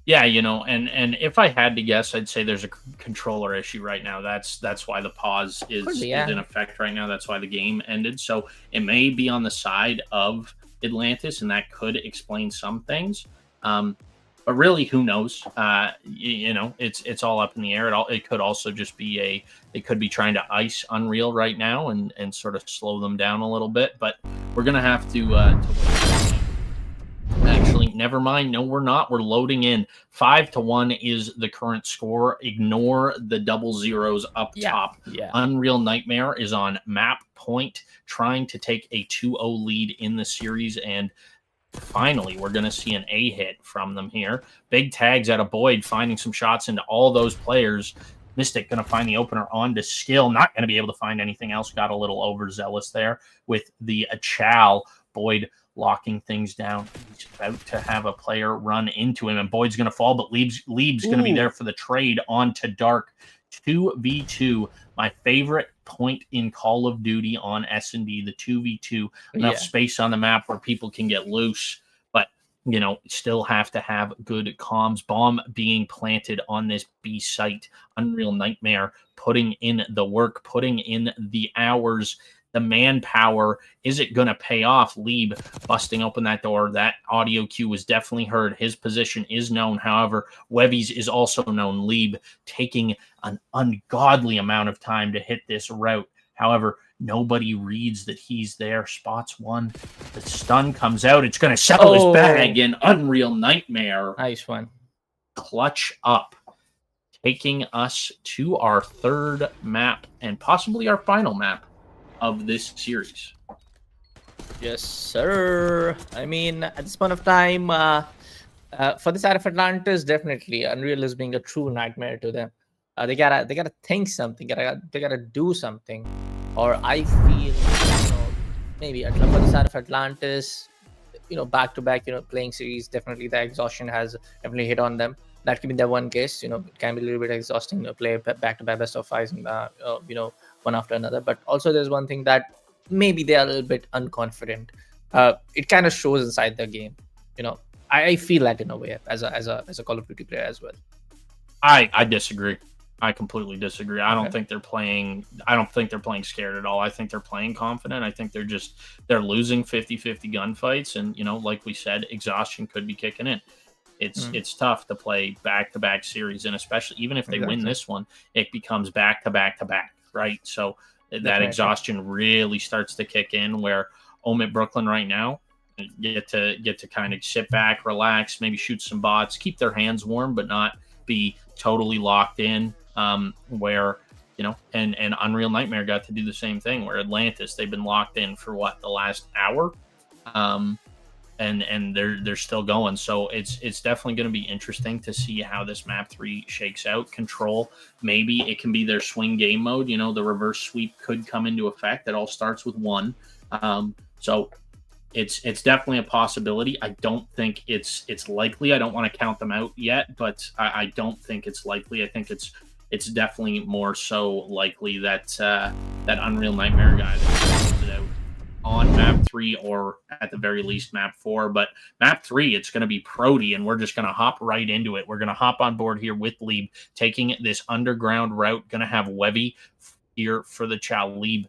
Yeah, and if I had to guess, I'd say there's a controller issue right now. That's why the pause is in effect right now. That's why the game ended. So it may be on the side of Atlantis, and that could explain some things. But really, who knows? It's all up in the air. It could also just be they could be trying to ice Unreal right now and sort of slow them down a little bit. But we're gonna have to wait. Actually, never mind. No, we're not. We're loading in. 5-1 is the current score. Ignore the double zeros up top. Yeah. Unreal Nightmare is on map point, trying to take a 2-0 lead in the series, and finally, we're going to see an A hit from them here. Big tags out of Boyd, finding some shots into all those players. Mystic going to find the opener on to Skill. Not going to be able to find anything else. Got a little overzealous there with the Chow. Boyd locking things down. He's about to have a player run into him, and Boyd's going to fall, but Lieb's going to be there for the trade on to Dark. 2v2, my favorite point in Call of Duty on S&D, the 2v2. Enough space on the map where people can get loose, but still have to have good comms. Bomb being planted on this B site. Unreal Nightmare putting in the work, putting in the hours. the manpower, is it going to pay off? Lieb busting open that door. That audio cue was definitely heard. His position is known. However, Wevy's is also known. Lieb taking an ungodly amount of time to hit this route. However, nobody reads that he's there. Spots one. The stun comes out. It's going to settle his bag in Unreal Nightmare. Nice one. Clutch up. Taking us to our third map and possibly our final map of this series. Yes, sir. I mean, at this point of time, for the side of Atlantis, definitely Unreal is being a true nightmare to them. They gotta think something. They gotta do something. Or I feel, maybe for the side of Atlantis, back to back, playing series, definitely the exhaustion has definitely hit on them. That could be the one case. It can be a little bit exhausting to play back to back best of fives and one after another. But also there's one thing that maybe they are a little bit unconfident. It kind of shows inside the game. I feel that in a way as a Call of Duty player as well. I disagree. I completely disagree. I don't think they're playing scared at all. I think they're playing confident. I think they're losing 50-50 gunfights, and like we said, exhaustion could be kicking in. It's tough to play back-to-back series, and especially even if they win this one, it becomes back-to-back-to-back, right? So that exhaustion really starts to kick in, where Omit Brooklyn right now get to kind of sit back, relax, maybe shoot some bots, keep their hands warm, but not be totally locked in. Where and Unreal Nightmare got to do the same thing, where Atlantis, they've been locked in for the last hour, and they're still going. So it's definitely going to be interesting to see how this map 3 shakes out. Control, maybe it can be their swing game mode. The reverse sweep could come into effect. It all starts with 1. So it's definitely a possibility. I don't think it's likely. I don't want to count them out yet, but I don't think it's likely. I think it's definitely more so likely that that Unreal Nightmare guy that closes it out on map 3, or at the very least map 4. But map 3, it's going to be Prody, and we're just going to hop right into it. We're going to hop on board here with Lieb, taking this underground route. Going to have Wevy here for the Chow. Lieb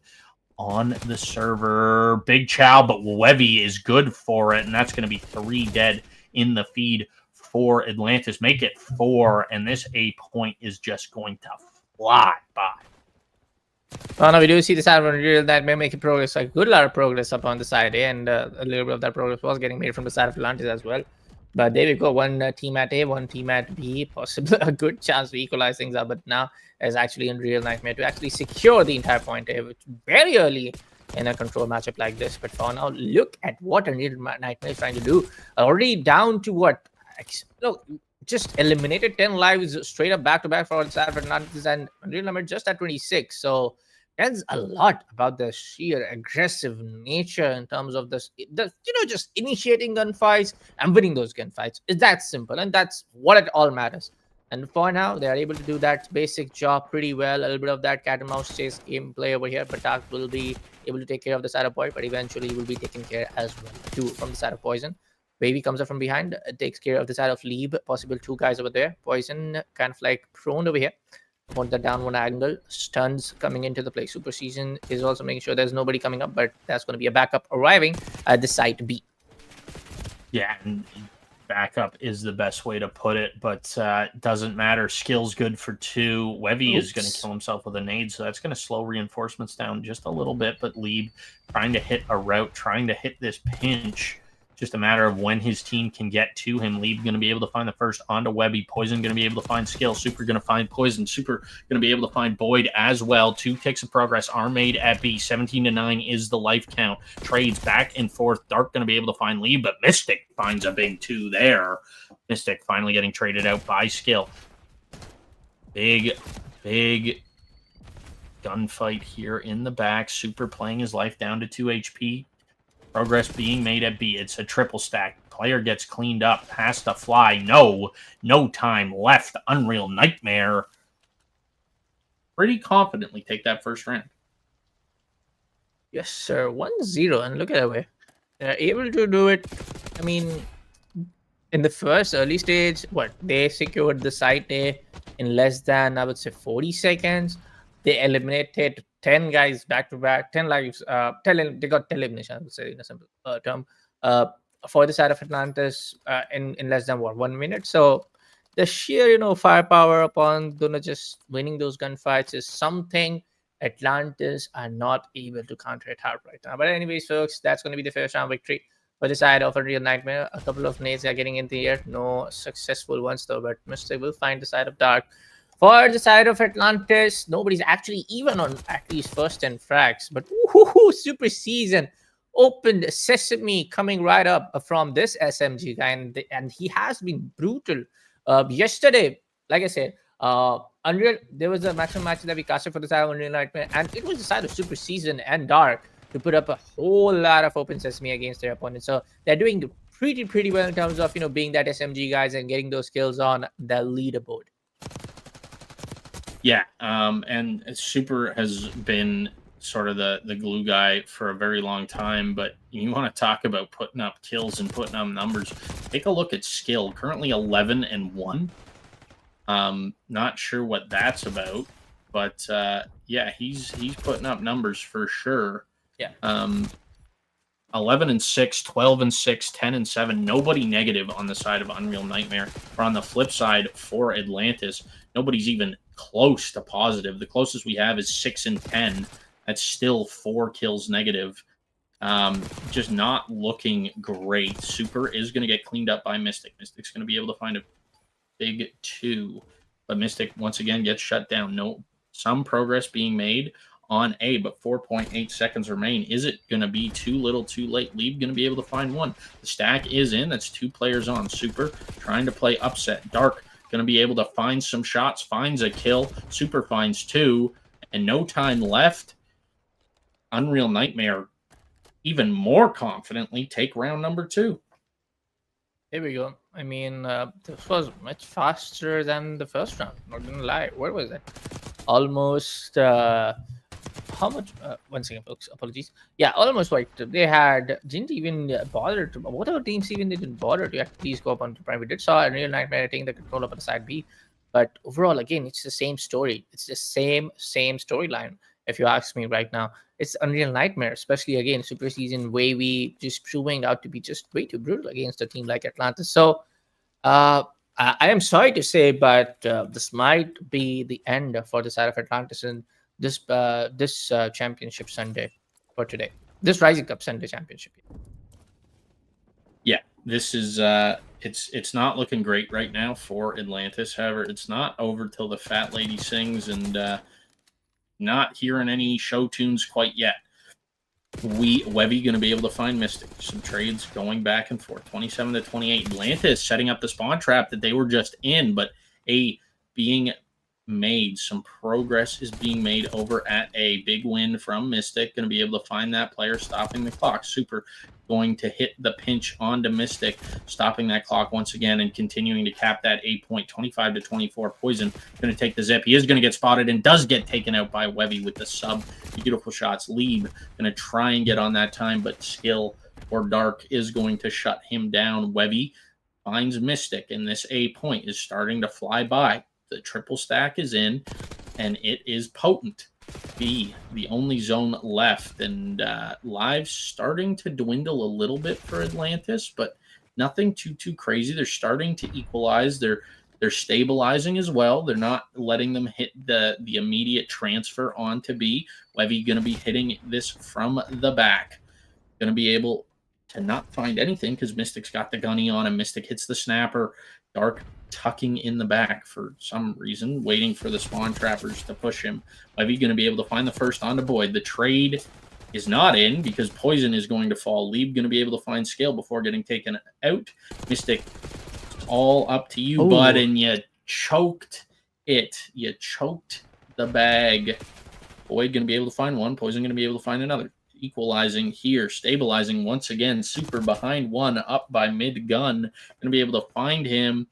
on the server. Big Chow, but Wevy is good for it, and that's going to be 3 dead in the feed for Atlantis. Make it 4, and this A point is just going to fly by. Well, now we do see the side of Unreal that may make progress, a good lot of progress up on the side A, and a little bit of that progress was getting made from the side of Atlantis as well. But there we go, one team at A, one team at B, possibly a good chance to equalize things up. But now there's actually Unreal Nightmare to actually secure the entire point A, which very early in a control matchup like this. But for now, look at what Unreal Nightmare is trying to do. Already down to what? Look, just eliminated 10 lives straight up back to back for side of Atlantis, and Unreal Nightmare just at 26. So tells a lot about the sheer aggressive nature in terms of this, just initiating gunfights and winning those gunfights. It's that simple, and that's what it all matters. And for now, they are able to do that basic job pretty well. A little bit of that cat and mouse chase gameplay over here. Batak will be able to take care of the side of Void, but eventually he will be taken care as well too from the side of Poison. Baby comes up from behind, takes care of the side of Lieb. Possible 2 guys over there. Poison kind of like prone over here. Want the down one angle. Stuns coming into the play. Super Season is also making sure there's nobody coming up, but that's going to be a backup arriving at the site B. Yeah, and backup is the best way to put it, but doesn't matter. Skill's good for 2. Wevy is going to kill himself with a nade, so that's going to slow reinforcements down just a little bit. But Lieb trying to hit a route, trying to hit this pinch. Just a matter of when his team can get to him. Lieb going to be able to find the first onto Webby. Poison going to be able to find Skill. Super going to find Poison. Super going to be able to find Boyd as well. 2 ticks of progress are made at B. 17-9 is the life count. Trades back and forth. Dark going to be able to find Lieb, but Mystic finds a big 2 there. Mystic finally getting traded out by Skill. Big gunfight here in the back. Super playing his life down to 2 HP. Progress being made at B. It's a triple stack. Player gets cleaned up. Has to fly. No time left. Unreal Nightmare. Pretty confidently take that first round. Yes, sir. 1-0. And look at that way. They're able to do it. I mean, in the first early stage, they secured the site A in less than, I would say, 40 seconds. They eliminated 10 guys back to back, 10 lives. They got 10 elimination, I would say, in a simple term. For the side of Atlantis, in less than 1 minute. So the sheer firepower upon just winning those gunfights is something Atlantis are not able to counter it out right now. But anyways, folks, that's going to be the first round victory for the side of Unreal Nightmare. A couple of nades are getting in the air, no successful ones though, but Mystic will find the side of Dark. For the side of Atlantis, nobody's actually even on at least first 10 frags, but super season opened sesame coming right up from this SMG guy, and he has been brutal. Yesterday, like I said, Unreal, there was a maximum match that we casted for the side of Unreal Nightmare, and it was the side of Super Season and Dark to put up a whole lot of open sesame against their opponents. So they're doing pretty well in terms of being that SMG guys and getting those kills on the leaderboard. Yeah, and Super has been sort of the glue guy for a very long time, but you want to talk about putting up kills and putting up numbers. Take a look at skill. Currently 11-1. Not sure what that's about, but yeah, he's putting up numbers for sure. Yeah. 11-6, 12-6, 10-7. Nobody negative on the side of Unreal Nightmare. Or on the flip side for Atlantis, nobody's even close to positive. The closest we have is 6-10. That's still 4 kills negative. Just not looking great. Super is going to get cleaned up by Mystic. Mystic's going to be able to find a big 2. But Mystic, once again, gets shut down. Some progress being made on A, but 4.8 seconds remain. Is it going to be too little, too late? Leeb going to be able to find 1. The stack is in. That's 2 players on. Super trying to play upset. Dark going to be able to find some shots, finds a kill. Super finds 2, and no time left. Unreal Nightmare even more confidently take round number 2. Here we go. I mean, this was much faster than the first round. Not gonna lie. Where was it? Almost. How much? 1 second, folks. Apologies. Yeah, almost like they didn't even bother to. Whatever teams even didn't bother to at least go up on the prime. We did saw Unreal Nightmare taking the control up on the side B, but overall, again, it's the same story. It's the same storyline. If you ask me right now, it's Unreal Nightmare, especially again, Super Season Wavy just proving out to be just way too brutal against a team like Atlantis. So, I am sorry to say, but this might be the end for the side of Atlantis in this championship Sunday for today. This Rising Cup Sunday championship. Yeah, this is it's not looking great right now for Atlantis. However, it's not over till the fat lady sings, and not hearing any show tunes quite yet. Webby going to be able to find Mystic. Some trades going back and forth. 27-28. Atlantis setting up the spawn trap that they were just in, but being made. Some progress is being made over at A. Big win from Mystic. Going to be able to find that player, stopping the clock. Super going to hit the pinch onto Mystic, stopping that clock once again and continuing to cap that 8 point. 25-24. Poison going to take the zip. He is going to get spotted and does get taken out by Webby with the sub. Beautiful shots. Leeb going to try and get on that time, but Skill or Dark is going to shut him down. Webby finds Mystic, and this A point is starting to fly by. The triple stack is in, and it is potent. B, the only zone left, and lives starting to dwindle a little bit for Atlantis, but nothing too crazy. They're starting to equalize. They're stabilizing as well. They're not letting them hit the immediate transfer onto B. Webby going to be hitting this from the back. Going to be able to not find anything because Mystic's got the gunny on him. Mystic hits the snapper. Dark tucking in the back for some reason, waiting for the spawn trappers to push him. Webby going to be able to find the first onto Boyd. The trade is not in because Poison is going to fall. Leeb going to be able to find Scale before getting taken out. Mystic, all up to you, bud, and you choked it. You choked the bag. Boyd going to be able to find one. Poison going to be able to find another. Equalizing here, stabilizing once again. Super behind one, up by mid-gun. Going to be able to find him.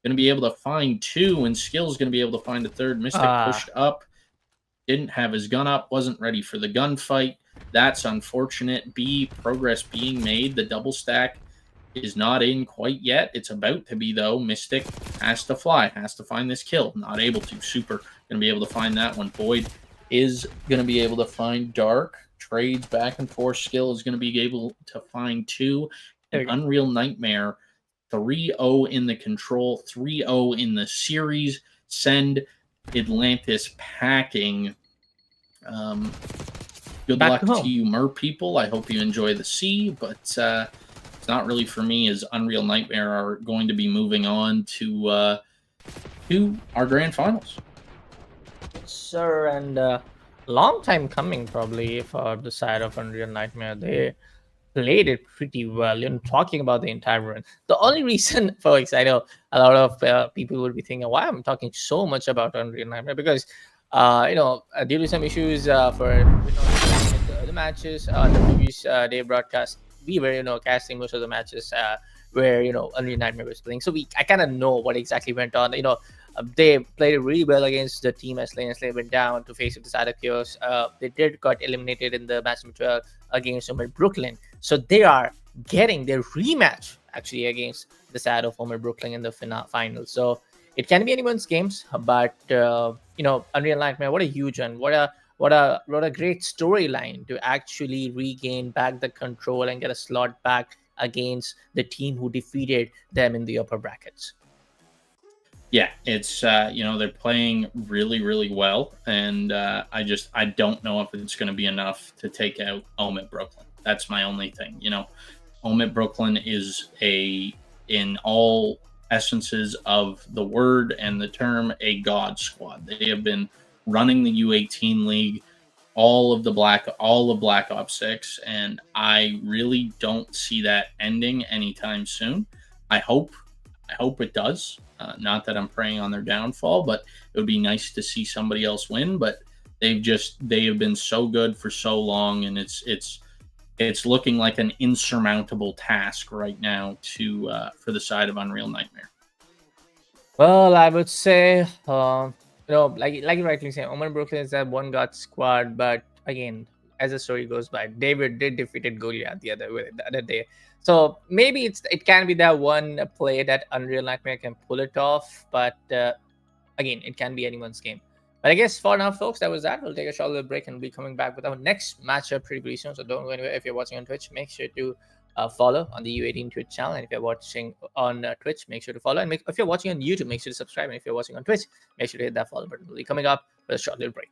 Going to be able to find 2, and Skill's going to be able to find a third. Mystic pushed up. Didn't have his gun up. Wasn't ready for the gunfight. That's unfortunate. B, progress being made. The double stack is not in quite yet. It's about to be, though. Mystic has to fly. Has to find this kill. Not able to. Super going to be able to find that one. Boyd is going to be able to find Dark. Trades back and forth skill is going to be able to find 2. An Unreal Nightmare 3-0 in the control, 3-0 in the series. Send Atlantis packing. Good Back luck to to you, mer people. I hope you enjoy the sea, but it's not really for me, as Unreal Nightmare are going to be moving on to our grand finals. Sir, and long time coming probably for the side of Unreal Nightmare. They played it pretty well. Talking about the entire run. The only reason, folks, I know a lot of people would be thinking, why I'm talking so much about Unreal Nightmare, because due to some issues for the matches on the previous day broadcast, we were casting most of the matches where Unreal Nightmare was playing, so I kind of know what exactly went on. They played really well against the team as Slay, and Slay went down to face the side of Chaos. They got eliminated in the match number 12 against Homer Brooklyn, so they are getting their rematch actually against the side of Homer Brooklyn in the final. So it can be anyone's games, but Unreal Nightmare, what a huge one! What a great storyline to actually regain back the control and get a slot back against the team who defeated them in the upper brackets. Yeah, it's they're playing really, really well, and I don't know if it's going to be enough to take out Omit Brooklyn. That's my only thing. Omit Brooklyn is in all essences of the word and the term, a god squad. They have been running the U18 league, all of Black Ops 6, and I really don't see that ending anytime soon. I hope it does. Not that I'm praying on their downfall, but it would be nice to see somebody else win. But they have been so good for so long, and it's looking like an insurmountable task right now for the side of Unreal Nightmare. Well, I would say, like you rightly say, Oman Brooklyn is that one god squad, but again, as the story goes by, David did defeated Goliath the other day. So maybe it can be that one play that Unreal Nightmare can pull it off, but again, it can be anyone's game. But I guess for now, folks, that was that. We'll take a short little break and we'll be coming back with our next matchup pretty soon. So don't go anywhere. If you're watching on Twitch, make sure to follow on the U18 Twitch channel. And if you're watching on Twitch, make sure to follow. And if you're watching on YouTube, make sure to subscribe. And if you're watching on Twitch, make sure to hit that follow button. We'll be coming up with a short little break.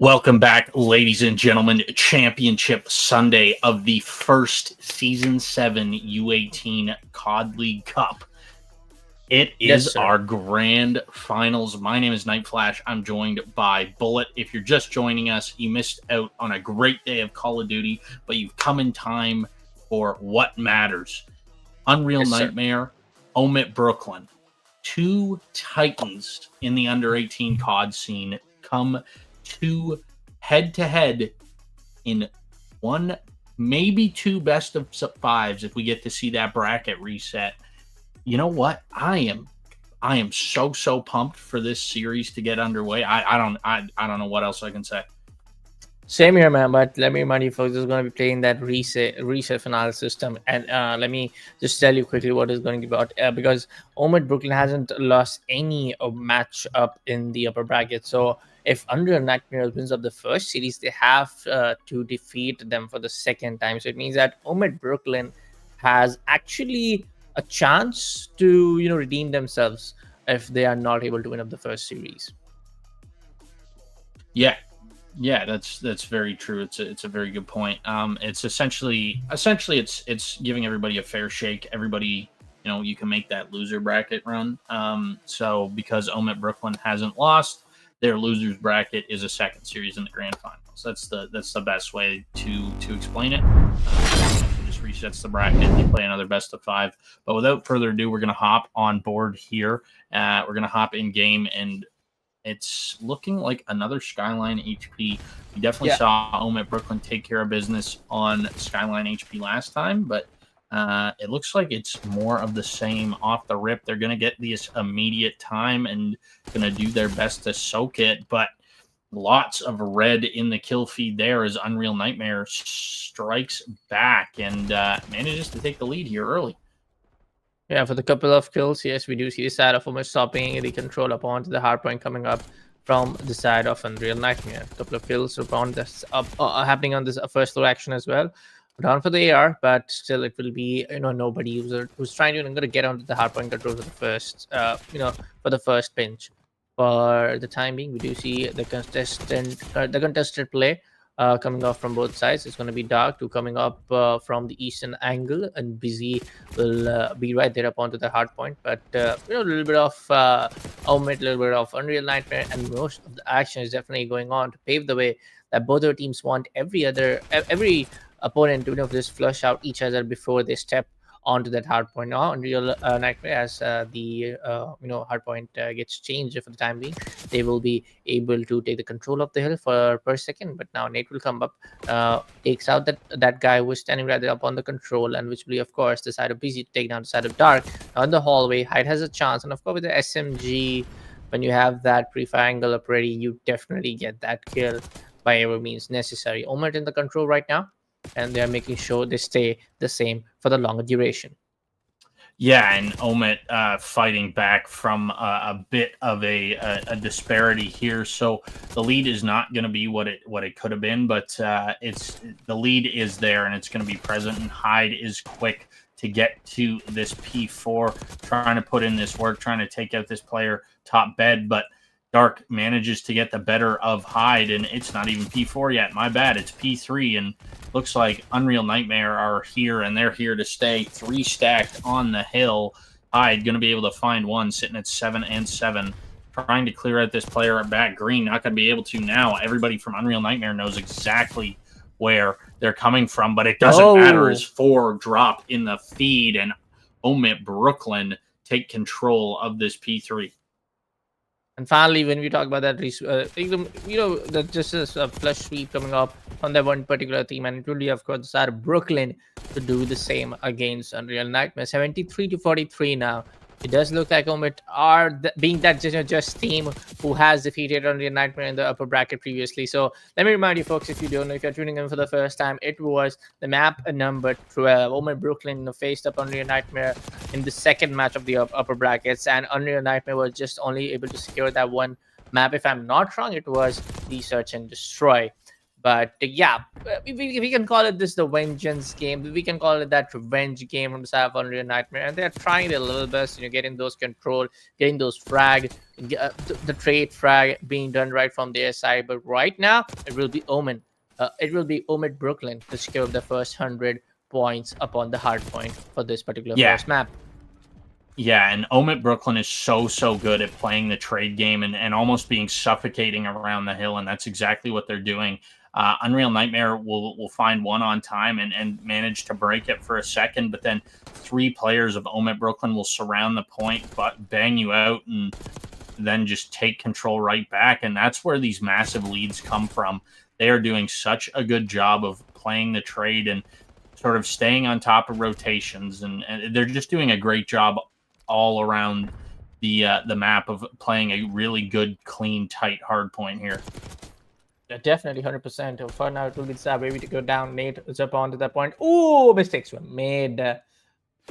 Welcome back, ladies and gentlemen. Championship Sunday of the first Season 7 U18 COD League Cup. It is our grand finals. My name is Night Flash. I'm joined by Bullet. If you're just joining us, you missed out on a great day of Call of Duty, but you've come in time for what matters. Unreal Nightmare, Omit Brooklyn. Two titans in the under-18 COD scene come to head-to-head in one, maybe two best of fives if we get to see that bracket reset. You know what? I am so pumped for this series to get underway. I don't know what else I can say. Same here, man. But let me remind you, folks, is going to be playing that reset finale system, and let me just tell you quickly what is going to be about. Because Omid Brooklyn hasn't lost any match up in the upper bracket, so if Unreal Nightmare wins up the first series, they have to defeat them for the second time. So it means that Omid Brooklyn has actually a chance to redeem themselves if they are not able to win up the first series. Yeah, that's very true. It's a very good point. It's essentially it's giving everybody a fair shake. Everybody, you can make that loser bracket run. So because Omit Brooklyn hasn't lost, their losers bracket is a second series in the grand finals. That's the best way to explain it. It just resets the bracket. They play another best of 5. But without further ado, we're gonna hop on board here. We're gonna hop in game, and it's looking like another Skyline HP. We definitely saw Omit Brooklyn take care of business on Skyline HP last time, but it looks like it's more of the same off the rip. They're going to get this immediate time and going to do their best to soak it, but lots of red in the kill feed there as Unreal Nightmare strikes back and manages to take the lead here early. Yeah, for the couple of kills, yes, we do see the side of almost stopping the control up onto the hardpoint coming up from the side of Unreal Nightmare. A couple of kills upon this happening on this first floor action as well. Down for the AR, but still it will be nobody who's trying to get onto the hardpoint control for the first for the first pinch. For the time being, we do see the contested play coming off from both sides. It's going to be Dark to coming up from the eastern angle, and Busy will be right there up onto the hard point. But a little bit of Omit, a little bit of Unreal Nightmare, and most of the action is definitely going on to pave the way that both our teams want every opponent to just flush out each other before they step onto that hard point. Now Unreal Nightmare, as the hard point gets changed for the time being, they will be able to take the control of the hill per second. But now Nate will come up, takes out that guy who was standing right there up on the control, and which will be, of course, the side of Busy to take down the side of Dark. On the hallway, Hyde has a chance, and of course with the SMG, when you have that pre-fire angle up ready, you definitely get that kill by every means necessary. Omit in the control right now, and they're making sure they stay the same for the longer duration. Yeah, and Omit fighting back from a bit of a disparity here. So the lead is not going to be what it could have been, but the lead is there, and it's going to be present. And Hyde is quick to get to this P4, trying to put in this work, trying to take out this player top bed, but Dark manages to get the better of Hyde, and it's not even P4 yet. My bad. It's P3, and looks like Unreal Nightmare are here, and they're here to stay. 3 stacked on the hill. Hyde going to be able to find one, sitting at 7 and 7. Trying to clear out this player at back green. Not going to be able to now. Everybody from Unreal Nightmare knows exactly where they're coming from, but it doesn't matter as 4 drop in the feed, and Omit Brooklyn take control of this P3. And finally, when we talk about that, that just is a flush sweep coming up on that one particular team, and it will be, of course, the side of Brooklyn to do the same against Unreal Nightmare. 73-43 now. It does look like Omit are being that just team who has defeated Unreal Nightmare in the upper bracket previously. So let me remind you, folks, if you don't know, if you're tuning in for the first time, it was the map number 12. Omit Brooklyn faced up Unreal Nightmare in the second match of the upper brackets, and Unreal Nightmare was just only able to secure that one map. If I'm not wrong, it was the Search and Destroy. But yeah, we can call it this the vengeance game. We can call it that revenge game from the side of Unreal Nightmare, and they're trying their little best, getting those control, getting those frag, the trade frag being done right from their side. But right now, it will be Omen. It will be Omen Brooklyn to secure the first 100 points upon the hard point for this particular first map. Yeah, and Omit Brooklyn is so good at playing the trade game and almost being suffocating around the hill, and that's exactly what they're doing. Unreal Nightmare will find one on time and manage to break it for a second, but then 3 players of Omit Brooklyn will surround the point, but bang you out, and then just take control right back, and that's where these massive leads come from. They are doing such a good job of playing the trade and sort of staying on top of rotations, and they're just doing a great job all around the map of playing a really good, clean, tight hard point here. Yeah, definitely 100%. For now, it will be Sab maybe to go down. Nate is up onto that point. Oh, mistakes were made.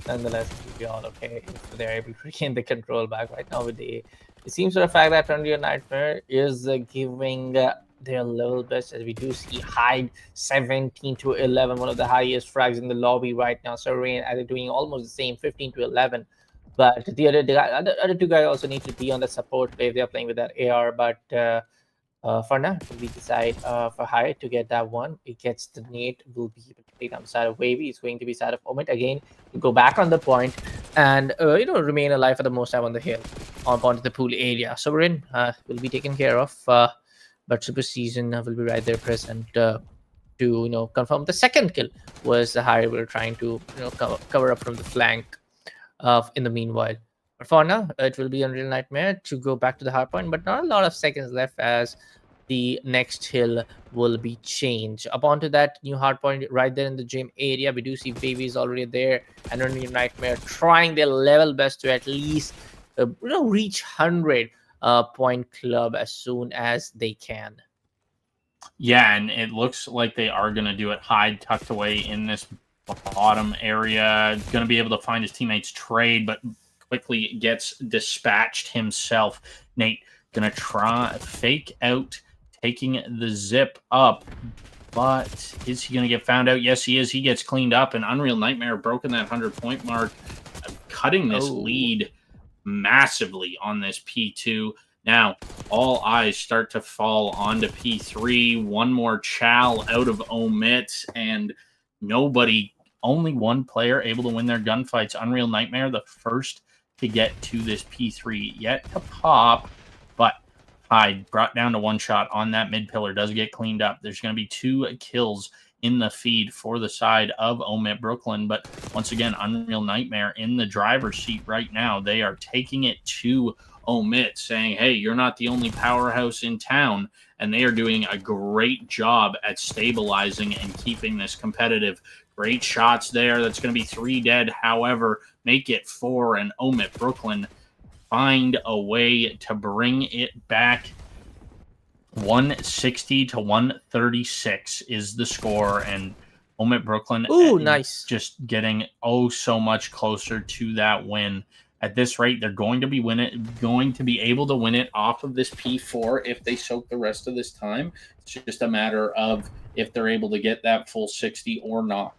Nonetheless, it will be all okay if they're able to regain the control back right now. With it seems for the fact that Unreal Nightmare is giving their level best, as we do see Hyde 17 to 11, one of the highest frags in the lobby right now. So Rain are doing almost the same, 15 to 11. But the other 2 guys also need to be on the support play if they're playing with that AR. But for now, we decide for Hyde to get that one. It gets the Nate, will be able to play down the side of Wavy. It's going to be side of Omit again. We'll go back on the point and remain alive for the most time on the hill, onto the pool area. So we're in, will be taken care of. But Super Season will be right there present to confirm the second kill was the Hyde. We're trying to cover up from the flank. In the meanwhile, but for now, it will be Unreal Nightmare to go back to the hard point, but not a lot of seconds left as the next hill will be changed. Up onto that new hard point right there in the gym area, we do see Babies already there, and Unreal Nightmare trying their level best to at least reach 100 point club as soon as they can. Yeah, and it looks like they are going to do it. Hyde tucked away in this bottom area, going to be able to find his teammates trade, but quickly gets dispatched himself. Nate going to try fake out taking the zip up, but is he going to get found out? Yes, he is. He gets cleaned up, and Unreal Nightmare broken that 100-point mark, cutting this lead massively on this P2. Now, all eyes start to fall onto P3. One more chow out of Omit, and only one player able to win their gunfights. Unreal Nightmare, the first to get to this P3, yet to pop, but Hyde brought down to 1 shot on that mid pillar, does get cleaned up. There's going to be 2 kills in the feed for the side of Omit Brooklyn, but once again, Unreal Nightmare in the driver's seat right now. They are taking it to Omit, saying, hey, you're not the only powerhouse in town, and they are doing a great job at stabilizing and keeping this competitive. Great shots there. That's going to be 3 dead. However, make it 4, and Omit Brooklyn find a way to bring it back. 160 to 136 is the score, and Omit Brooklyn nice, just getting so much closer to that win. At this rate, they're going to be able to win it off of this P4 if they soak the rest of this time. It's just a matter of if they're able to get that full 60 or not.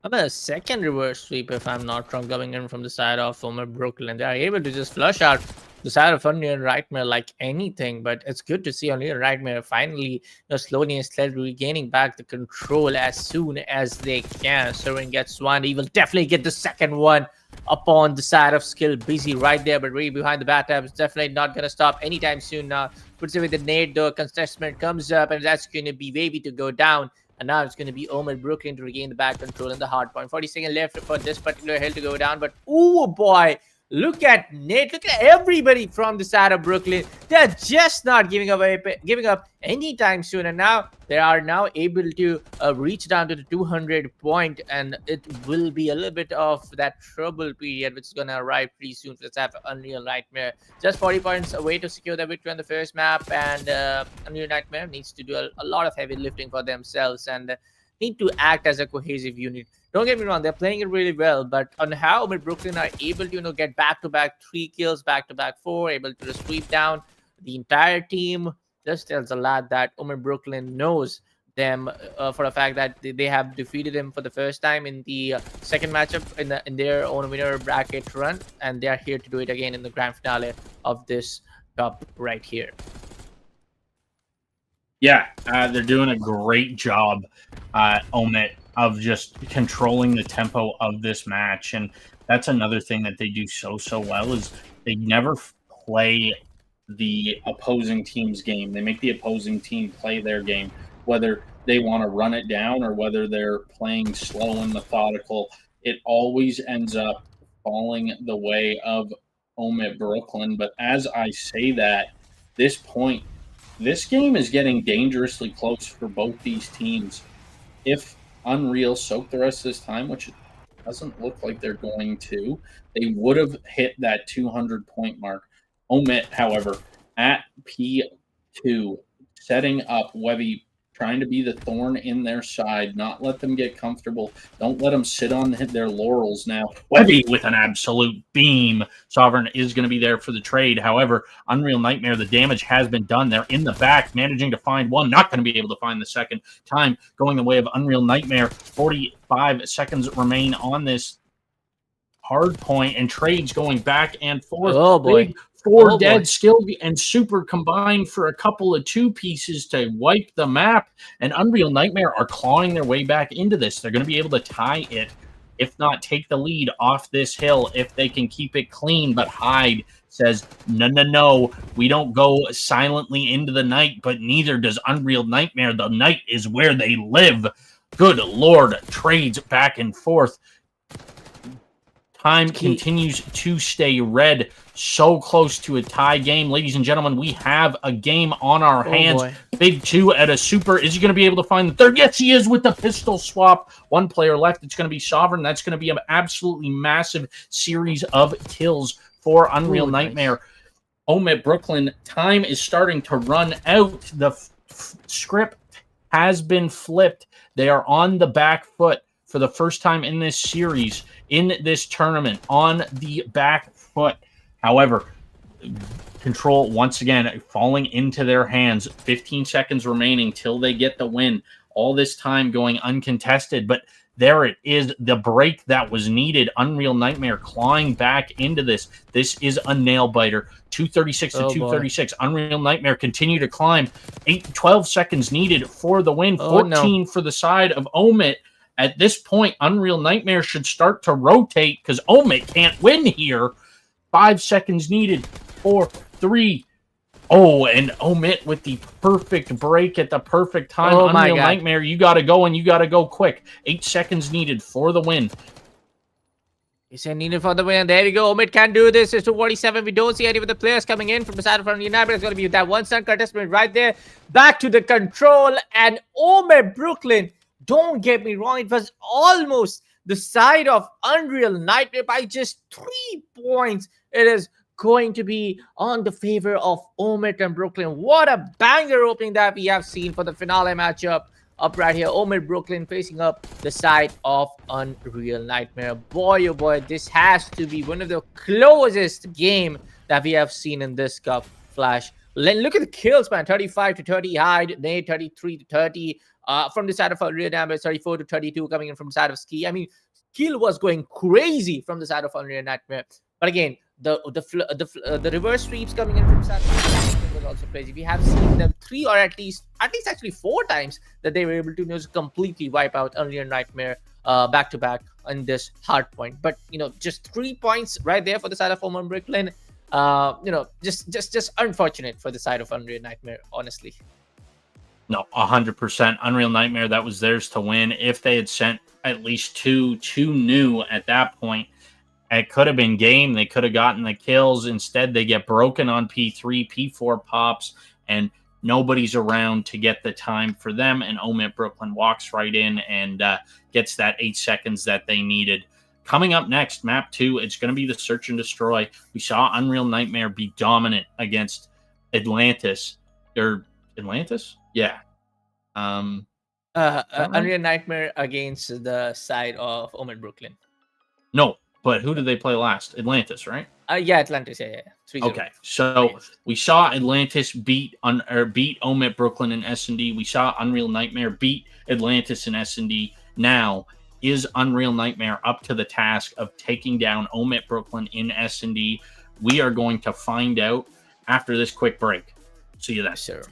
How about a second reverse sweep, if I'm not wrong, coming in from the side of Omit Brooklyn? They are able to just flush out the side of Unreal Nightmare like anything, but it's good to see Unreal Nightmare finally slowly and steadily regaining back the control as soon as they can. Soren gets one. He will definitely get the second one upon the side of Skill. Busy right there, but really behind the bathtub is definitely not going to stop anytime soon now. Puts it with the nade, though. Contestment comes up, and that's going to be Wavy to go down. And now it's going to be Omit Brooklyn to regain the back control in the hard point. 40 seconds left for this particular hill to go down. But, oh boy, look at Nate. Look at everybody from the side of Brooklyn. They're just not giving up anytime soon. And now they are now able to reach down to the 200 point. And it will be a little bit of that trouble period, which is going to arrive pretty soon for the side of Unreal Nightmare. Just 40 points away to secure the victory on the first map. And Unreal Nightmare needs to do a lot of heavy lifting for themselves and need to act as a cohesive unit. Don't get me wrong, they're playing it really well, but on how Brooklyn are able to get back-to-back 3 kills, back-to-back 4, able to sweep down the entire team, this tells a lot that Omer Brooklyn knows them for a fact that they have defeated him for the first time in the second matchup in their own winner bracket run, and they are here to do it again in the grand finale of this cup right here. Yeah, they're doing a great job, Omit, of just controlling the tempo of this match, and that's another thing that they do so well is they never play the opposing team's game. They make the opposing team play their game, whether they want to run it down or whether they're playing slow and methodical. It always ends up falling the way of Omit Brooklyn. But as I say that, this game is getting dangerously close for both these teams. If Unreal soak the rest of this time, which it doesn't look like they're going to, they would have hit that 200-point mark. Omit, however, at P2, setting up Webby, trying to be the thorn in their side, not let them get comfortable. Don't let them sit on their laurels now. Webby with an absolute beam. Sovereign is going to be there for the trade. However, Unreal Nightmare, the damage has been done. They're in the back, managing to find one. Not going to be able to find the second time. Going the way of Unreal Nightmare. 45 seconds remain on this hard point, and trades going back and forth. Oh boy. Four dead, skill and super combined for a couple of two pieces to wipe the map, and Unreal Nightmare are clawing their way back into this. They're going to be able to tie it, if not take the lead off this hill, if they can keep it clean. But Hyde says, no, we don't go silently into the night, but neither does Unreal Nightmare. The night is where they live. Good Lord, trades back and forth. Time continues to stay red, so close to a tie game. Ladies and gentlemen, we have a game on our hands. Boy. Big two at a super. Is he going to be able to find the third? Yes, he is with the pistol swap. One player left. It's going to be Sovereign. That's going to be an absolutely massive series of kills for Unreal Nightmare. Nice. Omit Brooklyn, time is starting to run out. The script has been flipped. They are on the back foot for the first time in this series, in this tournament, on the back foot. However, control once again falling into their hands. 15 seconds remaining till they get the win. All this time going uncontested, but there it is, the break that was needed. Unreal Nightmare clawing back into this. This is a nail biter. 236 to 236. Boy. Unreal Nightmare continue to climb. 12 seconds needed for the win. 14 for the side of Omit. At this point, Unreal Nightmare should start to rotate because Omit can't win here. 5 seconds needed. 4, 3. Oh, and Omit with the perfect break at the perfect time. Unreal Nightmare, you got to go, and you got to go quick. 8 seconds needed for the win. He said needed for the win. There you go. Omit can do this. It's 247. We don't see any of the players coming in from the side of United. It's going to be that one stun contestant right there. Back to the control. And Omit Brooklyn, don't get me wrong, it was almost the side of Unreal Nightmare by just 3 points. It is going to be on the favor of Omit and Brooklyn. What a banger opening that we have seen for the finale matchup up right here. Omit Brooklyn facing up the side of Unreal Nightmare. Boy, oh boy, this has to be one of the closest game that we have seen in this cup, Flash. Look at the kills, man. 35 to 30 Hyde, Nate 33 to 30. From the side of Unreal Nightmare, 34 to 32 coming in from the side of Ski. I mean, Kill was going crazy from the side of Unreal Nightmare. But again, the reverse sweeps coming in from the side of Unreal Nightmare was also crazy. We have seen them 3 or at least actually 4 times that they were able to just completely wipe out Unreal Nightmare back to back on this hard point. But just 3 points right there for the side of Omit Brooklyn. Just unfortunate for the side of Unreal Nightmare, honestly. No, 100%. Unreal Nightmare, that was theirs to win. If they had sent at least two new at that point, it could have been game. They could have gotten the kills. Instead, they get broken on P3, P4 pops, and nobody's around to get the time for them. And Omit Brooklyn walks right in and gets that 8 seconds that they needed. Coming up next, map 2, it's going to be the Search and Destroy. We saw Unreal Nightmare be dominant against Atlantis. Atlantis? Yeah. Unreal Nightmare against the side of Omit Brooklyn. No, but who did they play last? Atlantis, right? Yeah, Atlantis. Yeah. 3-0. Okay, so we saw Atlantis beat Omit Brooklyn in S&D. We saw Unreal Nightmare beat Atlantis in S&D. Now, is Unreal Nightmare up to the task of taking down Omit Brooklyn in S&D? We are going to find out after this quick break. See you then. Sure.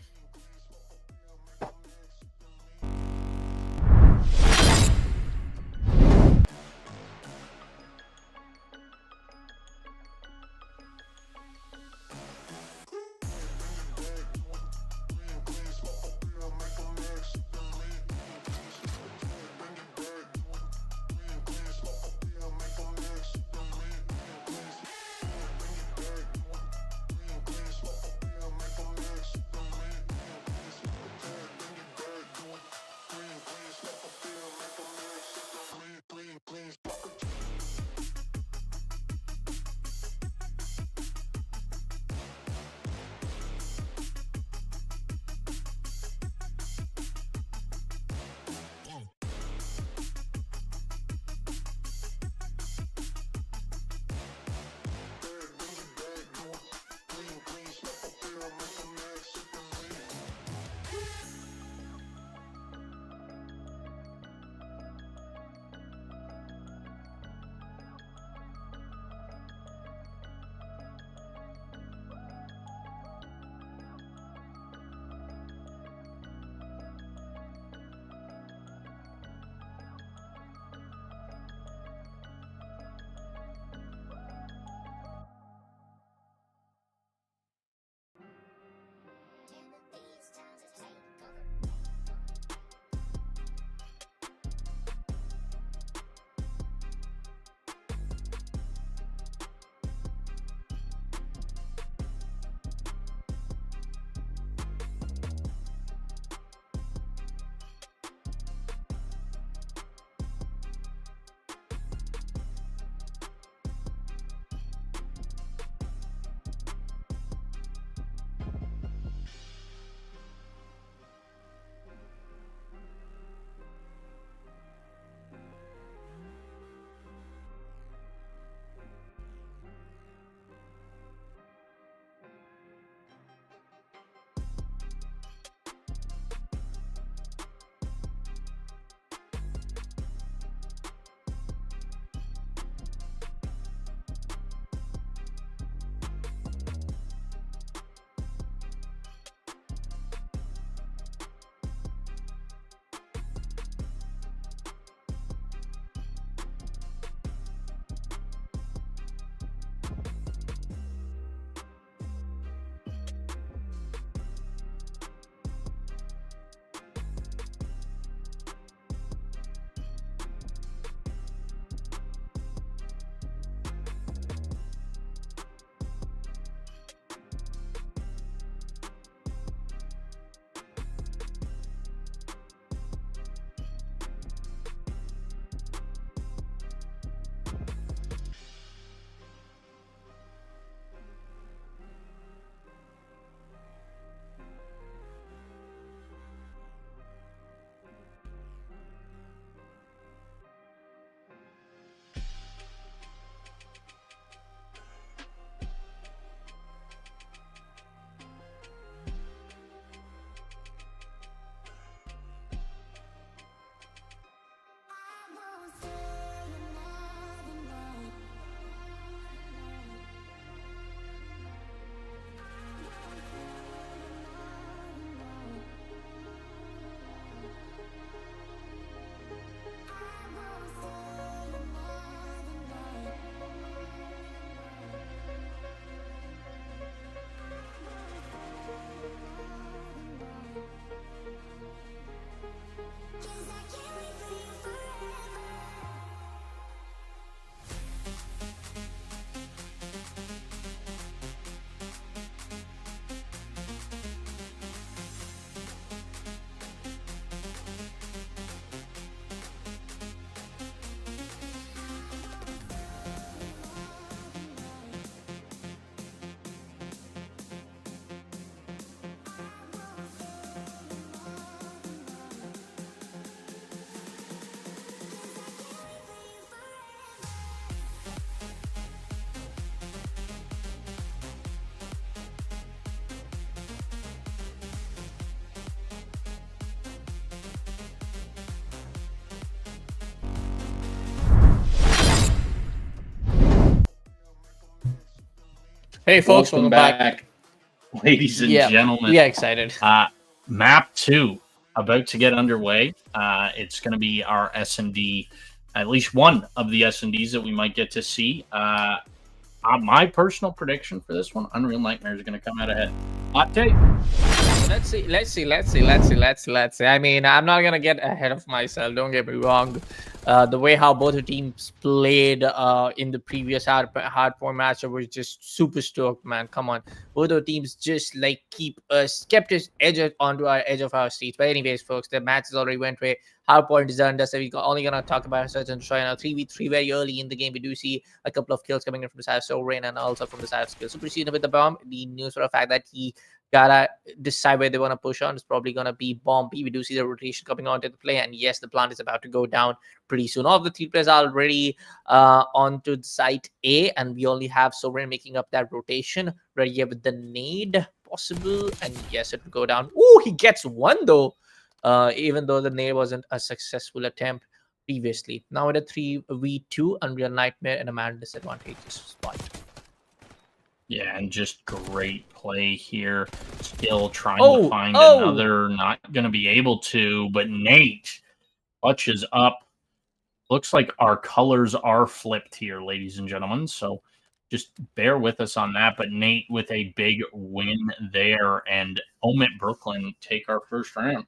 Hey, folks, welcome back. Ladies and Yeah, gentlemen. we are excited. Map 2 about to get underway. It's going to be our S&D, at least one of the S&Ds that we might get to see. My personal prediction for this one, Unreal Nightmare is going to come out ahead. Hot take. Let's see. I mean, I'm not gonna get ahead of myself. Don't get me wrong. The way how both the teams played in the previous hardcore match, I was just super stoked, man. Come on, both the teams just like kept us onto our edge of our seats. But anyways, folks, the match is already went way. Hardpoint is done. So we're only gonna talk about Search and Destroy now. 3v3 very early in the game. We do see a couple of kills coming in from the side of Sovereign and also from the side of Skill. So proceeding with the bomb. The news for the fact that he gotta decide where they want to push on. It's probably gonna be bomb B. We do see the rotation coming onto the play, and yes, the plant is about to go down pretty soon. All of the three players are already onto the site A, and we only have Sovereign making up that rotation right here with the nade possible, and yes, it will go down. Oh, he gets one though, even though the nade wasn't a successful attempt previously. Now at a 3v2, Unreal Nightmare in a man disadvantageous spot. Yeah, and just great play here. Still trying to find another. Not going to be able to, but Nate clutches up. Looks like our colors are flipped here, ladies and gentlemen. So just bear with us on that. But Nate with a big win there. And Omit Brooklyn take our first round.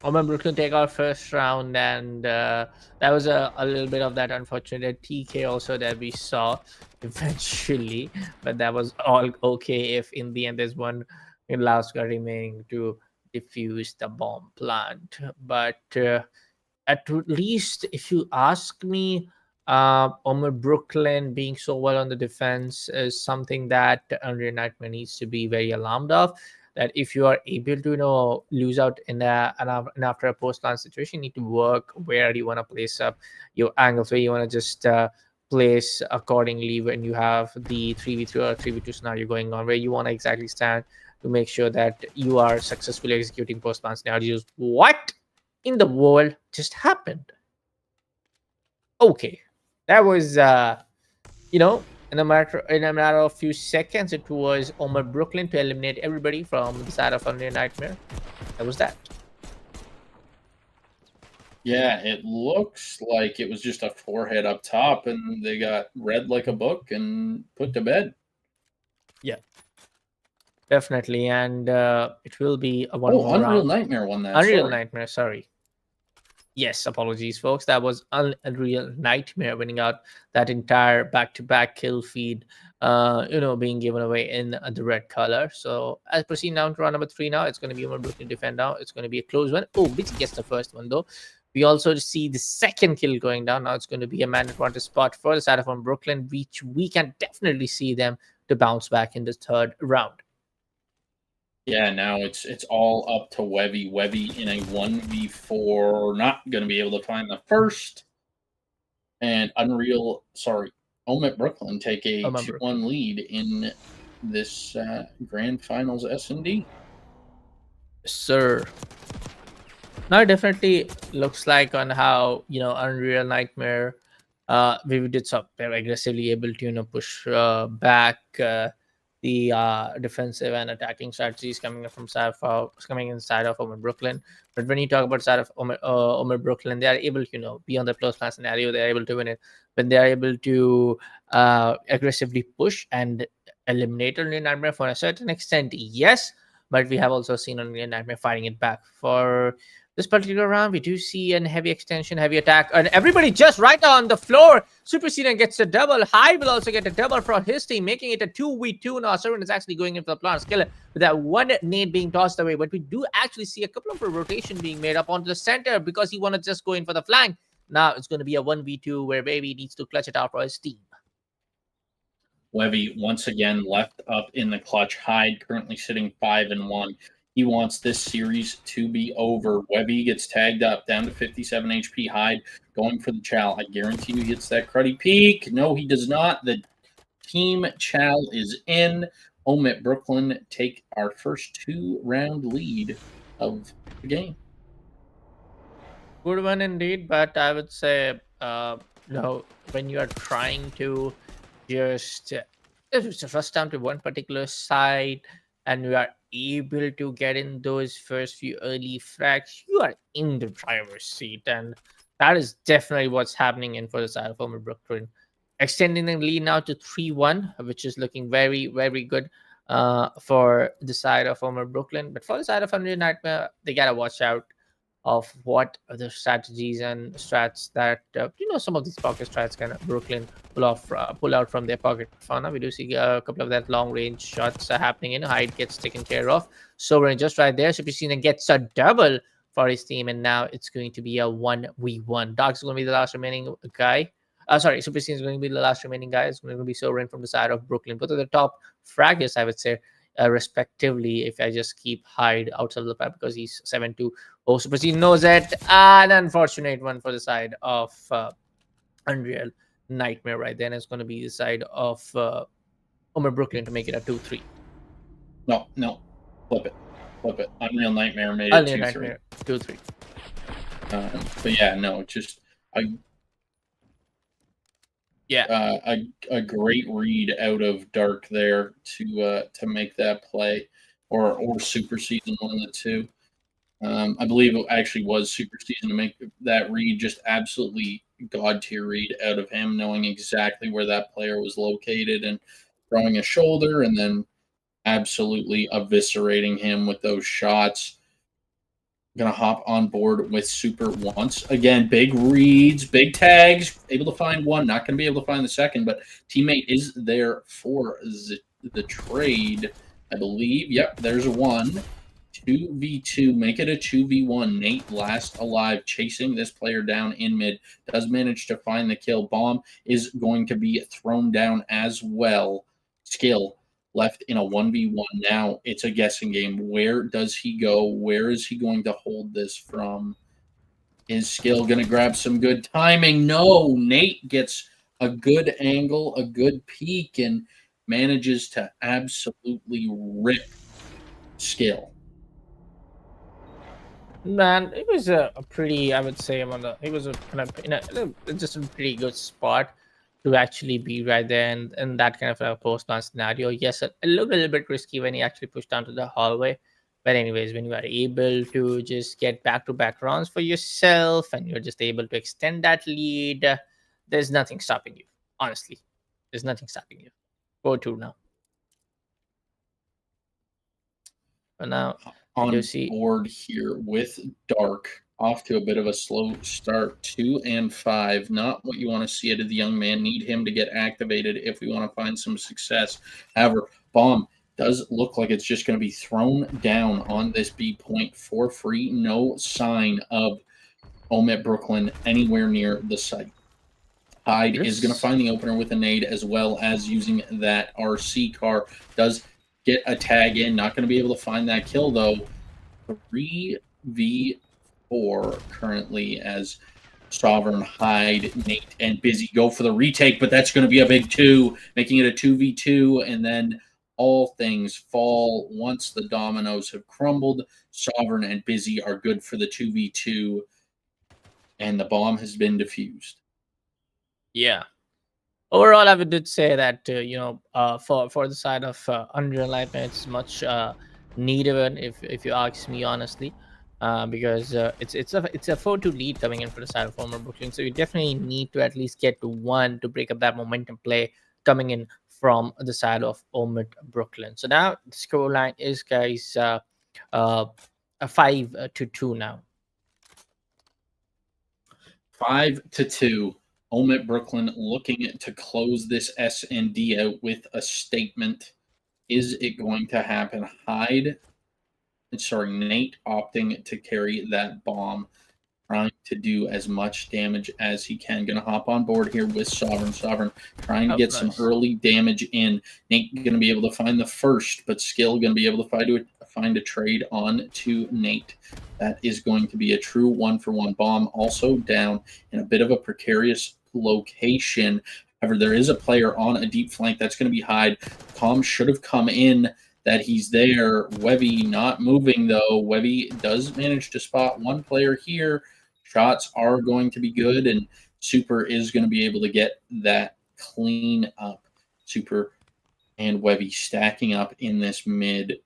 Brooklyn take our first round, and that was a little bit of that unfortunate TK also that we saw eventually, but that was all okay if in the end there's one last guy remaining to defuse the bomb plant. But at least if you ask me, Brooklyn being so well on the defense is something that Unreal Nightmare needs to be very alarmed of. That if you are able to lose out in after a post plant situation, you need to work where you want to place up your angles, where you want to just place accordingly when you have the 3v3 or 3v2 scenario going on, where you want to exactly stand to make sure that you are successfully executing post plant scenarios. What in the world just happened? Okay, that was in a matter of few seconds, it was Brooklyn to eliminate everybody from the side of Unreal Nightmare. That was that. Yeah, it looks like it was just a forehead up top, and they got read like a book and put to bed. Yeah, definitely, and it will be a one more Unreal round. Nightmare won that. Unreal Nightmare, sorry. Yes, apologies, folks. That was Unreal Nightmare winning out that entire back-to-back kill feed, being given away in the red color. So as proceed now to round number 3 now, it's going to be Brooklyn defend now. It's going to be a close one. Oh, Bitch gets the first one, though. We also see the second kill going down. Now it's going to be a man advantage spot for the side of Brooklyn, which we can definitely see them to bounce back in the third round. Yeah, now it's all up to Webby. Webby in a 1v4, not going to be able to find the first. And Omit Brooklyn take a 2-1 lead in this grand finals S&D. Sir. Now it definitely looks like on how Unreal Nightmare we did so very aggressively able to push back the defensive and attacking strategies coming inside of Omit Brooklyn. But when you talk about side of Omit Brooklyn, they are able to be on the close plan scenario. They are able to win it, but they are able to aggressively push and eliminate Unreal Nightmare for a certain extent. Yes, but we have also seen Unreal Nightmare fighting it back. For this particular round, we do see a heavy extension, heavy attack, and everybody just right on the floor. Super Sedan gets a double. Hyde will also get a double from his team, making it a 2v2. Now, Servant is actually going in for the plant killer with that one nade being tossed away. But we do actually see a couple of rotation being made up onto the center because he want to just go in for the flank. Now it's going to be a 1v2 where Baby needs to clutch it out for his team. Webby once again left up in the clutch. Hyde currently sitting 5-1. He wants this series to be over. Webby gets tagged up down to 57 HP. Hyde going for the Chow. I guarantee you he gets that cruddy peak. No, he does not. The team Chow is in. Omit Brooklyn take our first 2-round lead of the game. Good one indeed, but I would say when you are trying to just if it's a rush down to one particular side and you are able to get in those first few early frags, you are in the driver's seat. And that is definitely what's happening in for the side of Homer Brooklyn. Extending the lead now to 3-1, which is looking very, very good for the side of Homer Brooklyn. But for the side of Unreal Nightmare, they got to watch out of what other strategies and strats that some of these pocket strats can Brooklyn pull out from their pocket. For now, we do see a couple of that long range shots happening in. Hyde gets taken care of. So we're just right there. Supercina gets a double for his team, and now it's going to be a 1v1. Dark's going to be the last remaining guy. Sorry, Supercina is going to be the last remaining guy. It's going to be Sovereign from the side of Brooklyn. Both of the top fraggers, I would say, respectively, if I just keep Hyde outside of the pack because he's 7-2. Oh, Supercina knows it. An unfortunate one for the side of Unreal Nightmare right then. It's going to be the side of Homer Brooklyn to make it a 2-3. No. Flip it. Unreal Nightmare made it 2-3. 2-3. But yeah, no, just a great read out of Dark there to make that play, or Super Season, one of the two. I believe it actually was Super Season to make that read. Just absolutely god tier read out of him, knowing exactly where that player was located and throwing a shoulder, and then absolutely eviscerating him with those shots. Gonna hop on board with Super once again. Big reads, big tags, able to find one. Not gonna be able to find the second, but teammate is there for the trade, I believe. Yep, there's one. 2v2, make it a 2v1. Nate last alive, chasing this player down in mid. Does manage to find the kill. Bomb is going to be thrown down as well. Skill left in a 1v1. Now it's a guessing game. Where does he go? Where is he going to hold this from? Is Skill going to grab some good timing? No, Nate gets a good angle, a good peek, and manages to absolutely rip Skill. Man, it was a pretty, I would say, he was just a pretty good spot to actually be right there in that kind of a post-launch scenario. Yes, a little bit risky when he actually pushed down to the hallway. But anyways, when you are able to just get back-to-back rounds for yourself and you're just able to extend that lead, there's nothing stopping you. Honestly, there's nothing stopping you. 4-2 now. But now, on board here with Dark, off to a bit of a slow start. 2-5, not what you want to see out of the young man. Need him to get activated if we want to find some success. However, Bomb does look like it's just going to be thrown down on this B point for free. No sign of Omit Brooklyn anywhere near the site. Hyde is going to find the opener with a nade, as well as using that RC car. Does get a tag in. Not going to be able to find that kill, though. 3v4 currently as Sovereign, Hyde, Nate, and Busy go for the retake, but that's going to be a big 2, making it a 2v2, and then all things fall once the dominoes have crumbled. Sovereign and Busy are good for the 2v2, and the bomb has been defused. Yeah. Overall, I would say that for the side of Unreal Nightmare, it's much needed if you ask me honestly, because it's a 4-2 lead coming in for the side of Homer Brooklyn. So you definitely need to at least get to one to break up that momentum play coming in from the side of Homer Brooklyn. So now the scoreline is, guys, a 5-2 now. 5-2. Omit Brooklyn looking to close this S&D out with a statement. Is it going to happen? Nate opting to carry that bomb, trying to do as much damage as he can. Going to hop on board here with Sovereign. Sovereign trying to get some early damage in. Nate going to be able to find the first, but Skill going to be able to find a trade on to Nate. That is going to be a true 1-for-1 bomb. Also down in a bit of a precarious location. However, there is a player on a deep flank. That's going to be Hyde. Tom should have come in that he's there. Webby not moving, though. Webby does manage to spot one player here. Shots are going to be good, and Super is going to be able to get that clean up. Super and Webby stacking up in this mid.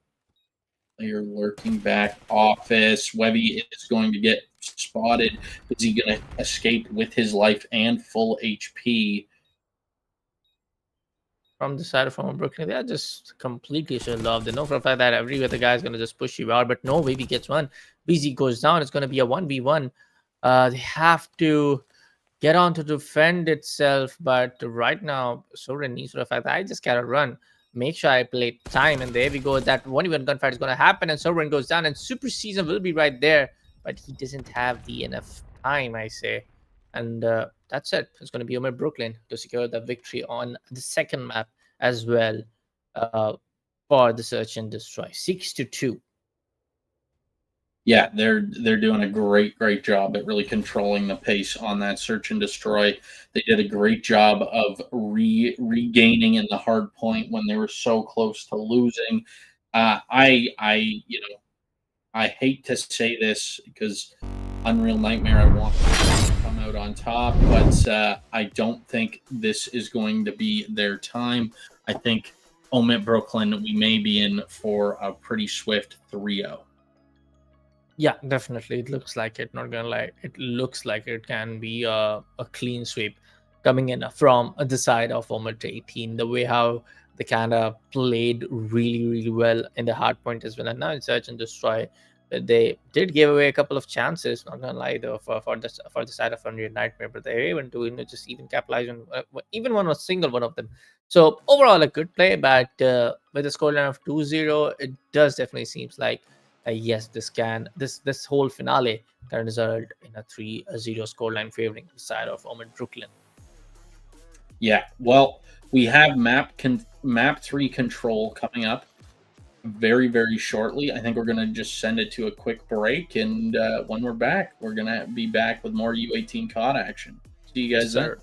Player lurking back office. Webby is going to get spotted. Is he going to escape with his life and full HP? From the side from Brooklyn, they are just completely should love. They know for a fact that every other guy is going to just push you out, but no, Webby gets one. BZ goes down. It's going to be a 1v1. They have to get on to defend itself, but right now, Soren needs for the fact that I just gotta run. Make sure I play time, and there we go. That 1v1 gunfight is gonna happen, and Soren goes down, and Super Season will be right there, but he doesn't have the enough time, I say. And that's it. It's gonna be Omer Brooklyn to secure the victory on the second map as well for the search and destroy. 6-2. Yeah, they're doing a great job at really controlling the pace on that search and destroy. They did a great job of regaining in the hard point when they were so close to losing. I hate to say this because Unreal Nightmare, I want to come out on top, but I don't think this is going to be their time. I think Omit Brooklyn, we may be in for a pretty swift 3-0. Yeah, definitely. It looks like it. Not gonna lie, it looks like it can be a clean sweep coming in from the side of Omit 18. The way how they kind of played really well in the hard point as well, and now in search and destroy, they did give away a couple of chances. Not gonna lie though, for the side of Unreal Nightmare, but they were able to just even capitalize on even one was single one of them. So overall, a good play, but with a scoreline of 2-0, it does definitely seems like. Yes, this whole finale can result in a 3-0 scoreline favoring the side of Omid Brooklyn. Yeah, well, we have map 3 control coming up very shortly. I think we're gonna just send it to a quick break, and when we're back, we're gonna be back with more U18 COD action. See you guys there.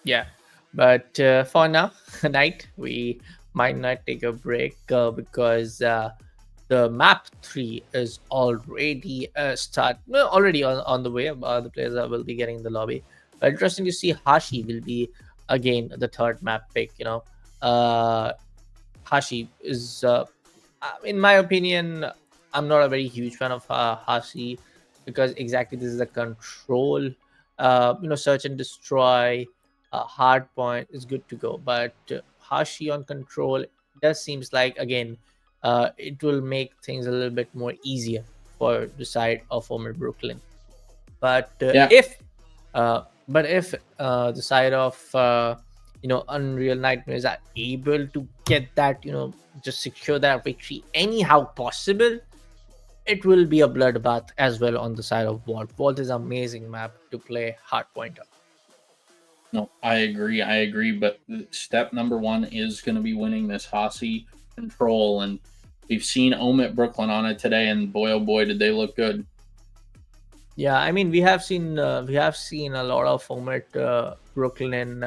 Yeah. But for now, tonight, we might not take a break because the map 3 is already already on the way. The players will be getting in the lobby. But interesting to see Hashi will be again the third map pick. Hashi is, in my opinion, I'm not a very huge fan of Hashi because exactly this is a control, search and destroy. Hard point is good to go, but Hashi on control does seems like again it will make things a little bit more easier for the side of Omer Brooklyn. But if the side of Unreal Nightmares are able to get that, just secure that victory anyhow possible, it will be a bloodbath as well on the side of Vault. Vault is an amazing map to play hard pointer. No, I agree. But step number 1 is going to be winning this Hashi control, and we've seen Omit Brooklyn on it today, and boy, oh boy, did they look good. Yeah, I mean, we have seen a lot of Omit Brooklyn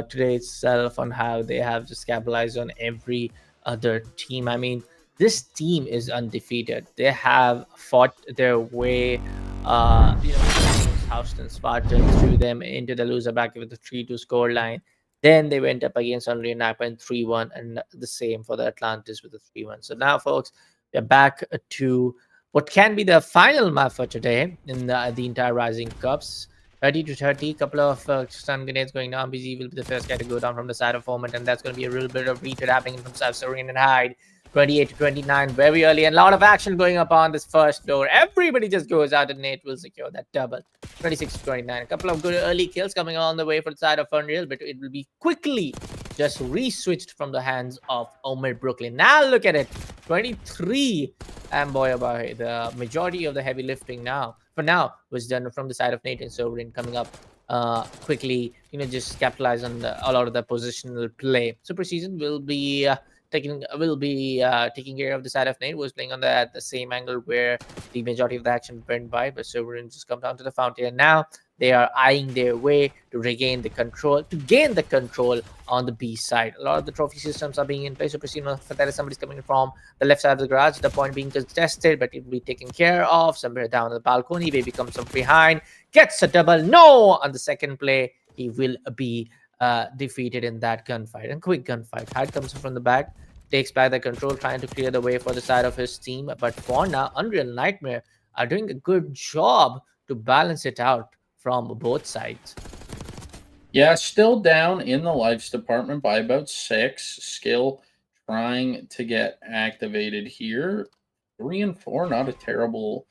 today itself on how they have just capitalized on every other team. I mean, this team is undefeated. They have fought their way, Houston Spartans threw them into the loser bracket with a 3-2 scoreline. Then they went up against Unreal Nightmare 3-1, and the same for the Atlantis with a 3-1. So now, folks, we're back to what can be the final map for today in the entire Rising Cups. 30-30, couple of stun grenades going down. BZ will be the first guy to go down from the side of Foment, and that's going to be a little bit of retreat happening from South Serene and Hyde. 28-29, very early, and a lot of action going up on this first floor. Everybody just goes out, and Nate will secure that double. 26-29, a couple of good early kills coming on the way for the side of Unreal, but it will be quickly just re-switched from the hands of Omer Brooklyn. Now look at it, 23, and boy, oh boy, the majority of the heavy lifting for now was done from the side of Nate and Sovereign coming up quickly, just capitalize on a lot of the positional play. Super Season will be taking care of the side of Nate, was playing on the same angle where the majority of the action went by, but Sovereign just come down to the fountain. And now they are eyeing their way to gain the control on the B side. A lot of the trophy systems are being in place. So proceed on Fatale, somebody's coming in from the left side of the garage. The point being contested, but it will be taken care of. Somewhere down on the balcony, Baby comes from behind, gets a double. No, on the second play, he will be defeated in that gunfight. And quick gunfight. Hyde comes from the back, takes back the control, trying to clear the way for the side of his team. But for now, Unreal Nightmare are doing a good job to balance it out from both sides. Yeah, still down in the lives department by about 6. Skill trying to get activated here. 3 and 4, not a terrible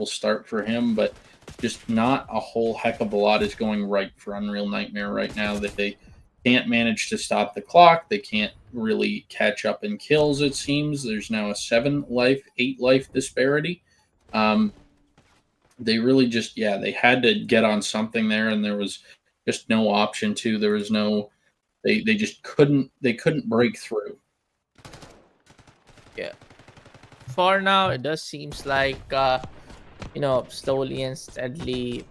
start for him, but just not a whole heck of a lot is going right for Unreal Nightmare right now. That they can't manage to stop the clock. They can't really catch up in kills, it seems. There's now a 7 life, 8 life disparity. They really just, they had to get on something there, and there was just no option to. There was no, they just couldn't break through. Yeah. For now, it does seems like, slowly and steadily,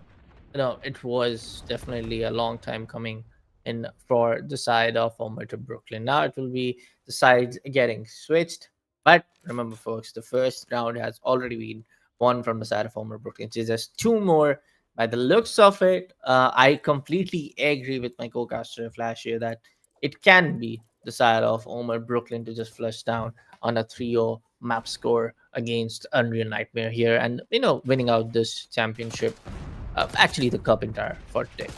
it was definitely a long time coming in for the side of Homer to Brooklyn. Now it will be the sides getting switched. But remember, folks, the first round has already been won from the side of Homer Brooklyn. So there's 2 more. By the looks of it, I completely agree with my co-caster Flash here that it can be the side of Homer Brooklyn to just flush down on a 3-0 map score against Unreal Nightmare here, and winning out this championship, actually the cup entire for today.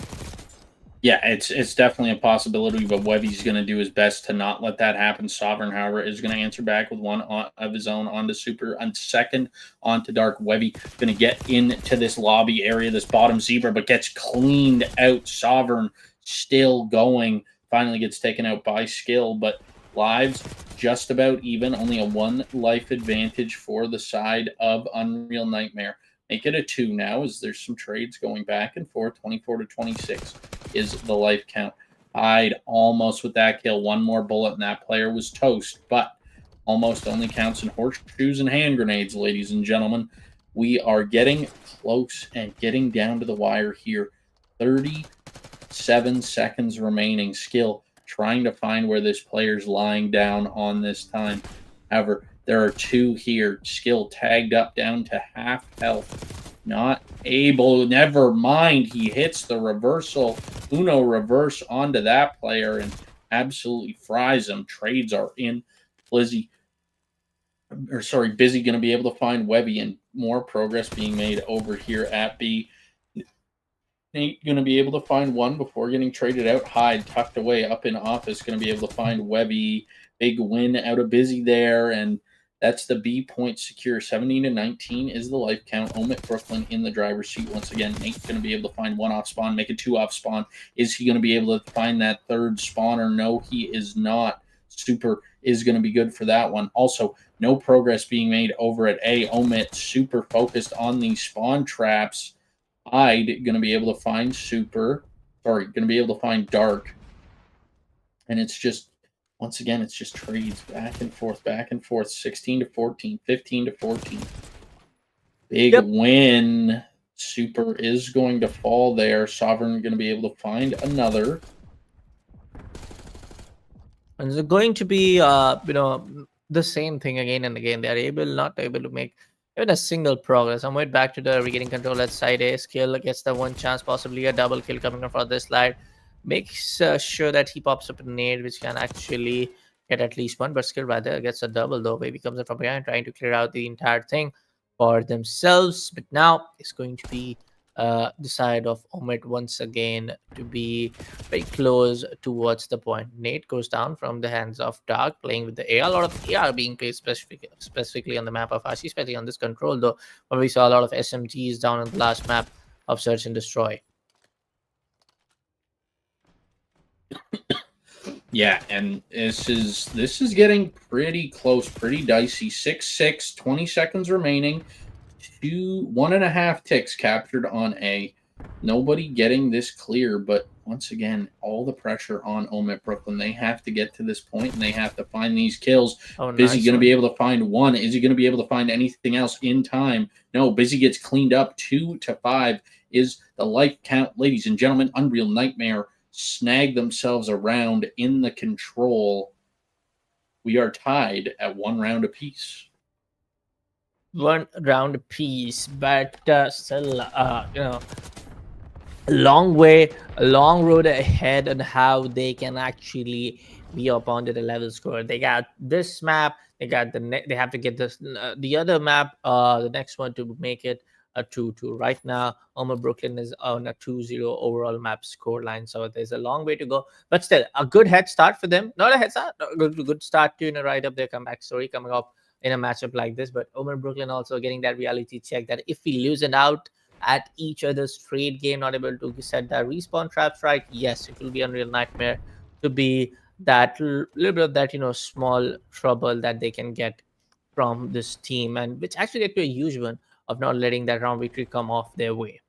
Yeah, it's definitely a possibility, but Wevy's going to do his best to not let that happen. Sovereign, however, is going to answer back with one of his own onto Super, and second onto Dark. Wevy going to get into this lobby area, this bottom zebra, but gets cleaned out. Sovereign still going, finally gets taken out by Skill, but lives just about even, only a 1 life advantage for the side of Unreal Nightmare. Make it a 2 now, as there's some trades going back and forth. 24 to 26 is the life count. Hyde almost with that kill. 1 more bullet, and that player was toast. But almost only counts in horseshoes and hand grenades, ladies and gentlemen. We are getting close and getting down to the wire here. 37 seconds remaining. Skill trying to find where this player's lying down on this time. However, there are 2 here. Skill tagged up down to half health. Not able. Never mind. He hits the reversal. Uno reverse onto that player and absolutely fries him. Trades are in. Busy going to be able to find Webby, and more progress being made over here at B. Nate going to be able to find 1 before getting traded out. Hyde tucked away up in office. Going to be able to find Webby. Big win out of Busy there, and that's the B point secure. 17 to 19 is the life count. Omit Brooklyn in the driver's seat once again. Nate's going to be able to find 1 off spawn, make it 2 off spawn. Is he going to be able to find that 3rd spawner? No, he is not. Super is going to be good for that one. Also, no progress being made over at A. Omit super focused on these spawn traps. Hyde going to be able to find going to be able to find Dark. And it's just, once again, it's just trades back and forth, 16 to 14, 15 to 14. Big win. Super is going to fall there. Sovereign going to be able to find another. And it's going to be, the same thing again and again. They are not able to make even a single progress. I'm right back to the regaining control at side A. Skill gets the 1 chance, possibly a double kill coming up for this slide. Makes sure that he pops up a nade, which can actually get at least 1, but Skill rather gets a double, though. Baby comes in from behind, trying to clear out the entire thing for themselves. But now it's going to be the side of Omit once again to be very close towards the point. Nate goes down from the hands of Dark, playing with the AR. A lot of AR being played specifically on the map of RC, especially on this control, though. But we saw a lot of SMGs down on the last map of Search and Destroy. Yeah, and this is getting pretty close, pretty dicey. 6-6, 20 seconds remaining. 1.5 ticks captured on A. Nobody getting this clear, but once again, all the pressure on Omit Brooklyn. They have to get to this point, and they have to find these kills. Busy going to be able to find 1. Is he going to be able to find anything else in time? No, Busy gets cleaned up. 2 to 5 is the life count. Ladies and gentlemen, Unreal Nightmare snag themselves around in the control. We are tied at 1 round apiece. 1 round apiece, but still, a long road ahead on how they can actually be upon to the level score. They got this map, they got they have to get this the other map, the next one to make it a 2-2. Right now, Brooklyn is on a 2-0 overall map score line, so there's a long way to go, but still a good head start for them. Not a head start, a good start to right up their comeback story coming up in a matchup like this. But Brooklyn also getting that reality check that if we loosen out at each other's trade game, not able to set that respawn traps right, yes, it will be Unreal Nightmare to be that little bit of that, small trouble that they can get from this team, and which actually led to a huge one of not letting that round victory come off their way.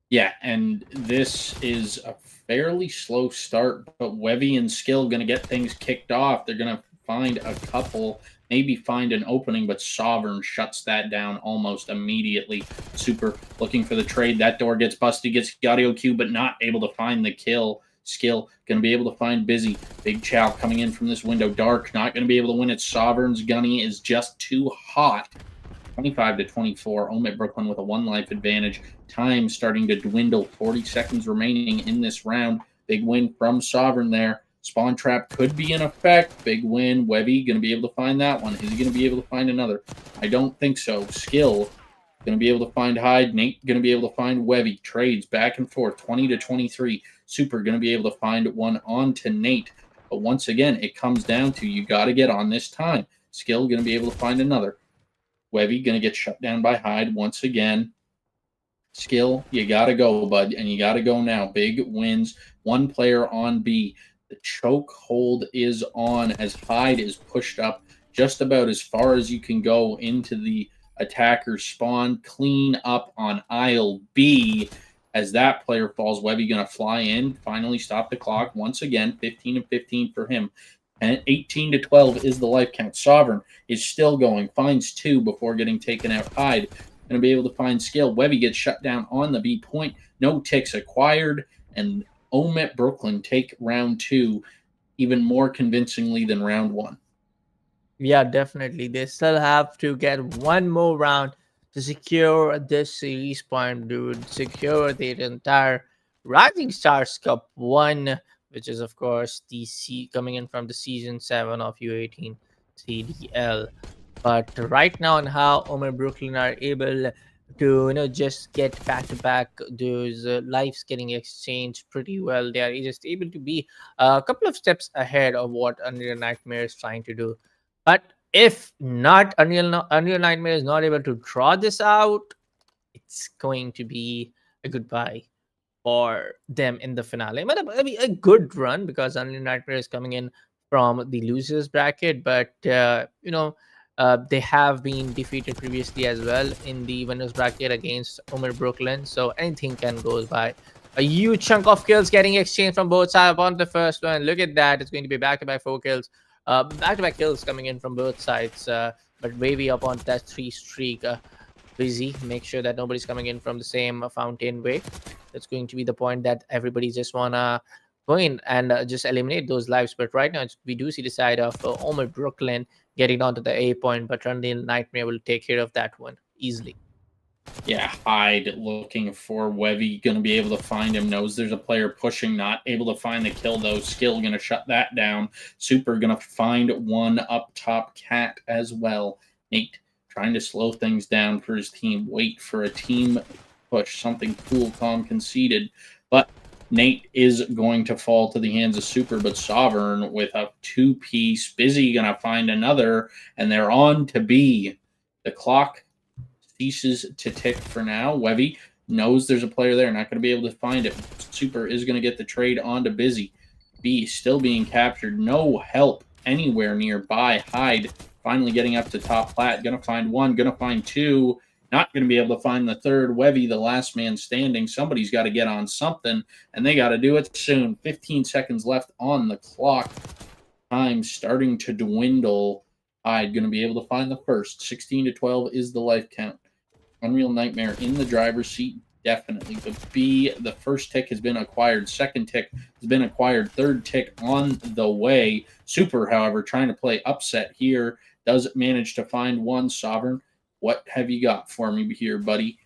Yeah, and this is a fairly slow start, but Wevy and Skill going to get things kicked off. They're going to find a couple, maybe find an opening, but Sovereign shuts that down almost immediately. Super looking for the trade. That door gets busted, gets the audio cue, but not able to find the kill. Skill going to be able to find Busy. Big Chow coming in from this window. Dark not going to be able to win it. Sovereign's Gunny is just too hot. 25-24. Omit Brooklyn with a 1 life advantage. Time starting to dwindle. 40 seconds remaining in this round. Big win from Sovereign there. Spawn trap could be in effect. Big win. Webby going to be able to find that one. Is he going to be able to find another? I don't think so. Skill going to be able to find Hyde. Nate going to be able to find Webby. Trades back and forth. 20-23. Super going to be able to find one on to Nate. But once again, it comes down to you got to get on this time. Skill going to be able to find another. Webby going to get shut down by Hyde once again. Skill, you got to go, bud, and you got to go now. Big wins. 1 player on B. The choke hold is on as Hyde is pushed up just about as far as you can go into the attacker's spawn. Clean up on aisle B. As that player falls, Webby going to fly in, finally stop the clock once again. 15-15 for him. And 18-12 is the life count. Sovereign is still going. Finds 2 before getting taken out. Hyde going to be able to find Skill. Webby gets shut down on the B point. No ticks acquired. And Omit Brooklyn take round 2 even more convincingly than round 1. Yeah, definitely. They still have to get 1 more round to secure this series point, dude. Secure the entire Rising Stars Cup 1, which is, of course, coming in from the season 7 of U18 CDL. But right now, on how Brooklyn are able to just get back-to-back those lives getting exchanged pretty well, they are just able to be a couple of steps ahead of what Unreal Nightmare is trying to do. But if not, Unreal Nightmare is not able to draw this out, it's going to be a goodbye for them in the finale. But a good run, because Unreal Nightmare is coming in from the losers bracket, but they have been defeated previously as well in the winners bracket against Brooklyn, so anything can go by. A huge chunk of kills getting exchanged from both sides upon the first one. Look at that. It's going to be back-to-back 4 kills. Back-to-back kills coming in from both sides. But Wavy up on that 3 streak. Busy. Make sure that nobody's coming in from the same fountain way. That's going to be the point that everybody just want to go in and just eliminate those lives. But right now, we do see the side of Brooklyn getting onto the A point. But Unreal Nightmare will take care of that one easily. Yeah, Hyde looking for Webby, going to be able to find him. Knows there's a player pushing, not able to find the kill, though. Skill going to shut that down. Super going to find one up top. Cat as well. Nate trying to slow things down for his team. Wait for a team push. Something cool, calm, conceded. But Nate is going to fall to the hands of Super, but Sovereign with a 2-piece. Busy going to find another, and they're on to B. The clock ceases to tick for now. Webby knows there's a player there, not going to be able to find it. Super is going to get the trade onto Busy. B still being captured. No help anywhere nearby. Hyde finally getting up to top plat. Going to find 1, going to find 2. Not going to be able to find the third. Webby, the last man standing. Somebody's got to get on something, and they got to do it soon. 15 seconds left on the clock. Time starting to dwindle. Hyde going to be able to find the first. 16-12 is the life count. Unreal Nightmare in the driver's seat, definitely. But B, the first tick has been acquired. Second tick has been acquired. Third tick on the way. Super, however, trying to play upset here. Does manage to find one. Sovereign, what have you got for me here, buddy?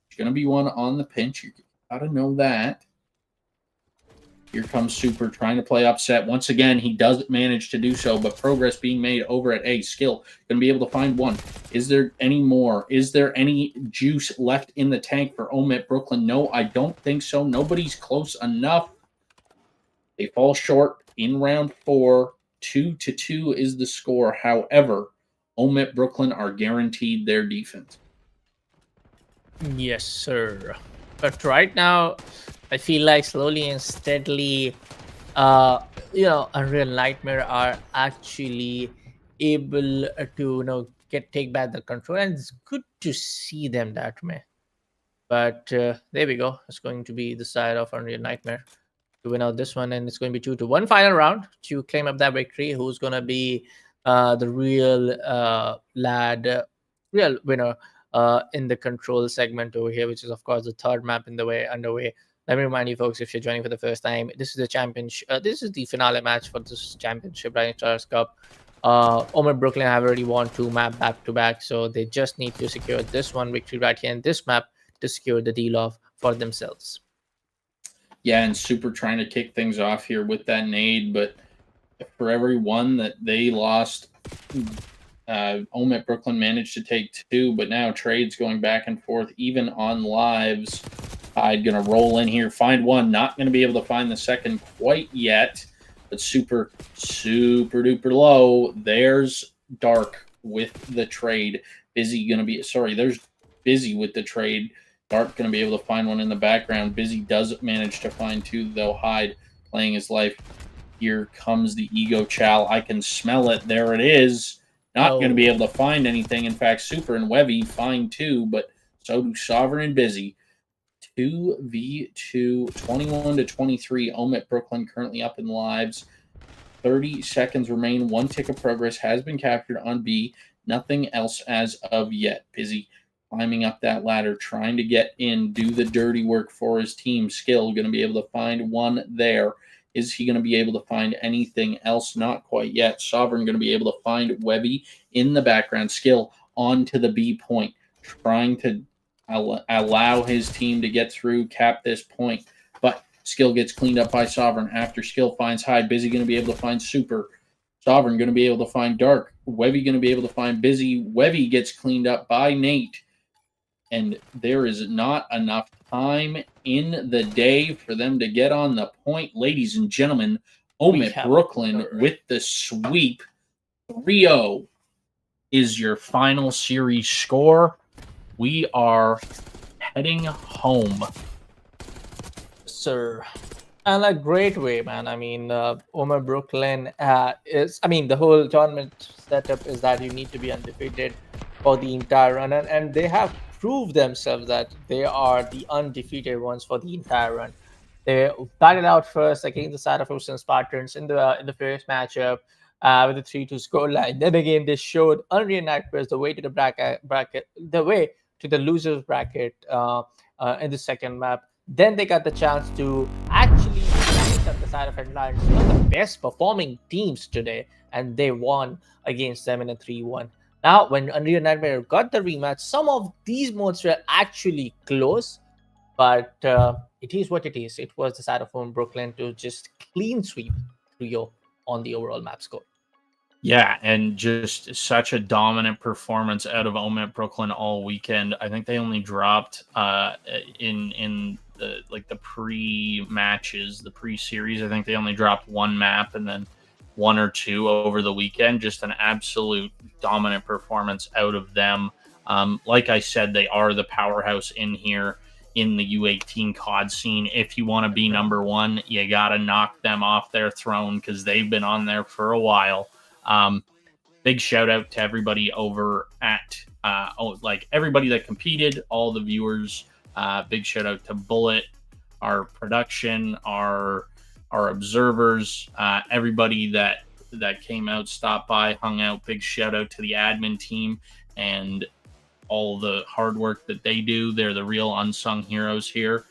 There's going to be one on the pinch. You got to know that. Here comes Super trying to play upset. Once again, he does manage to do so, but progress being made over at A. Skill going to be able to find one. Is there any more? Is there any juice left in the tank for Omit Brooklyn? No, I don't think so. Nobody's close enough. They fall short in round 4. 2-2 is the score. However, Omit Brooklyn are guaranteed their defense. Yes, sir. But right now, I feel like slowly and steadily, Unreal Nightmare are actually able to take back the control, and it's good to see them that way. But there we go. It's going to be the side of Unreal Nightmare to win out this one, and it's going to be 2-1 final round to claim up that victory. Who's going to be the real real winner in the control segment over here, which is of course the third map underway. Let me remind you folks, if you're joining for the first time, this is the championship. This is the finale match for this championship, Rising Stars Cup. Omid Brooklyn have already won 2 map back to back, so they just need to secure this one victory right here in this map to secure the deal off for themselves. Yeah, and Super trying to kick things off here with that nade, but for every one that they lost, Omit Brooklyn managed to take 2, but now trades going back and forth, even on lives. I'm going to roll in here, find one, not going to be able to find the second quite yet, but super duper low. There's Dark with the trade. There's Busy with the trade. Dark going to be able to find one in the background. Busy does manage to find 2, though. Hyde playing his life. Here comes the Ego Chow. I can smell it. There it is. Not going to be able to find anything. In fact, Super and Webby find 2, but so do Sovereign and Busy. 2v2, 21-23. Omit Brooklyn currently up in lives. 30 seconds remain. 1 tick of progress has been captured on B. Nothing else as of yet. Busy climbing up that ladder, trying to get in, do the dirty work for his team. Skill going to be able to find one there. Is he going to be able to find anything else? Not quite yet. Sovereign going to be able to find Webby in the background. Skill onto the B point, trying to allow his team to get through, cap this point. But Skill gets cleaned up by Sovereign after Skill finds Hyde. Busy going to be able to find Super. Sovereign going to be able to find Dark. Webby going to be able to find Busy. Webby gets cleaned up by Nate. And there is not enough time in the day for them to get on the point. Ladies and gentlemen, Omit Brooklyn with the sweep. 3-0 is your final series score. We are heading home. Sir. And a great way, man. I mean, Omit Brooklyn the whole tournament setup is that you need to be undefeated for the entire run. And they have proved themselves that they are the undefeated ones for the entire run. They battled out first against the side of Houston Spartans in the first matchup with a 3-2 score line. Then again, they showed Unreal Nightmares the way to the bracket, the way to the losers bracket in the second map. Then they got the chance to actually face at the side of Headlines, one of the best performing teams today, and they won against them in a 3-1. Now, when Unreal Nightmare got the rematch, some of these modes were actually close, but it is what it is. It was the side of Omit Brooklyn to just clean sweep Rio on the overall map score. Yeah, and just such a dominant performance out of Omit Brooklyn all weekend. I think they only dropped in the pre-matches, the pre-series. I think they only dropped 1 map and then 1 or 2 over the weekend. Just an absolute dominant performance out of them. Like I said, they are the powerhouse in here in the U18 COD scene. If you want to be number 1, you got to knock them off their throne because they've been on there for a while. Big shout out to everybody over at everybody that competed, all the viewers. Big shout out to Bullet, our production, our observers, everybody that came out, stopped by, hung out. Big shout out to the admin team, and all the hard work that they do. They're the real unsung heroes here.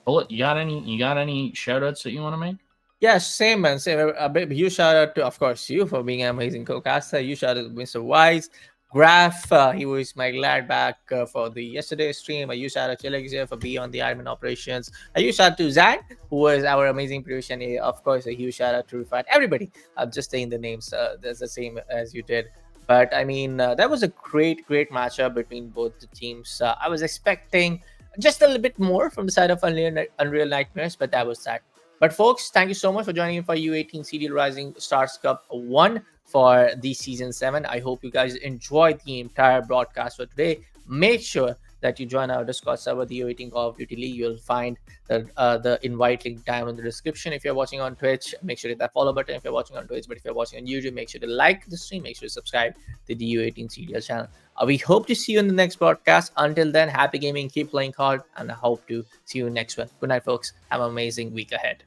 Bullet, you got any shout outs that you want to make? Yeah, same man. Same. A big huge shout out to, of course, you for being an amazing co-caster. You shout out to Mr. Wise, Graph. He was my glad back for the yesterday stream. A huge shout out to Alexia for being on the admin operations. A huge shout out to Zan, who was our amazing producer. And of course, a huge shout out to Rufat. Everybody. I'm just saying the names. That's the same as you did. But I mean, that was a great matchup between both the teams. I was expecting just a little bit more from the side of Unreal Nightmares, but that was that. But folks, thank you so much for joining in for U18 CDL Rising Stars Cup 1 for the season 7. I hope you guys enjoyed the entire broadcast for today. Make sure that you join our Discord server, the U18 Call of Duty League. You'll find the invite link down in the description. If you're watching on Twitch, make sure to hit that follow button if you're watching on Twitch. But if you're watching on YouTube, make sure to like the stream. Make sure to subscribe to the U18 CDL channel. We hope to see you in the next broadcast. Until then, happy gaming, keep playing hard, and I hope to see you next one. Good night, folks. Have an amazing week ahead.